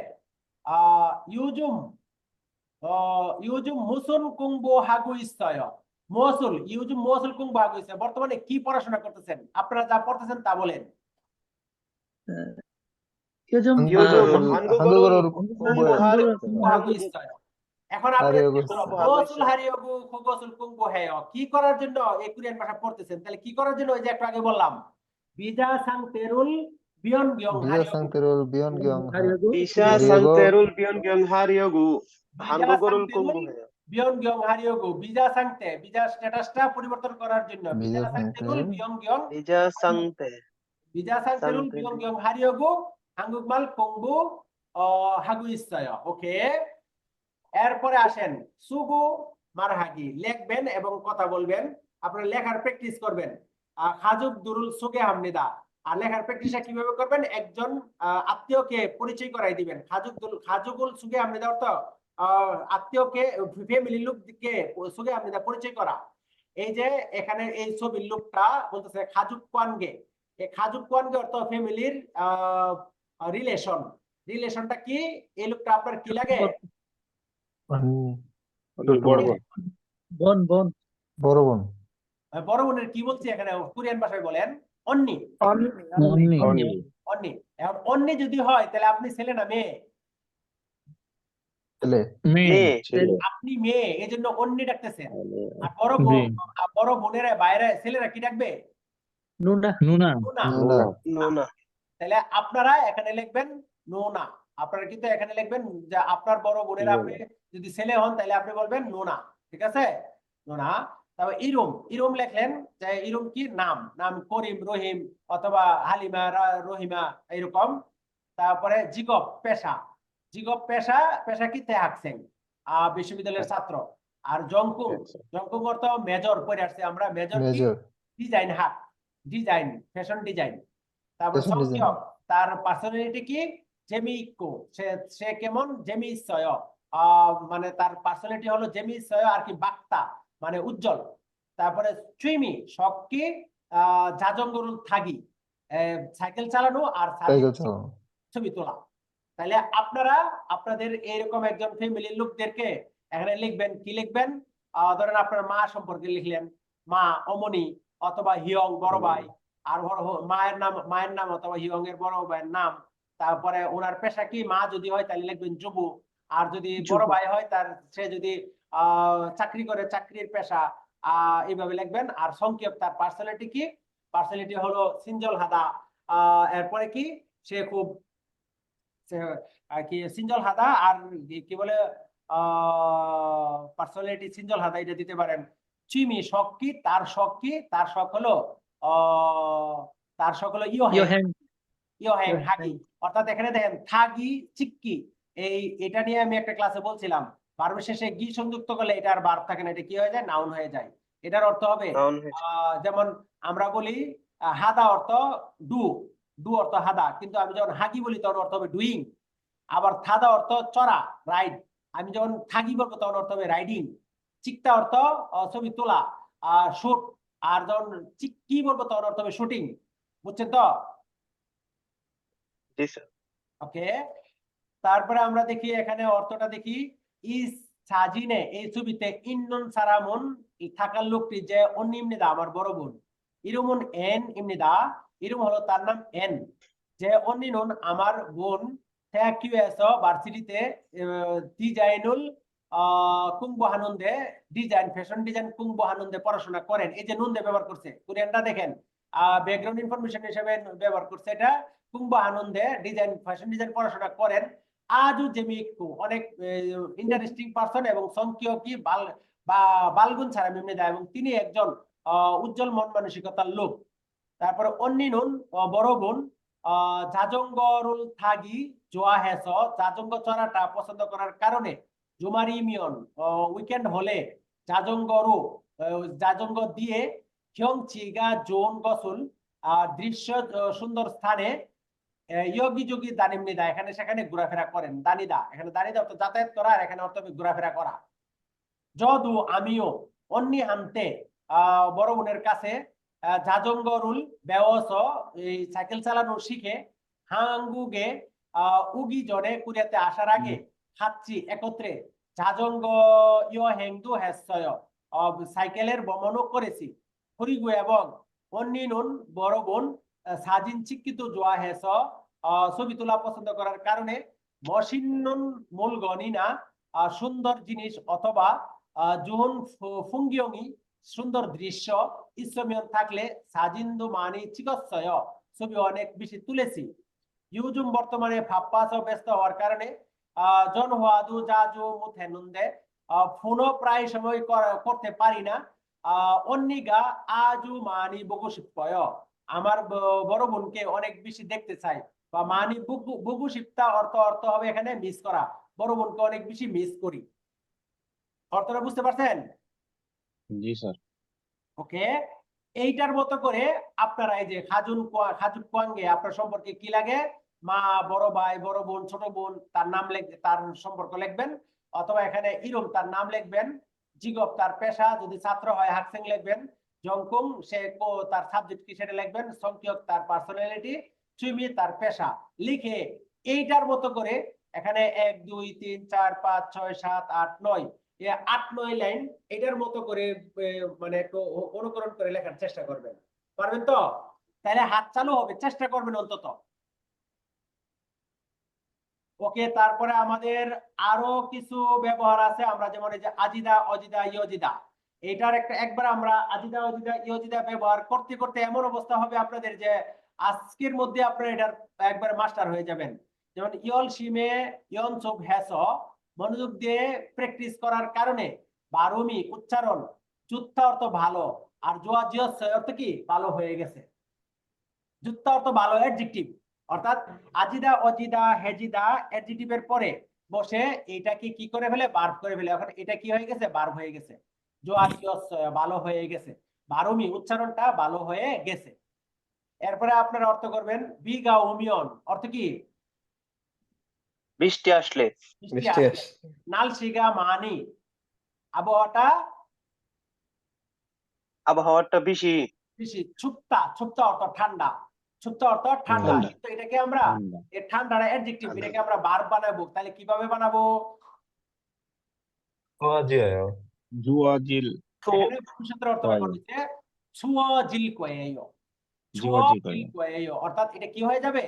요즘 무슨 공부하고 있어요? 요즘 무엇을 공부하고 있어요? বর্তমানে কি পড়াশোনা করতেছেন? আপনারা যা পড়তেছেন তা বলেন। 요즘 요즘 한국어를 공부하고 있어요। এখন আপনি 하려고 무엇을 하려고 그것을 공부해요? কি করার জন্য এই কোরিয়ান ভাষা পড়তেছেন? তাহলে কি করার জন্য? ওই যে একটু আগে বললাম 비자 상태를 변경하려고 비자 상태를 하려고 비자 상태를 변경하려고 한국어를 공부해요. 변경하려고 비자 상태, 비자 স্ট্যাটাসটা পরিবর্তন করার জন্য 비자 비자 상태를 비자 상태를 상태. 변경하려고 한국말 공부 하고 있어요. ওকে, এরপরে আসেন সুগু মারহাগি লিখবেন এবং কথা বলবেন। আপনারা লেখার প্র্যাকটিস করবেন। খাজুক দুরুল সুগে হামনিদা। আর লেখার প্র্যাকটিসটা কিভাবে করবেন? একজন আত্মীয়কে পরিচয় করাই দিবেন। খাজুকুল সুগে হামনিদা অর্থ আত্মীয়কে, ফ্যামিলির লোককে সুগে হামনিদা পরিচয় করা। এই যে এখানে এই ছবির লোকটা বলতেছে খাজুক কোয়ানগে। এই খাজুক কোয়ানগে অর্থ ফ্যামিলির রিলেশনটা কি? এই লোকটা আপনার কি লাগে? বড় বোন। 번 বড় বোন বড় বোনের কি বলছি এখানে কোরিয়ান ভাষায় বলেন? অন্নি। 언니 এখন অন্নি যদি হয় তাহলে আপনি ছেলে না মেয়ে? ছেলে 매 ছেলে। আপনি মেয়ে, এই জন্য অন্নি ডাকতেছেন। আর বড় বোনেরা বাইরে ছেলেরা কি ডাকবে? 누나 누나 নোনা। 누나 누나. তাহলে আপনারা এখানে লিখবেন নোনা। আপনারা কিন্তু এখানে লিখবেন যে আপনার বড় বোনেরা, আপনি যদি ছেলে হন তাহলে আপনি বলবেন নোনা। ঠিক আছে, নোনা। তারপর ইরুম লিখলেন যে ইরুম কি? নাম করিম, রহিম অথবা হালিমা, রহিমা এরকম। তারপরে জিগপ পেশা কি? তেহাকসেং বিশ্ববিদ্যালয়ের ছাত্র। আর জংকুং অর্থ মেজর পড়ে আসছে আমরা। মেজর কি? Major design fashion design. তারপর Fashion design. সংখ্যক, তার পার্সোনালিটি কি? জেমিইকো, সে কেমন? জেমিসয়, মানে তার পার্সোনালিটি হলো জেমিসয় আর কি বাক্তা মানে উজ্জ্বল। তারপরে চুইমি শখ কি? জাজঙ্গরুল থাগি সাইকেল চালানো আর সাইকেল চালানো ছবি তোলা। তাহলে আপনারা আপনাদের এইরকম একজন ফ্যামিলির লোকদেরকে এখানে লিখবেন। কি লিখবেন? ধরেন আপনার মা সম্পর্কে লিখলেন, মা অমনি অথবা হিয়ং বড় ভাই, আর মায়ের নাম অথবা হিয়ং এর বড় ভাইয়ের নাম। তারপরে ওনার পেশা কি? মা যদি হয় তাহলে লিখবেন যুবু, আর যদি বড় ভাই হয় সে যদি চাকরি করে চাকরির পেশা এইভাবে লিখবেন। আর সংক্ষেপ তার পার্সোনালিটি কি? পার্সোনালিটি হলো সিনজল হাদা। এরপরে কি? সে খুব কি সিনজল হাদা, আর কি বলে পার্সোনালিটি সিনজল হাদা এটা দিতে পারেন। চিমি শখ কি? তার শখ হলো ইয়োহেং হাগি। অর্থাৎ এখানে দেখেন থাগি চিক্কি, এটা নিয়ে আমি একটা ক্লাসে বলছিলাম। ভার্বের শেষে গি সংযুক্ত করলে এটা আর ভার্ব থাকে না, এটা কি হয়ে যায়? নাউন হয়ে যায়। এটার অর্থ হবে যেমন আমরা বলি হাদা অর্থ ডু অর্থ হাদা, কিন্তু আমি যখন হাগি বলি তখন অর্থ হবে ডুইং। আবার থাদা অর্থ চড়া, রাইড। আমি যখন থাগি বলবো তখন অর্থ হবে রাইডিং। চিকটা অর্থ ছবি তোলা, শুট আর যখন কি বলবো তখন অর্থ হবে শুটিং, বুঝছেন তো? জি স্যার। ওকে, তারপরে আমরা দেখি এখানে অর্থটা দেখি, ইস সাজিনে এই ছবিতে ইন্নন সারামন থাকার লোকটি যে অন্নিমনিদা আমার বড় বোন, ইরুমন এন ইমনিদা, ইরুম হলো তার নাম এন, যে অন্নিনুন আমার বোন কিউএস ভার্সিটিতে ডিজাইনুল কুম্বহানন্দে ডিজাইন ফ্যাশন ডিজাইন কুম্বহানন্দে পড়াশোনা করেন। এই যে নুন্দে ব্যবহার করছে, কোরিয়ানটা দেখেন ব্যাকগ্রাউন্ড ইনফরমেশন হিসেবে ব্যবহার করছে, এটা কুম্বহানন্দে ডিজাইন ফ্যাশন ডিজাইন পড়াশোনা করেন। আজু জেমিকু অনেক ইন্টারেস্টিং পারসন এবং সংখ্য কি বালগুন ছাড়া মিমনিদা, এবং তিনি একজন উজ্জ্বল মন মানসিকতার লোক। তারপরে অন্নিনুন বড় বোন জাজঙ্গরুল থাগি জোয়া হেস, জাজঙ্গ চড়াটা পছন্দ করার কারণে জুমারি মিয়ন উইকেন্ড হলে জাজঙ্গরু জাজঙ্গ দিয়ে খিয়ংচিগা জোন গসুল দৃশ্য সুন্দর স্থানে ইয়োগি যোগী দানিমনিদা, এখানে সেখানে ঘোরাফেরা করেন। দানিদা এখানে দানিদা অর্থ যাতায়াত করা, আর এখানে অর্থ ঘোরাফেরা করা। যদু আমিও অন্নি হানতে বড় বোনের কাছে জাজঙ্গরুল ব্যবস এই সাইকেল চালানো শিখে হাঙ্গুগে উগি জনে কোরিয়াতে আসার আগে খাচ্ছি একত্রে জাজঙ্গ ইয় হেংদু হেসয় সাইকেলের ভ্রমণও করেছি। হরিগু এবং অন্নিনুন বড় বোন সাজিন চিকিত জোয়া হেস ছবি তোলা পছন্দ করার কারণে মসিন্নন মূল গণিনা সুন্দর জিনিস অথবা জোহন ফুঙ্গিয়ঙি সুন্দর দৃশ্য ইসমিয়ন থাকলে সাজিন্দু মানি চিকিৎসয় ছবি অনেক বেশি তুলেছি। ইউজুম বর্তমানে ফাপ্পাস ব্যস্ত হওয়ার কারণে জন হুয়াদু জাজু মুথেনুন্দে ফোনও প্রায় সময় করতে পারি না। অন্নিগা আজু মানি বগুশিপ্পয় আমার বড় বোনকে অনেক বেশি দেখতে চাই, বা মানি বগুশিপ্তা অর্থ অর্থ হবে এখানে মিস করা, বড় বোনকে অনেক বেশি মিস করি। অর্থটা বুঝতে পারছেন? জি স্যার। ওকে, এইটার মতো করে আপনারা এই যে খাজুক কোয়াঙ্গে আপনার সম্পর্কে কি লাগে, মা, বড় ভাই, বড় বোন, ছোট বোন তার নাম তার সম্পর্ক লিখবেন, অথবা এখানে ইরম তার নাম লিখবেন, জিগপ তার পেশা, যদি ছাত্র হয় হাকসেং লিখবেন, জংকুং সে তার সাবজেক্ট কি সেটা লিখবেন, সংখ্যক তার পার্সোনালিটি, চুইমি তার পেশা লিখে এইটার মতো করে এখানে 1 2 3 4 5 6 7 8 9 8-9 লাইন এটার মতো করে মানে একটু অনুকরণ করে লেখার চেষ্টা করবেন। পারবেন তো? তাহলে হাত চালু হবে, চেষ্টা করবেন অন্তত। ওকে, তারপরে আমাদের আরো কিছু ব্যবহার আছে, আমরা যেমন এই যে আজিদা, অজিদা, ইয়জিদা, এটার একবার আমরা আজিদা, অজিদা, ইয়জিদা ব্যবহার করতে করতে এমন অবস্থা হবে আপনাদের যে আজকের মধ্যে আপনারা এটার একবার মাস্টার হয়ে যাবেন। যেমন ইয়ল সিমে ইয়ন চোপ হ্যাস, মনোযোগ দিয়ে প্র্যাকটিস করার কারণে বারুমি উচ্চারণ, জুত্তা অর্থ ভালো, আর জোয়া জিয়স অর্থ কি ভালো হয়ে গেছে। জুত্তা অর্থ ভালো অ্যাডজেক্টিভ, অর্থাৎ আজিদা, অজিদা, হেজিদা অ্যাডজেক্টিভের পরে বসে এটাকে কি করে ফেলে, ভার্ব করে ফেলে। এখন এটা কি হয়ে গেছে, ভার্ব হয়ে গেছে। জোয়া জিয়স ভালো হয়ে গেছে, বারুমি উচ্চারণটা ভালো হয়ে গেছে। এরপরে আপনারা অর্থ করবেন বিগা উমিয়ন, অর্থ কি বৃষ্টি আসলে। বৃষ্টি আসলে। নালশিগা মানি আবহাওয়াটা বেশি বেশি। ছুপ্তা, ছুপ্তা অর্থ ঠান্ডা, ছুপ্তা অর্থ ঠান্ডা, কিন্তু এটাকে আমরা এই ঠান্ডাটা অ্যাডজেক্টিভ, এটাকে আমরা ভার্ব বানাবো। তাহলে কিভাবে বানাবো? জুয়াজিল এখানে ভবিষ্যতের অর্থ ব্যবহার হচ্ছে ছুয়াজিল কোয়েয়ো, ছুয়াজিল কোয়েয়ো, অর্থাৎ এটা কি হয়ে যাবে,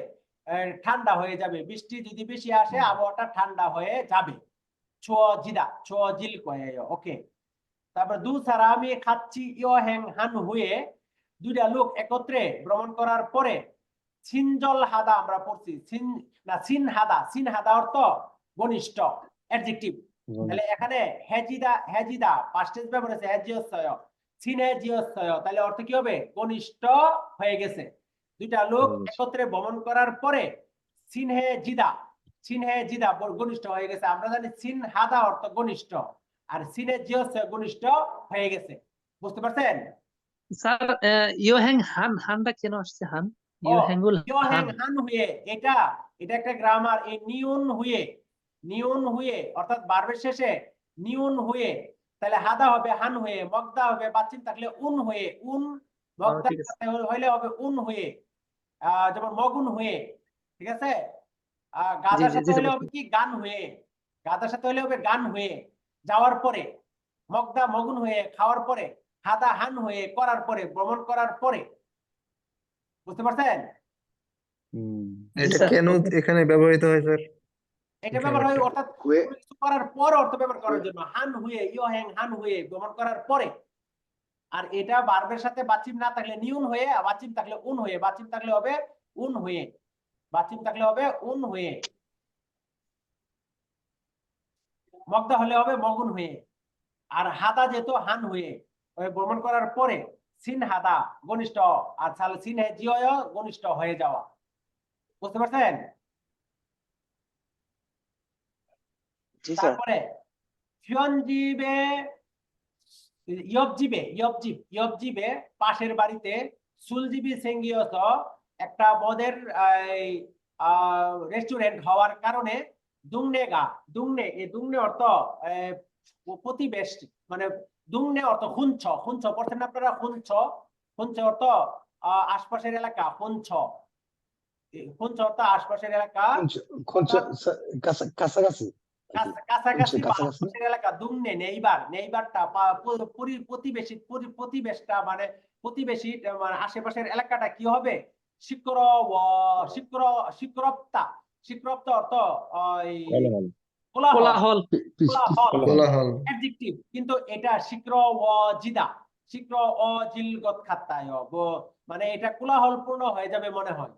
ঠান্ডা হয়ে যাবে। বৃষ্টি যদি বেশি আসে আবহাওয়াটা ঠান্ডা হয়ে যাবে। ছুয়াজিদা, ছুয়াজিল কোয়েয়ো। ওকে, তারপর দুসারা আমি খাচ্ছি ইয় হ্যাং হান হয়ে, দুইটা লোক একত্রে ভ্রমণ করার পরে সিনজল হাদা আমরা পড়ছি, সিন হাদা, সিন হাদা অর্থ ঘনিষ্ঠ অ্যাডজেক্টিভ। তাহলে এখানে হেজিদা, হেজিদা পাস্ট টেন্স ব্যবহার হয়েছে, হেজিয়সয়, সিনে জিয়সয়, তাহলে অর্থ কি হবে, ঘনিষ্ঠ হয়ে গেছে। দুইটা লোক একত্রে ভ্রমণ করার পরে সিনহে জিদা, সিনহে জিদা ঘনিষ্ঠ হয়ে গেছে। আমরা জানি সিন হাদা অর্থ ঘনিষ্ঠ, আর সিনে জিয়সয় ঘনিষ্ঠ হয়ে গেছে। বুঝতে পারছেন? স্যার ইয়োহ্যাং হান, হানটা কেন আসছে হান? ইয়োহ্যাঙ্গুল হান, হান হুয়ে, এটা একটা গ্রামার। এই নিউন হুয়ে, নিউন হুয়ে অর্থাৎ ভার্বের শেষে নিউন হুয়ে, তাহলে হাদা হবে হান হয়ে, মগদা হবে বাচিম থাকলে উন হয়ে, উন মগদা ঠিক আছে। হইলে হবে উন হয়ে, যেমন মগুন হয়ে, ঠিক আছে। জি গাদার জি সাথে জি হইলে স্যার। হবে কি গান হয়ে, গাদার সাথে হইলে হবে গান হয়ে, যাওয়ার পরে, মগদা মগুন হয়ে খাওয়ার পরে, হাদা হান হয়ে করার পরে, ভ্রমণ করার পরে। বুঝতে পারছেন? এটা স্যার। কেন এখানে ব্যবহৃত হয় স্যার? এটা এখানে ব্যবহার হয় একটা অর্থাৎ হয়ে কোনো কিছু করার পর অর্থ ব্যবহার করার জন্য, হান হয়ে ইয় হ্যাং হান হয়ে ভ্রমণ করার পরে। আর এটা বার্বের সাথে বাচিম না থাকলে নিউন হয়ে, আর বাচিম থাকলে উন হয়ে, বাচিম থাকলে হবে উন হয়ে, বাচিম থাকলে হবে উন হয়ে, মগদা হলে হবে মগুন হয়ে। আর হাদা যেহেতু হান হয়ে, ওই ভ্রমণ করার পরে সিন হাদা ঘনিষ্ঠ, আর তাহলে সিন হে জিয় ঘনিষ্ঠ হয়ে যাওয়া। বুঝতে পারছেন? জি স্যার। তারপরে ফিয়নজিবে ইয়বজিবে ইয়বজিব ইয়বজিবে পাশের বাড়িতে সুলজিবি সেঙ্গিয়স একটা মদের রেস্টুরেন্ট হওয়ার কারণে দুংনেগা, দুংনে এই দুংনে অর্থ প্রতিবেশ, মানে দুংনে অর্থ হুঞ্চ, হুঞ্চ পড়ছেন না আপনারা? হুঞ্চ, হুঞ্চ অর্থ আশপাশের এলাকা, হুঞ্চ, হুঞ্চ অর্থ আশপাশের এলাকা, কাছাকাছি কাছাকাছি বা কাছাকাছি। আশপাশের এলাকা। দুমনে নেইবার, নেইবারটা প্রতিবেশী, প্রতিবেশটা মানে প্রতিবেশী, মানে আশেপাশের এলাকাটা কি হবে? শিক্র শিক্র শিক্রপ্তা, শিক্রপ্তা অর্থ ওই কোলাহল, কোলাহল। কোলাহল কোলাহল। অ্যাডজেক্টিভ, কিন্তু এটা শিক্র জিদা, শিক্র জিলগত খাত্তায়, মানে এটা কোলাহলপূর্ণ হয়ে যাবে মনে হয়।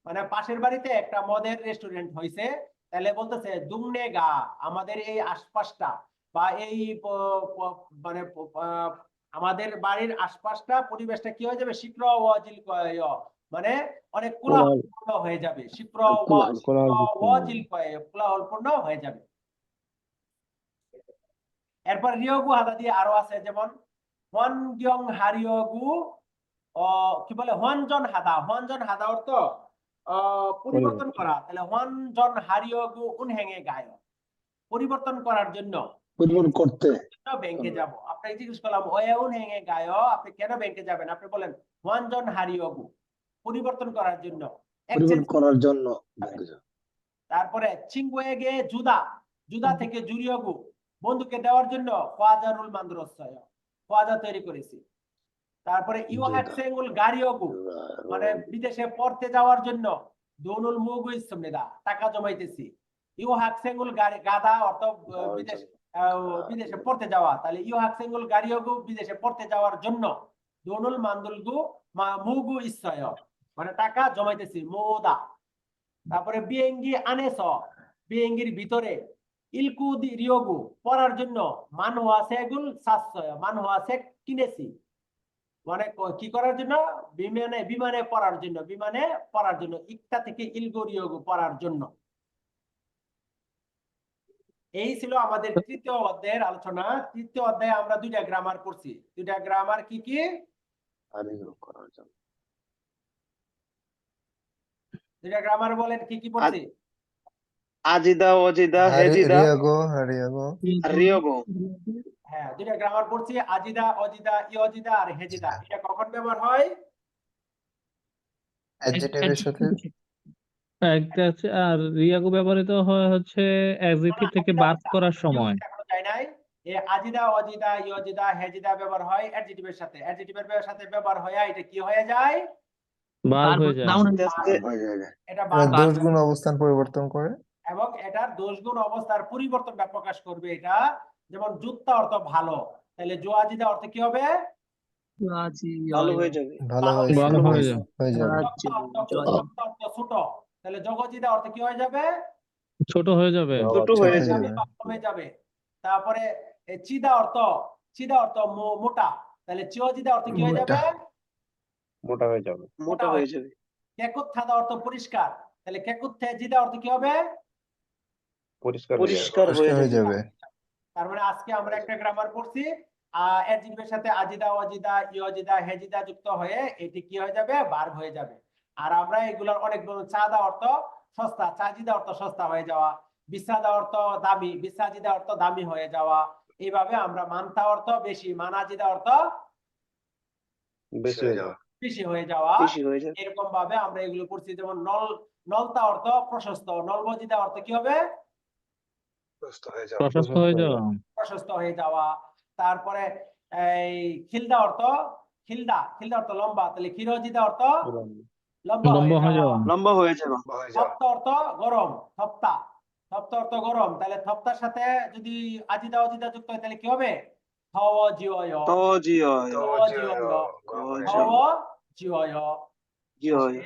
মানে পাশের বাড়িতে একটা মদের রেস্টুরেন্ট হয়েছে, তাহলে বলতেছে দুমনে গা, আমাদের এই আশপাশটা বা এই মানে আমাদের বাড়ির আশপাশটা, পরিবেশটা কি হয়ে যাবে? শিক্র ওয়াজিল মানে অনেক কোলাহলপূর্ণ হয়ে যাবে, শিক্র ওয়াজিল কোলাহলপূর্ণ হয়ে যাবে। এরপর রিয়োগু হাদা দিয়ে আরো আছে, যেমন হনগিয়ং হারিয়োগু, কি বলে হনজন হাদা, হনজন হাদা অর্থ পরিবর্তন করা, তাহলে হনজন হারিয়োগু উনহেঙে গায়, পরিবর্তন করার জন্য পরিবর্তন করতে ব্যাংকে যাব। আপনাকে জিজ্ঞেস করলাম ওয়ে উনহেঙে গায়, আপনি কেন ব্যাংকে যাবেন? আপনি বলেন হনজন হারিয়োগু, পরিবর্তন করার জন্য, এক্সচেঞ্জ করার জন্য। তারপরে চিংওয়েগে জুদা, জুদা থেকে জুরিয়োগু, বন্ধুকে দেওয়ার জন্য খোয়াজারুল মান্দ্রসয়, খোয়াজা তৈরি করেছি। তারপরে ইউহাকসেঙ্গুল গারিয়োগু, মানে বিদেশে পড়তে যাওয়ার জন্য দোনুল মুগু ইসমেদা, টাকা জমাইতেছি। ইউহাকসেঙ্গুল গাদা অর্থ বিদেশ, বিদেশে পড়তে যাওয়া, তাহলে ইউহাকসেঙ্গুল গারিয়োগু বিদেশে পড়তে যাওয়ার জন্য, দোনুল মান্দুলগু মুগু ইসয়, মানে টাকা জমাইতেছি, মোদা। তারপরে বিয়েঙ্গি আনেস, বিয়েঙ্গির ভিতরে, ইলকুদি রিয়োগু, পড়ার জন্য, মানহোয়া সেগুল সাশ্রয়, মানহোয়া সে কিনেছি, মানে কি করার জন্য? বিমানে, বিমানে পড়ার জন্য, বিমানে পড়ার জন্য, ইকটা থেকে ইলগু রিয়োগু, পড়ার জন্য। এই ছিল আমাদের তৃতীয় অধ্যায়ের আলোচনা। তৃতীয় অধ্যায়ে আমরা দুইটা গ্রামার করছি। দুইটা গ্রামার কি কি? করার জন্য। দুইটা গ্রামার বলেন কি কি পড়ছি? আজিদা, অজিদা, হেজিদা, রিয়াগো, হারিয়াগো। আর রিয়োগো। হ্যাঁ, দুইটা গ্রামার পড়ছি, আজিদা, অজিদা, ইয়জিদা আর হেজিদা। এটা কখন ব্যবহার হয়? অ্যাডজেক্টিভের সাথে। একটা আছে, আর রিয়াগো ব্যবহৃত হয় হচ্ছে অ্যাডজেক্টিভ থেকে বাদ করার সময়। এখনো যায় নাই। আজিদা, অজিদা, ইয়জিদা, হেজিদা ব্যবহার হয় অ্যাডজেক্টিভের সাথে, অ্যাডজেক্টিভের সাথে ব্যবহার হয়, এটা কি হয়ে যায়? বাদ হয়ে যায়। আস্তে আস্তে এটা এরা বাদ, দোষ গুণ অবস্থান পরিবর্তন করে। এবং এটার দোষগুণ অবস্থার পরিবর্তনটা প্রকাশ করবে এটা। যেমন জুত্তা অর্থ ভালো, তাহলে জোয়াজিদা অর্থ কি হবে? ভালো হয়ে যাবে। ভালো হয়ে ভালো হয়ে যাবে, যায়। হয়ে যাবে। জগতা অর্থ ছোট, তাহলে জগজিদা অর্থ কি হয়ে যাবে? ছোট হয়ে যাবে। ছোট হয়ে যাবে। হয়ে যাবে। তারপরে চিদা অর্থ, চিদা অর্থ মোটা, তাহলে চিওজিদা অর্থ কি হয়ে যাবে? মোটা হয়ে যাবে। মোটা হয়ে যাবে। কেকুত্থাদা অর্থ পরিষ্কার, তাহলে কেকুত্থে জিদা অর্থ কি হবে? পরিষ্কার হয়ে যাবে। পরিষ্কার হয়ে হয়ে যাবে। যাবে। তার মানে আজকে আমরা একটা গ্রামার পড়ছি, অ্যাডজেক্টিভের সাথে আজিদা, অজিদা, ইয়জিদা, হেজিদা যুক্ত হয়ে এটি কি হয়ে যাবে? ভার্ব হয়ে যাবে। আর আমরা এগুলোর অনেক বড়, চাঁদা অর্থ সস্তা, চাজিদা অর্থ সস্তা হয়ে যাওয়া, বিসাদা অর্থ দামি, বিসাজিদা অর্থ দামি হয়ে যাওয়া, এইভাবে আমরা মান্তা অর্থ বেশি, মানাজিদা অর্থ বেশি হয়ে যাওয়া। বেশি হয়ে যাওয়া। বেশি হয়ে যায়। এরকম ভাবে আমরা এগুলো পড়ছি। যেমন নলতা অর্থ প্রশস্ত, নলবজিদা অর্থ কি হবে? প্রস্তুত হয়ে যাও। প্রশস্ত হয়ে যাওয়া। প্রশস্ত হয়ে যাওয়া। তারপরে এই খিলদা অর্থ খিলদা অর্থ লম্বা, তাহলে খিরজিদা অর্থ লম্বা লম্বা হয়ে হয়ে যাওয়া। যাওয়া। লম্বা হয়ে যাবে। লম্বা হয়ে যাও। থপ্তা অর্থ গরম, থপ্তা অর্থ গরম, তাহলে থপ্তার সাথে যদি আজিদা অজিদা যুক্ত হয় তাহলে কি হবে? থজিওয়, তো জি হয়। তো থজিওয়, গরম হয়ে যাও। থজিওয়। জি হয়।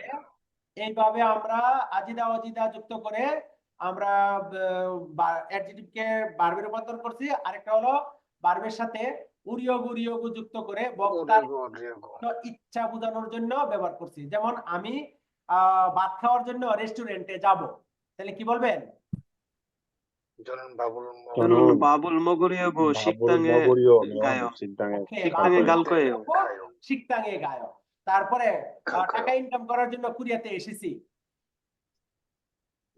এইভাবে আমরা আজিদা অজিদা যুক্ত করে আমরা অ্যাডজেক্টিভ কে ভার্বে রূপান্তর করছি। আরেকটা হলো ভার্বের সাথে উরিয়গু যুক্ত করে বক্তার ইচ্ছা বোঝানোর জন্য ব্যবহার করছি। যেমন আমি ভাত খাওয়ার জন্য রেস্টুরেন্টে যাব, তাহলে কি বলবেন? জনন বাবুল জনন বাবুল মগরিয়গো শিকতাঙে গায়ো। ওকে, শিকতাঙে গাল কয়েও। শিকতাঙে গায়ো। তারপরে গাল কয়েও। টাকা ইনকাম করার জন্য কোরিয়াতে এসেছি।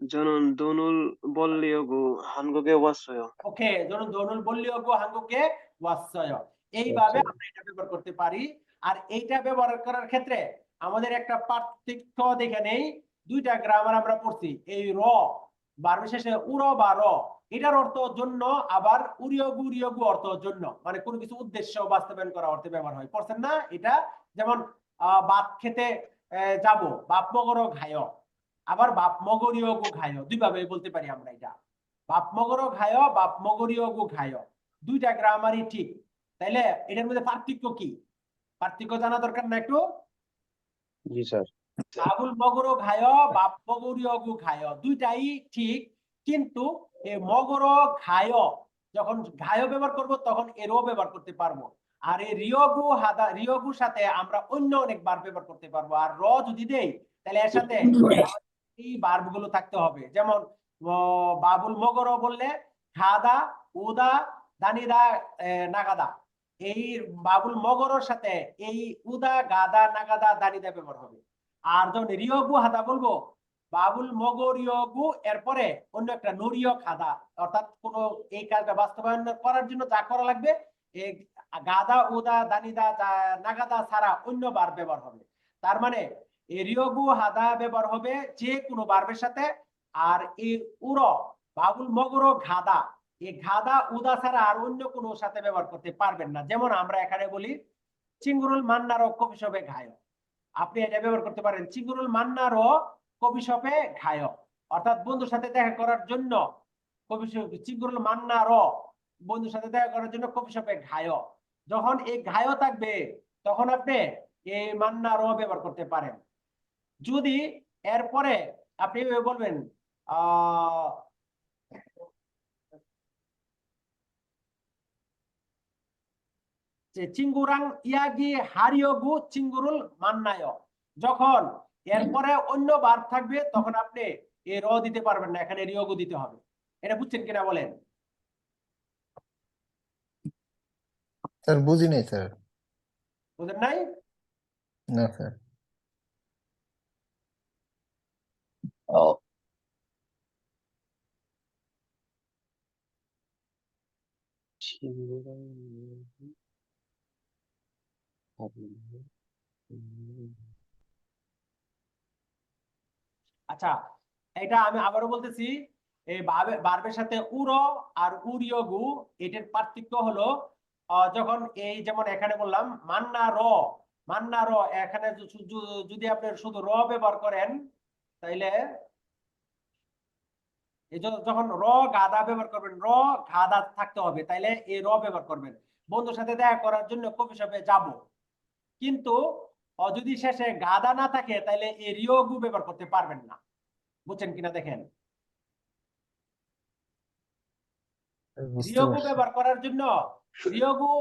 জনন দনুল বললিয়গো হানগোগে ওয়াসয়। ওকে, ধরুন দনুল বললিয়গো হাঙ্গুকে ওয়াসয়। এইভাবে আমরা এটা ব্যবহার করতে পারি। আর এইটা ব্যবহার করার ক্ষেত্রে আমাদের একটা পার্থক্য দেখে নেই। দুইটা গ্রামার আমরা পড়ছি। এই ভার্বের শেষে উর বা র, এটার অর্থ জন্য, আবার উরিয়গু অর্থ জন্য, মানে কোনো কিছু উদ্দেশ্য বাস্তবায়ন করা অর্থে ব্যবহার হয়। পড়ছেন না এটা? যেমন ভাত খেতে যাব, বাপ মগর ঘায়, আবার বাপ মগরীয় গু ঘায়, দুইভাবে বলতে পারি আমরা এটা। বাপ মগর ঘায়, বাপ মগরীয় গু ঘায়, দুইটা গ্রামারই ঠিক। তাইলে এটার মধ্যে পার্থক্য কি? পার্থক্য জানা দরকার না একটু? জি স্যার। বাবুল মগর ঘায়, বাপ মগরীয় গু ঘায়, দুইটাই ঠিক। কিন্তু এই মগর ঘায় যখন ঘায় ব্যবহার করব তখন এরও ব্যবহার করতে পারবো। আর এই রিয়গু সাথে আমরা অন্য অনেক বার ব্যবহার করতে পারবো। আর যদি দেই তাহলে এর সাথে এই ভার্ব গুলো থাকতে হবে। যেমন বাবুল মগর বললে খাদা, উদা, দানিদা, নাগাদা। এই বাবুল মগরের সাথে এই উদা, গাদা, নাগাদা, দানিদা ব্যবহার হবে। আর যখন রিয়গু হাদা বলবো, বাবুল মগরিয়গু এরপরে অন্য একটা নরিয় খাদা, অর্থাৎ কোন এই কাজটা বাস্তবায়ন করার জন্য যা করা লাগবে এই গাদা, উদা, দানিদা, নাগাদা ছাড়া অন্য বার ব্যবহার হবে। তার মানে এই রিয়গু হাদা ব্যবহার হবে যে কোনো ভার্বের সাথে। আর এই বাবুল মগর ঘাদা, এই ঘাদা উদা ছাড়া আর অন্য কোনো সাথে ব্যবহার করতে পারবেন না। যেমন আমরা এখানে বলি চিঙ্গুরুল মান্নারও কবিশপে ঘায়, আপনি এটা ব্যবহার করতে পারেন চিঙ্গুরুল মান্নারও কবিশপে ঘায়, অর্থাৎ বন্ধুর সাথে দেখা করার জন্য চিঙ্গুরুল মান্নারও বন্ধুর সাথে দেখা করার জন্য কবিশপে ঘায়। যখন এই ঘায় থাকবে তখন আপনি এই মান্নারও ব্যবহার করতে পারেন। যদি এরপরে আপনি বলবেন চিঙ্গুরাং ইয়াগি হারিয়গু চিঙ্গুরুল মান্নায়, যখন এরপরে অন্য ভার্ব থাকবে তখন আপনি এ র দিতে পারবেন না, এখানে রিয়গু দিতে হবে। এটা বুঝছেন কিনা বলেন? স্যার বুঝি নাই স্যার। বুঝেন নাই? না স্যার। আচ্ছা, এটা আমি আবারও বলতেছি। এই ভার্বের সাথে উরো আর উরিয়গু, এটার পার্থক্য হলো যখন এই যেমন এখানে বললাম মান্না র, এখানে যদি আপনি শুধু র ব্যবহার করেন তাইলে এই যখন গাদা ব্যবহার করবেন, গাদা থাকতে হবে, তাইলে এই ব্যবহার করবেন। বন্ধুর সাথে দেখা করার জন্য কফি শপে যাব, কিন্তু যদি শেষে গাদা না থাকে তাহলে এই রিয়গু ব্যবহার করতে পারবেন না। বুঝছেন কিনা দেখেন? বুঝতে রিয়গু পারছি। ব্যবহার করার জন্য রিয়গু,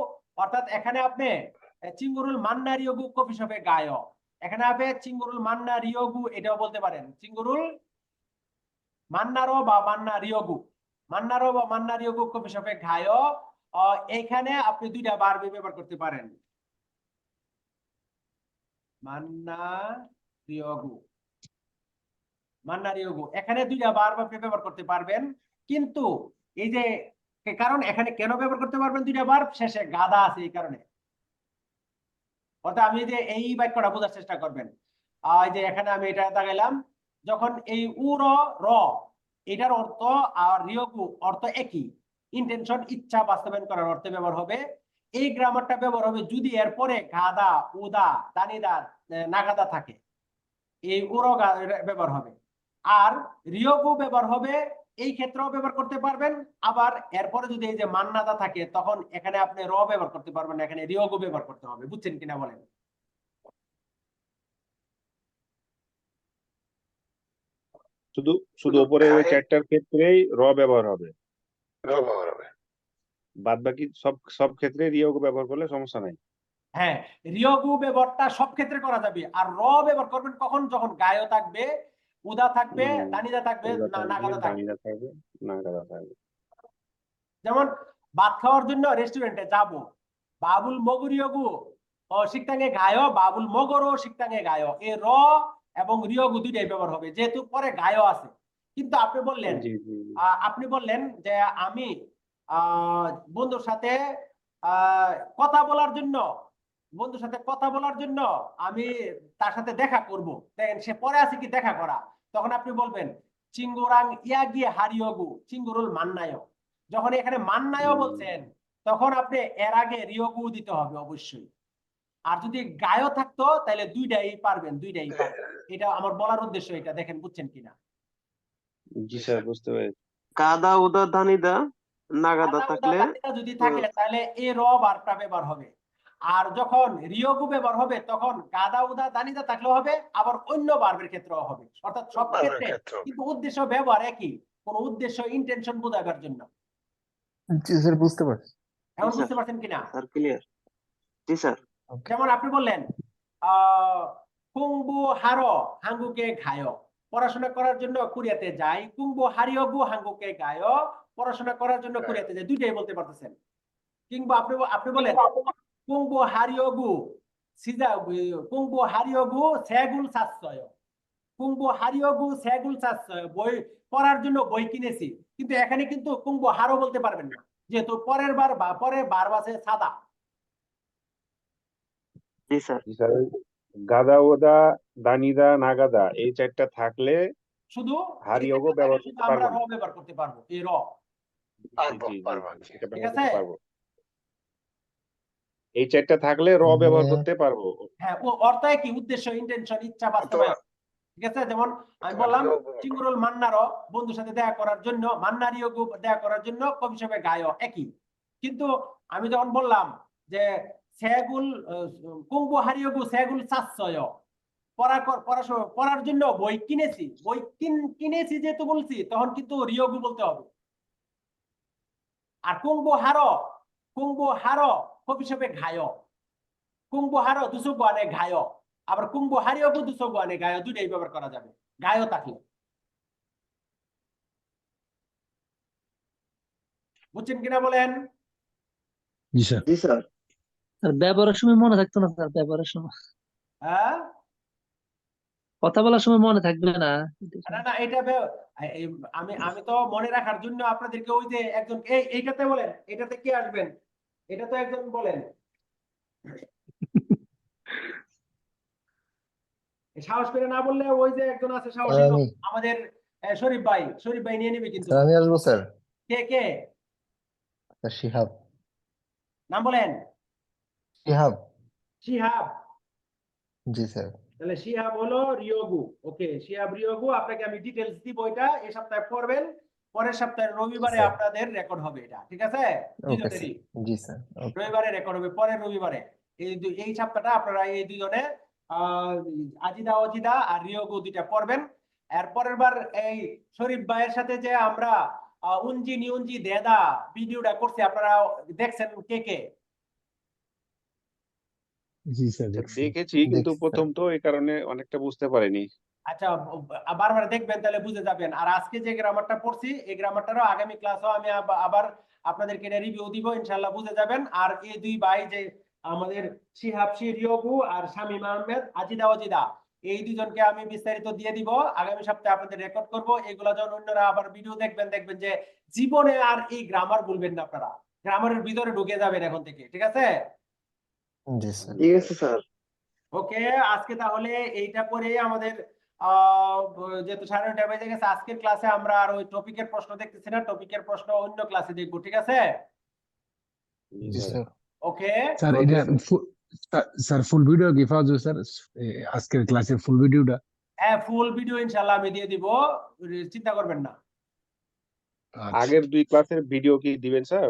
অর্থাৎ এখানে আপনি চিঙ্গুরুল মান্না রিয়গু কফি শপে গায়, এখানে আপনি চিঙ্গুরুল মান্না রিয়গু এটাও বলতে পারেন। চিঙ্গুরুল মান্নারো বা মান্না রিয়গু কফি শপে গায়। এখানে আপনি দুইটা ভার্ব ব্যবহার করতে পারেন, মান্না রিয়গু, এখানে দুইটা ভার্ব আপনি ব্যবহার করতে পারবেন। কিন্তু এই যে কারণ এখানে কেন ব্যবহার করতে পারবেন দুইটা ভার্ব, শেষে গাদা আছে এই কারণে। অর্থাৎ আমি যে এই বাক্যটা বোঝার চেষ্টা করবেন, এই যে এখানে আমি এটা দাগাইলাম, যখন এই উ র র এটার অর্থ আর রিয়গু অর্থ একই, ইন্টেনশন ইচ্ছা বাস্তবায়ন করার অর্থে ব্যবহার হবে। এই গ্রামারটা ব্যবহার হবে যদি এরপরে গাদা, উদা, দানিদার, নাগাদা থাকে, এই উরো ব্যবহার হবে। আর রিয়গু ব্যবহার হবে এই ক্ষেত্রেও ব্যবহার করতে পারবেন, আবার এরপরে যদি এই যে মান্নাদা থাকে তখন এখানে আপনি র ব্যবহার করতে পারবেন, এখানে রিয়গু ব্যবহার করতে হবে। বুঝছেন কিনা বলেন? শুধু শুধু উপরে ওই চারটার ক্ষেত্রেই র ব্যবহার হবে, ব্যবহার হবে। বাদ বাকি সব ক্ষেত্রে রিয়োগ ব্যবহার করলে সমস্যা নাই। হ্যাঁ, রিয়গু ব্যবহারটা সব ক্ষেত্রে করা যাবে। আর র ব্যবহার করবেন কখন? যখন গায় থাকবে, উদা থাকবে, দানিদা থাকবে, নাগাদা থাকবে। দানিদা থাকবে, নাগাদা থাকবে। যেমন ভাত খাওয়ার জন্য রেস্টুরেন্টে যাব, বাবুল মগুরিয়গু ও শিকতাঙ্গে গায়, বাবুল মগরও শিকতাঙ্গে গায়, এ র এবং রিয়গু দুইটাই ব্যবহার হবে, যেহেতু পরে গায় আছে। কিন্তু আপনি বললেন, জি জি জি। আপনি বললেন যে আমি বন্ধুর সাথে কথা বলার জন্য, বন্ধুর সাথে কথা বলার জন্য আমি তার সাথে দেখা করব, দেখেন সে পরে আছে কি দেখা করা, তখন আপনি বলবেন চিঙ্গুরাং ইয়াগি হারিয়গু চিঙ্গুরুল মান্নায়। যখন এখানে মান্নায় বলছেন তখন আপনি এর আগে রিয়গু দিতে হবে অবশ্যই। আর যদি গায়ও থাকতো তাহলে দুইটাই পারবেন, দুইটাই পারবেন। এটা আমার বলার উদ্দেশ্য, এটা দেখেন বুঝছেন কিনা। জি স্যার, বুঝতে পেরেছি। কাদা উদা দানিদা নাগাদা থাকলে যদি থাকে তাহলে এ র বারটা ব্যবহার হবে। আর যখন রিয়গু ব্যবহার হবে তখন গাদা উদা দানিদা থাকলেও হবে, আবার অন্য বার্বের ক্ষেত্রেও হবে। অর্থাৎ সব বার্বের ক্ষেত্রে ক্ষেত্রেও। কিন্তু উদ্দেশ্য ব্যবহার একই, কোন উদ্দেশ্য ইন্টেনশন বোঝাবার জন্য। জি স্যার, বুঝতে পারছি। এখন স্যার। বুঝতে পারছেন কিনা? Sir clear? জি স্যার। যেমন আপনি বললেন কুংবু হারো হাঙ্গুকে ঘায়, পড়াশোনা করার জন্য কোরিয়াতে যাই। কুংবু হারিয়গু হাঙ্গুকে গায়, পড়াশোনা করার জন্য কোরিয়াতে যাই। দুইটাই বলতে পারতেছেন। কিংবা আপনি বলেন কুংবু হারিয়গু সিজা, কুংবু হারিয়গু সেগুল সাতশয়, কুংবু হারিয়গু সেগুল সাতশয়, বই পড়ার জন্য বই কিনেছি। কিন্তু এখানে কিন্তু কুংবু হারো বলতে পারবেন না, যেহেতু পরের বার বা পরে বার আছে সাদা। জি স্যার। জি স্যার, ওই গাদা ওদা দানিদা নাগাদা এই চারটা থাকলে শুধু হারিয়গও ব্যবহার করতে আমরা পারবো র না। ব্যবহার করতে পারবো, এই র। পারবো, জি জি পারবো, জি, জি। এটা ঠিক ব্যবহার আছে? করতে পারবো। এই চারটা থাকলে র ব্যবহার করতে পারবো। হ্যাঁ, ও অর্থ কি? উদ্দেশ্য, ইন্টেনশন, ইচ্ছা অথবা বাস্তবায়ন। ঠিক আছে? যেমন আমি অথবা বললাম রিয়গু ব্যবহার চিঙ্গুরুল মান্নারও বন্ধুর সাথে দেখা করার জন্য, মান্নারিয়গু দেখা করার জন্য কবি হিসেবে গায় একই। কিন্তু আমি যখন বললাম যে সেগুল কুংবু হারিয়গু সেগুল সাতশয়, পড়ার জন্য বই কিনেছি, বই কিনেছি যেহেতু বলছি তখন কিন্তু রিয়গু বলতে হবে। আর কুংবু হারো কবি হিসেবে ঘায়, কুংবু হারো দুশো গানে ঘায়, আবার কুংবু হারিয়গু দুশো গানে গায়, দুটাই ব্যবহার করা যাবে গায় থাকলে। বুঝছেন কিনা বলেন? জি স্যার। আর ব্যবহারের সময় মনে থাকতো না স্যার, ব্যবহারের সময় হ্যাঁ, কথা বলার সময় মনে থাকবে না। না না, এটা আমি তো মনে রাখার জন্য আপনাদেরকে ওই যে একজন এইটাতে বলেন, এটাতে কে আসবেন, এটা তো একজন বলেন, সাহস করে না বললে ওই যে একজন আছে সাহসী লোক, আমি আমাদের শরীফ ভাই নিয়ে নেবে কিন্তু। স্যার, আমি আসবো স্যার। কে কে স্যার, শিহাব। নাম বলেন? শিহাব। শিহাব। জি স্যার। তাহলে শিহাব হলো রিয়গু। ওকে, শিহাব রিয়গু, আপনাকে আমি ডিটেলস দিব। এটা এই সপ্তাহে পড়বেন, পরের সপ্তাহে রবিবারে স্যার। আপনাদের রেকর্ড হবে এটা, ঠিক আছে? Okay sir. দুজনেরই জি স্যার। ওকে। রবিবারে রেকর্ড হবে, পরের রবিবারে। এই সপ্তাহটা আপনারা এই দুজনে আজিদা অজিদা আর রিয়গু দুইটা পড়বেন। এর পরের বার এই শরীফ ভাইয়ের সাথে যে আমরা উঞ্জি নিউঞ্জি দেদা ভিডিওটা করছি, আপনারা দেখছেন কে কে? জি স্যার, দেখেছি, কিন্তু দেখছি প্রথম তো এই কারণে অনেকটা বুঝতে পারিনি। আচ্ছা, বারবার দেখবেন তাহলে বুঝে যাবেন। আর আজকে যে গ্রামারটা পড়ছি এই গ্রামারটারও আগামী ক্লাসও আমি আবার আপনাদেরকে রিভিউ দিব, ইনশাআল্লাহ বুঝে যাবেন। আর এই দুই ভাই যে আমাদের শিহাব রিয়গু আর শামীম আহমেদ আজিদা অজিদা, এই দুজনকে আমি বিস্তারিত দিয়ে দিব। আগামী সপ্তাহে আপনাদের রেকর্ড করব। এগুলা যখন অন্যরা আবার ভিডিও দেখবেন, দেখবেন যে জীবনে আর এই গ্রামার ভুলবেন না আপনারা। গ্রামারের ভিতরে ঢুকে যাবেন এখন থেকে, ঠিক আছে? জি স্যার। ঠিক আছে স্যার। ওকে, আজকে তাহলে এইটা পরে আমাদের যেহেতু 9:30 বেজে গেছে, আজকের ক্লাসে আমরা আর ওই টপিকের প্রশ্ন দেখতেছি না, টপিকের প্রশ্ন অন্য ক্লাসে দেখবো, ঠিক আছে? জি স্যার। ওকে, স্যার এটা স্যার ফুল ভিডিও কি পাওয়া যাবে স্যার আজকের ক্লাসের ফুল ভিডিওটা? হ্যাঁ ফুল ভিডিও ইনশাল্লাহ আমি দিয়ে দিব, চিন্তা করবেন না। আচ্ছা আগের 2 ক্লাসের ভিডিও কি দিবেন স্যার?